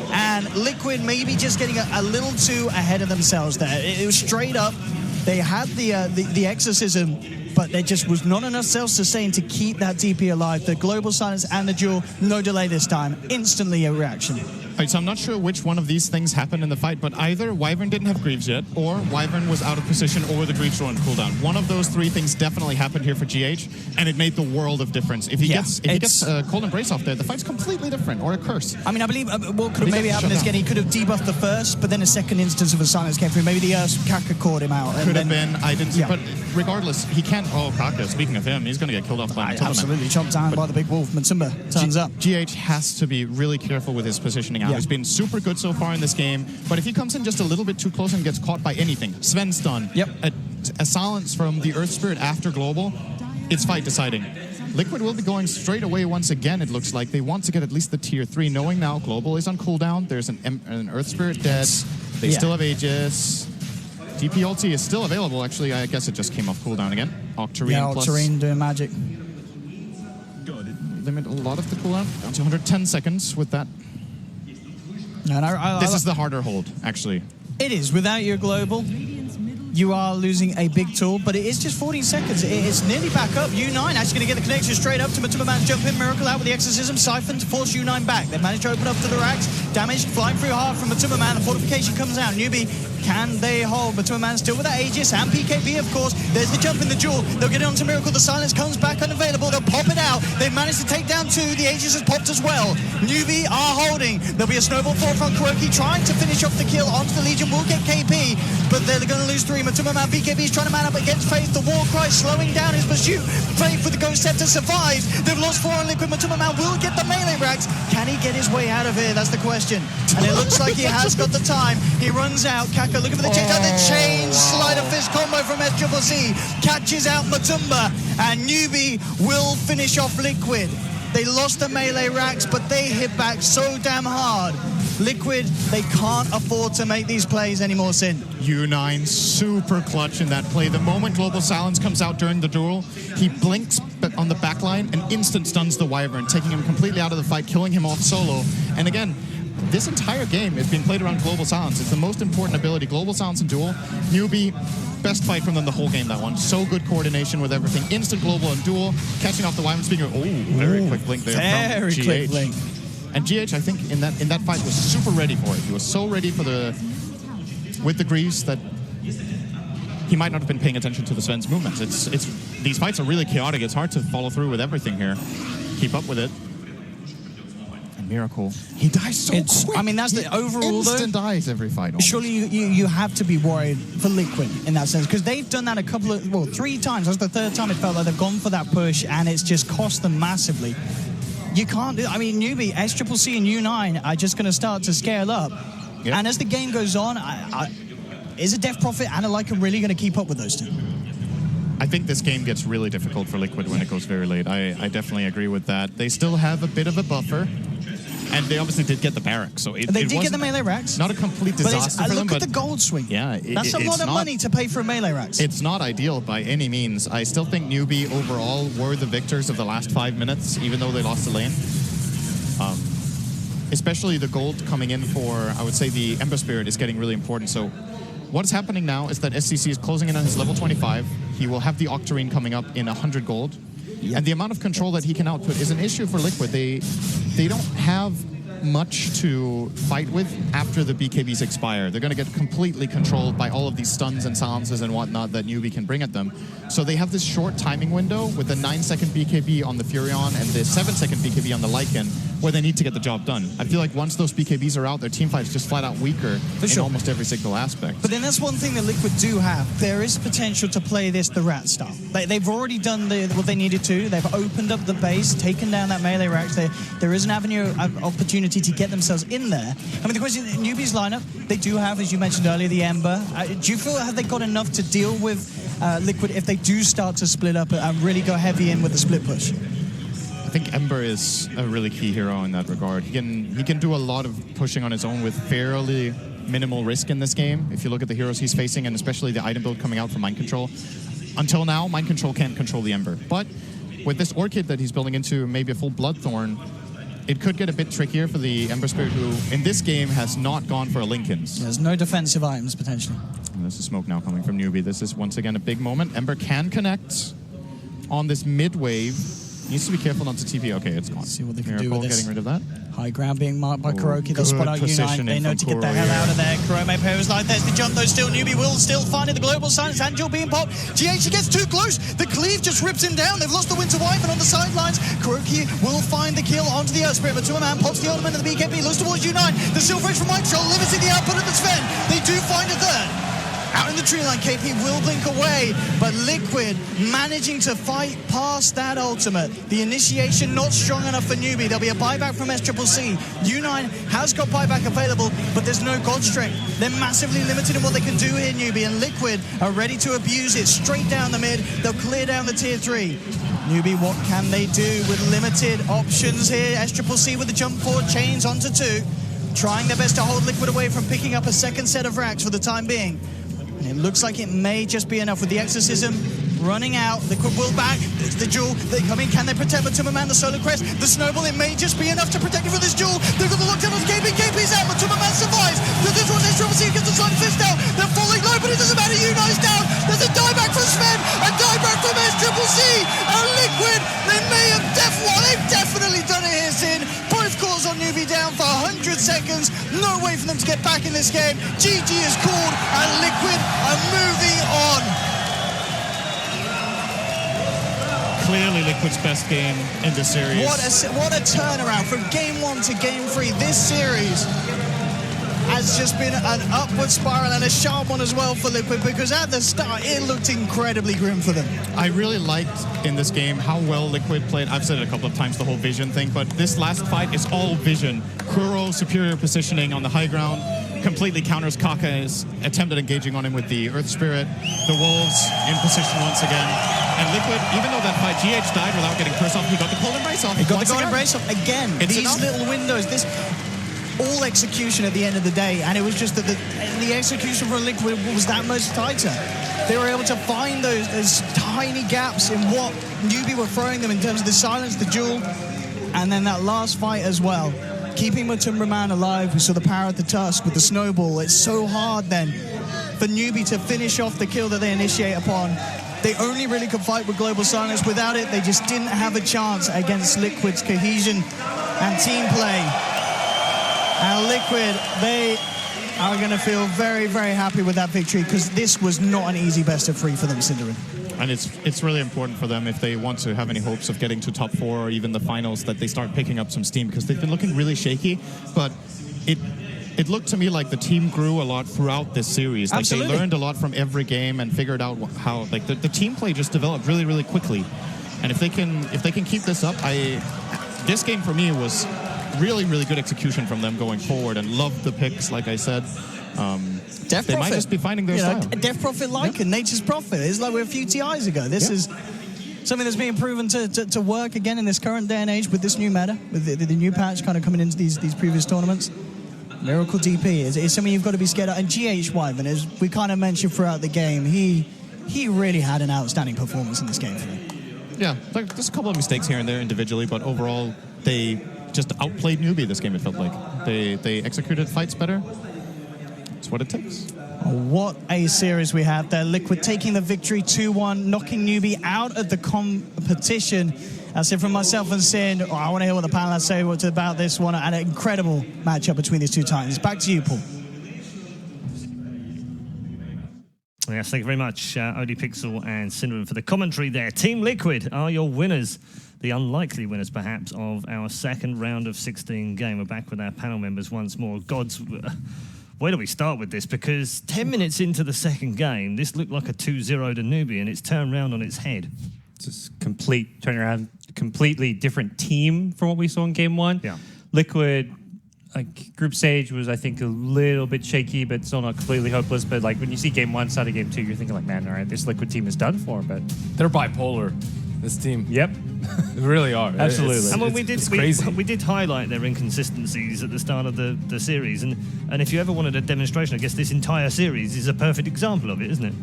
And Liquid maybe just getting a little too ahead of themselves there. It was straight up. They had the exorcism, but there just was not enough self-sustain to keep that DP alive. The global silence and the duel, no delay this time. Instantly a reaction. Right, so I'm not sure which one of these things happened in the fight, but either Wyvern didn't have Greaves yet, or Wyvern was out of position, or the Greaves were on cooldown. One of those 3 things definitely happened here for GH, and it made the world of difference. If he gets Cold Embrace off there, the fight's completely different, or a Curse. I mean, I believe what could have maybe happened is, again, he could have debuffed the first, but then a second instance of a silence came through. Maybe the Kaka caught him out. Could have been, I didn't see, but regardless, he can't, Kaka, speaking of him, he's going to get killed off by Matumba. Absolutely, chopped down by the big wolf. Matumba turns up. GH has to be really careful with his positioning out. He's been super good so far in this game, but if he comes in just a little bit too close and gets caught by anything, Sven stun, a silence from the Earth Spirit after global, it's fight deciding. Liquid will be going straight away once again, it looks like. They want to get at least the tier 3, knowing now global is on cooldown, there's an Earth Spirit dead, they still have Aegis. DP ulti is still available, actually. I guess it just came off cooldown again. Octarine plus... Octarine doing magic. Limit a lot of the cooldown, down to 110 seconds with that. And This is the harder hold, actually. It is. Without your global, you are losing a big tool, but it is just 14 seconds. It's nearly back up. U9 actually going to get the connection straight up to Matuma Man. Jump in, Miracle out with the exorcism. Siphon to force U9 back. They've managed to open up to the racks. Damage flying through hard from Matuma Man. The fortification comes out. Newbie, can they hold? Matuma Man still with that Aegis and PKB, of course. There's the jump in the duel. They'll get it onto Miracle. The silence comes back unavailable. They'll pop it out. They've managed to take down 2. The Aegis has popped as well. Newbie are holding. There'll be a snowball forefront. Kuroki trying to finish off the kill onto the Legion. Will get KP, but they're going to lose 3. Matuma Man, BKB is trying to man up against Faith. The war cry slowing down his pursuit. Faith with the Ghost Scepter survives. They've lost 4 on Liquid. Matuma Man will get the melee racks. Can he get his way out of here? That's the question. And it looks like he has got the time. He runs out. Kaka looking for the change. The chain slider fist combo from SCCC catches out Matumba, and Newbie will finish off Liquid. They lost the melee racks, but they hit back so damn hard. Liquid, they can't afford to make these plays anymore, Sin. U9 super clutch in that play. The moment Global Silence comes out during the duel, he blinks on the back line and instant stuns the Wyvern, taking him completely out of the fight, killing him off solo. And again, this entire game is being played around Global Silence. It's the most important ability. Global Silence and duel. Newbie, best fight from them the whole game, that one. So good coordination with everything. Instant global and duel. Catching off the Wyvern. Speaking of, very quick blink there from GH. Quick blink. And GH, I think, in that fight was super ready for it. He was so ready for with the Greaves that he might not have been paying attention to the Sven's movements. These fights are really chaotic. It's hard to follow through with everything here. Keep up with it. Miracle. He dies so quick. I mean, that's the overall, instant dies every fight. Almost. Surely you have to be worried for Liquid in that sense, because they've done that 3 times. That's the 3rd time it felt like they've gone for that push, and it's just cost them massively. You can't do. I mean, Newbie, SCCC, and U9 are just going to start to scale up, and as the game goes on, is a Death Prophet and a Lycan really going to keep up with those 2? I think this game gets really difficult for Liquid when it goes very late. I definitely agree with that. They still have a bit of a buffer. And they obviously did get the barracks, so they did get the melee racks. Not a complete disaster for them, look at the gold swing. Yeah, that's a lot of money to pay for a melee racks. It's not ideal by any means. I still think Newbie overall were the victors of the last 5 minutes, even though they lost the lane. Especially the gold coming in for, I would say, the Ember Spirit is getting really important. So what's happening now is that SCC is closing in on his level 25. He will have the Octarine coming up in 100 gold. Yep. And the amount of control that he can output is an issue for Liquid. They don't have much to fight with after the BKBs expire. They're going to get completely controlled by all of these stuns and silences and whatnot that Newbie can bring at them. So they have this short timing window with a 9-second BKB on the Furion and the 7-second BKB on the Lycan, where they need to get the job done. I feel like once those BKBs are out, their team fight is just flat out weaker in almost every single aspect. But then that's one thing that Liquid do have. There is potential to play this the Rat style. They've already done what they needed to. They've opened up the base, taken down that melee racks. There is an avenue of opportunity to get themselves in there. I mean, the question, Newbie's lineup, they do have, as you mentioned earlier, the Ember. Do you feel have they got enough to deal with Liquid if they do start to split up and really go heavy in with the split push? I think Ember is a really key hero in that regard. He can do a lot of pushing on his own with fairly minimal risk in this game. If you look at the heroes he's facing, and especially the item build coming out from Mind Control. Until now, Mind Control can't control the Ember. But with this Orchid that he's building into maybe a full Bloodthorn, it could get a bit trickier for the Ember Spirit, who in this game has not gone for a Linkens. There's no defensive items, potentially. And there's a smoke now coming from Newbie. This is once again a big moment. Ember can connect on this mid wave. Needs to be careful not to TP. Okay, it's gone. See what they can Miracle do with this. getting rid of that. High ground being marked by Kuroki. They'll spot out U9. They know to get the hell out of there. Kurome Perez like there's the jump though. Still Newbie will still find it. The global silence. Angel being popped. GH, he gets too close. The cleave just rips him down. They've lost the Winter Wyvern on the sidelines. Kuroki will find the kill onto the Earth Spirit. But Matuma Man pops the ornament of the BKB. Looks towards U9. The Silver Edge from Mind Control limiting the output of the Sven. They do find a third. Out in the tree line, KP will blink away, but Liquid managing to fight past that ultimate. The initiation not strong enough for Newbie. There'll be a buyback from SCCC. U9 has got buyback available, but there's no God strength. They're massively limited in what they can do here, Newbie, and Liquid are ready to abuse it straight down the mid. They'll clear down the tier 3. Newbie, what can they do with limited options here? SCCC with the jump forward, chains onto 2. Trying their best to hold Liquid away from picking up a second set of racks for the time being. It looks like it may just be enough with the exorcism. running out. Liquid will back. There's the duel. They come in. Can they protect Matuma Man? The Solar Crest, the Snowball. It may just be enough to protect you from this duel. They've got the lockdown of KP. KP's out. Matuma Man survives. Does this one? This Triple C gets the Sun Fist out. They're falling low, but it doesn't matter. Unite's down. There's a dieback from Sven. A dieback from S Triple C. And Liquid, they may have they've definitely done it here, Sin. Both cores on Newbie down for 100 seconds. No way for them to get back in this game. GG is called, and Liquid are moving on. Clearly Liquid's best game in the series. What a turnaround from game 1 to game 3. This series has just been an upward spiral, and a sharp one as well for Liquid, because at the start it looked incredibly grim for them. I really liked in this game how well Liquid played. I've said it a couple of times, the whole vision thing, but this last fight is all vision. Kuro, superior positioning on the high ground, completely counters Kaka's attempt at engaging on him with the Earth Spirit. The Wolves in position once again. And Liquid, even though that fight, GH died without getting curse off, he got the cold embrace off. He got the cold embrace off again. These little windows, this all execution at the end of the day, and it was just that the execution for Liquid was that much tighter. They were able to find those tiny gaps in what Newbie were throwing them in terms of the silence, the duel, and then that last fight as well. Keeping Matuma Man alive, we saw the power of the Tusk with the Snowball. It's so hard then for Newbie to finish off the kill that they initiate upon. They only really could fight with Global Silence. Without it, they just didn't have a chance against Liquid's cohesion and team play. And Liquid, they are going to feel very, very happy with that victory, because this was not an easy best of 3 for them, Cinderin. And it's really important for them, if they want to have any hopes of getting to top 4 or even the finals, that they start picking up some steam, because they've been looking really shaky. But it looked to me like the team grew a lot throughout this series. Like Absolutely. they learned a lot from every game and figured out how like the team play just developed really, really quickly. And if they can keep this up, this game for me was really, really good execution from them going forward, and loved the picks, like I said. They might just be finding their style. Death Prophet and Nature's Prophet. It's like we're a few TIs ago. This is something that's being proven to work again in this current day and age with this new meta, with the new patch kind of coming into these previous tournaments. Miracle DP is something you've got to be scared of. And GH Wyvern, as we kind of mentioned throughout the game, he really had an outstanding performance in this game for me. Yeah, there's a couple of mistakes here and there individually, but overall they just outplayed Newbie this game, it felt like. They executed fights better. It's what it takes. What a series we have there. Liquid taking the victory 2-1, knocking Newbie out of the competition. That's it from myself and Sin. I want to hear what the panel has to say about this one, and an incredible matchup between these two titans. Back to you, Paul. Yes, thank you very much, ODPixel and Cinnamon, for the commentary there. Team Liquid are your winners, the unlikely winners, perhaps, of our second round of 16 game. We're back with our panel members once more. Gods, where do we start with this? Because 10 minutes into the second game, this looked like a 2-0 to Newbie, and it's turned round on its head. Just complete turnaround, completely different team from what we saw in game 1. Yeah. Liquid, like group stage was, I think, a little bit shaky, but still not completely hopeless. But like when you see game 1, started game 2, you're thinking like, man, all right, this Liquid team is done for. But they're bipolar, this team. Yep. They really are. Absolutely. And when it's crazy. we did highlight their inconsistencies at the start of the series, and if you ever wanted a demonstration, I guess this entire series is a perfect example of it, isn't it?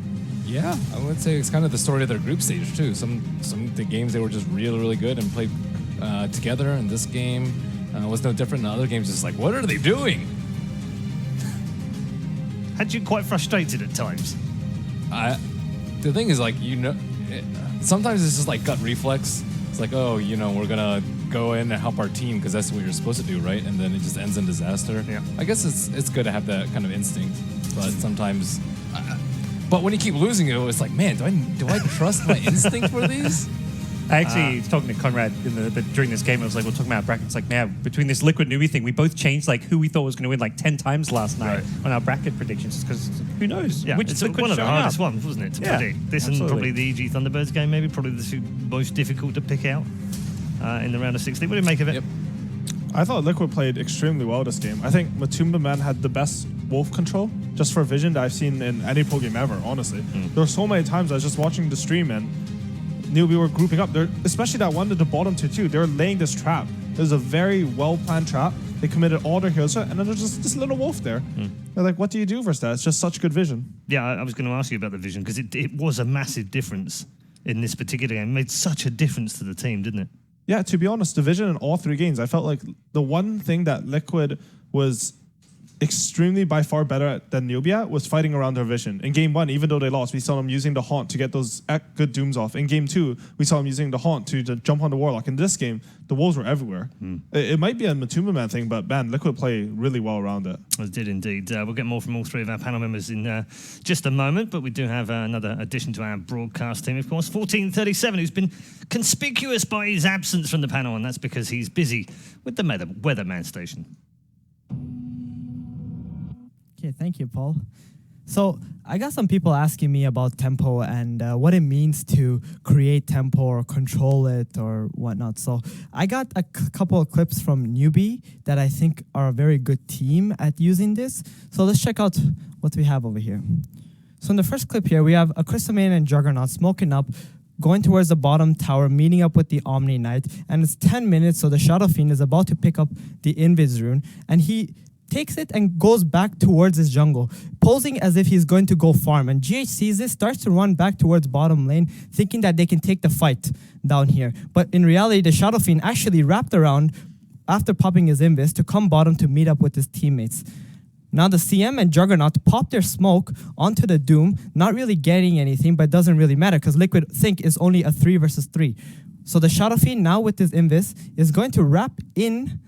Yeah, I would say it's kind of the story of their group stage too. Some of the games they were just really, really good and played together, and this game was no different than other games. Just like, what are they doing? Had you quite frustrated at times? The thing is, like, sometimes it's just like gut reflex. It's like, oh, we're gonna go in and help our team because that's what you're supposed to do, right? And then it just ends in disaster. Yeah. I guess it's good to have that kind of instinct, but sometimes. But when you keep losing it, it's like, man, do I trust my instinct for these? I actually was talking to Conrad during this game. I was like, we're talking about brackets. Like, man, between this Liquid Newbie thing, we both changed like who we thought was going to win like 10 times last night on our bracket predictions, because who knows? Yeah, Which it's Liquid one of the showing hardest up. ones, wasn't it, to Yeah, predict? This absolutely. and probably the EG Thunderbirds game, maybe probably the two most difficult to pick out in the round of 16. What do you make of it? Yep. I thought Liquid played extremely well this game. I think Matuma Man had the best wolf control just for vision that I've seen in any pro game ever, honestly. There were so many times I was just watching the stream and knew we were grouping up. Especially that one at the bottom two. They were laying this trap. It was a very well-planned trap. They committed all their heals, and then there's just this little wolf there. They're like, what do you do versus that? It's just such good vision. Yeah, I was going to ask you about the vision, because it was a massive difference in this particular game made such a difference to the team, didn't it? Yeah, to be honest, Division in all 3 games, I felt like the one thing that Liquid was extremely by far better at than Nubia was fighting around their vision. In game 1, even though they lost, we saw them using the Haunt to get those good dooms off. In game 2, we saw them using the Haunt to jump on the Warlock. In this game, the wolves were everywhere. It might be a Matuma Man thing, but man, Liquid play really well around it. It did indeed. We'll get more from all 3 of our panel members in just a moment, but we do have another addition to our broadcast team, of course, 1437, who's been conspicuous by his absence from the panel, and that's because he's busy with the Weatherman station. Okay, thank you, Paul. So I got some people asking me about tempo and what it means to create tempo or control it or whatnot. So I got a couple of clips from Newbie that I think are a very good team at using this. So let's check out what we have over here. So in the first clip here, we have a Crystal Maiden and Juggernaut smoking up, going towards the bottom tower, meeting up with the Omni Knight. And it's 10 minutes, so the Shadow Fiend is about to pick up the Invis rune. And he takes it and goes back towards his jungle, posing as if he's going to go farm. And GH sees this, starts to run back towards bottom lane, thinking that they can take the fight down here. But in reality, the Shadow Fiend actually wrapped around after popping his Invis to come bottom to meet up with his teammates. Now the CM and Juggernaut pop their smoke onto the Doom, not really getting anything, but it doesn't really matter because Liquid Think is only a 3 versus 3. So the Shadow Fiend now with his Invis is going to wrap in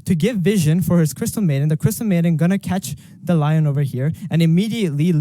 to give vision for his Crystal Maiden. The Crystal Maiden gonna catch the Lion over here and immediately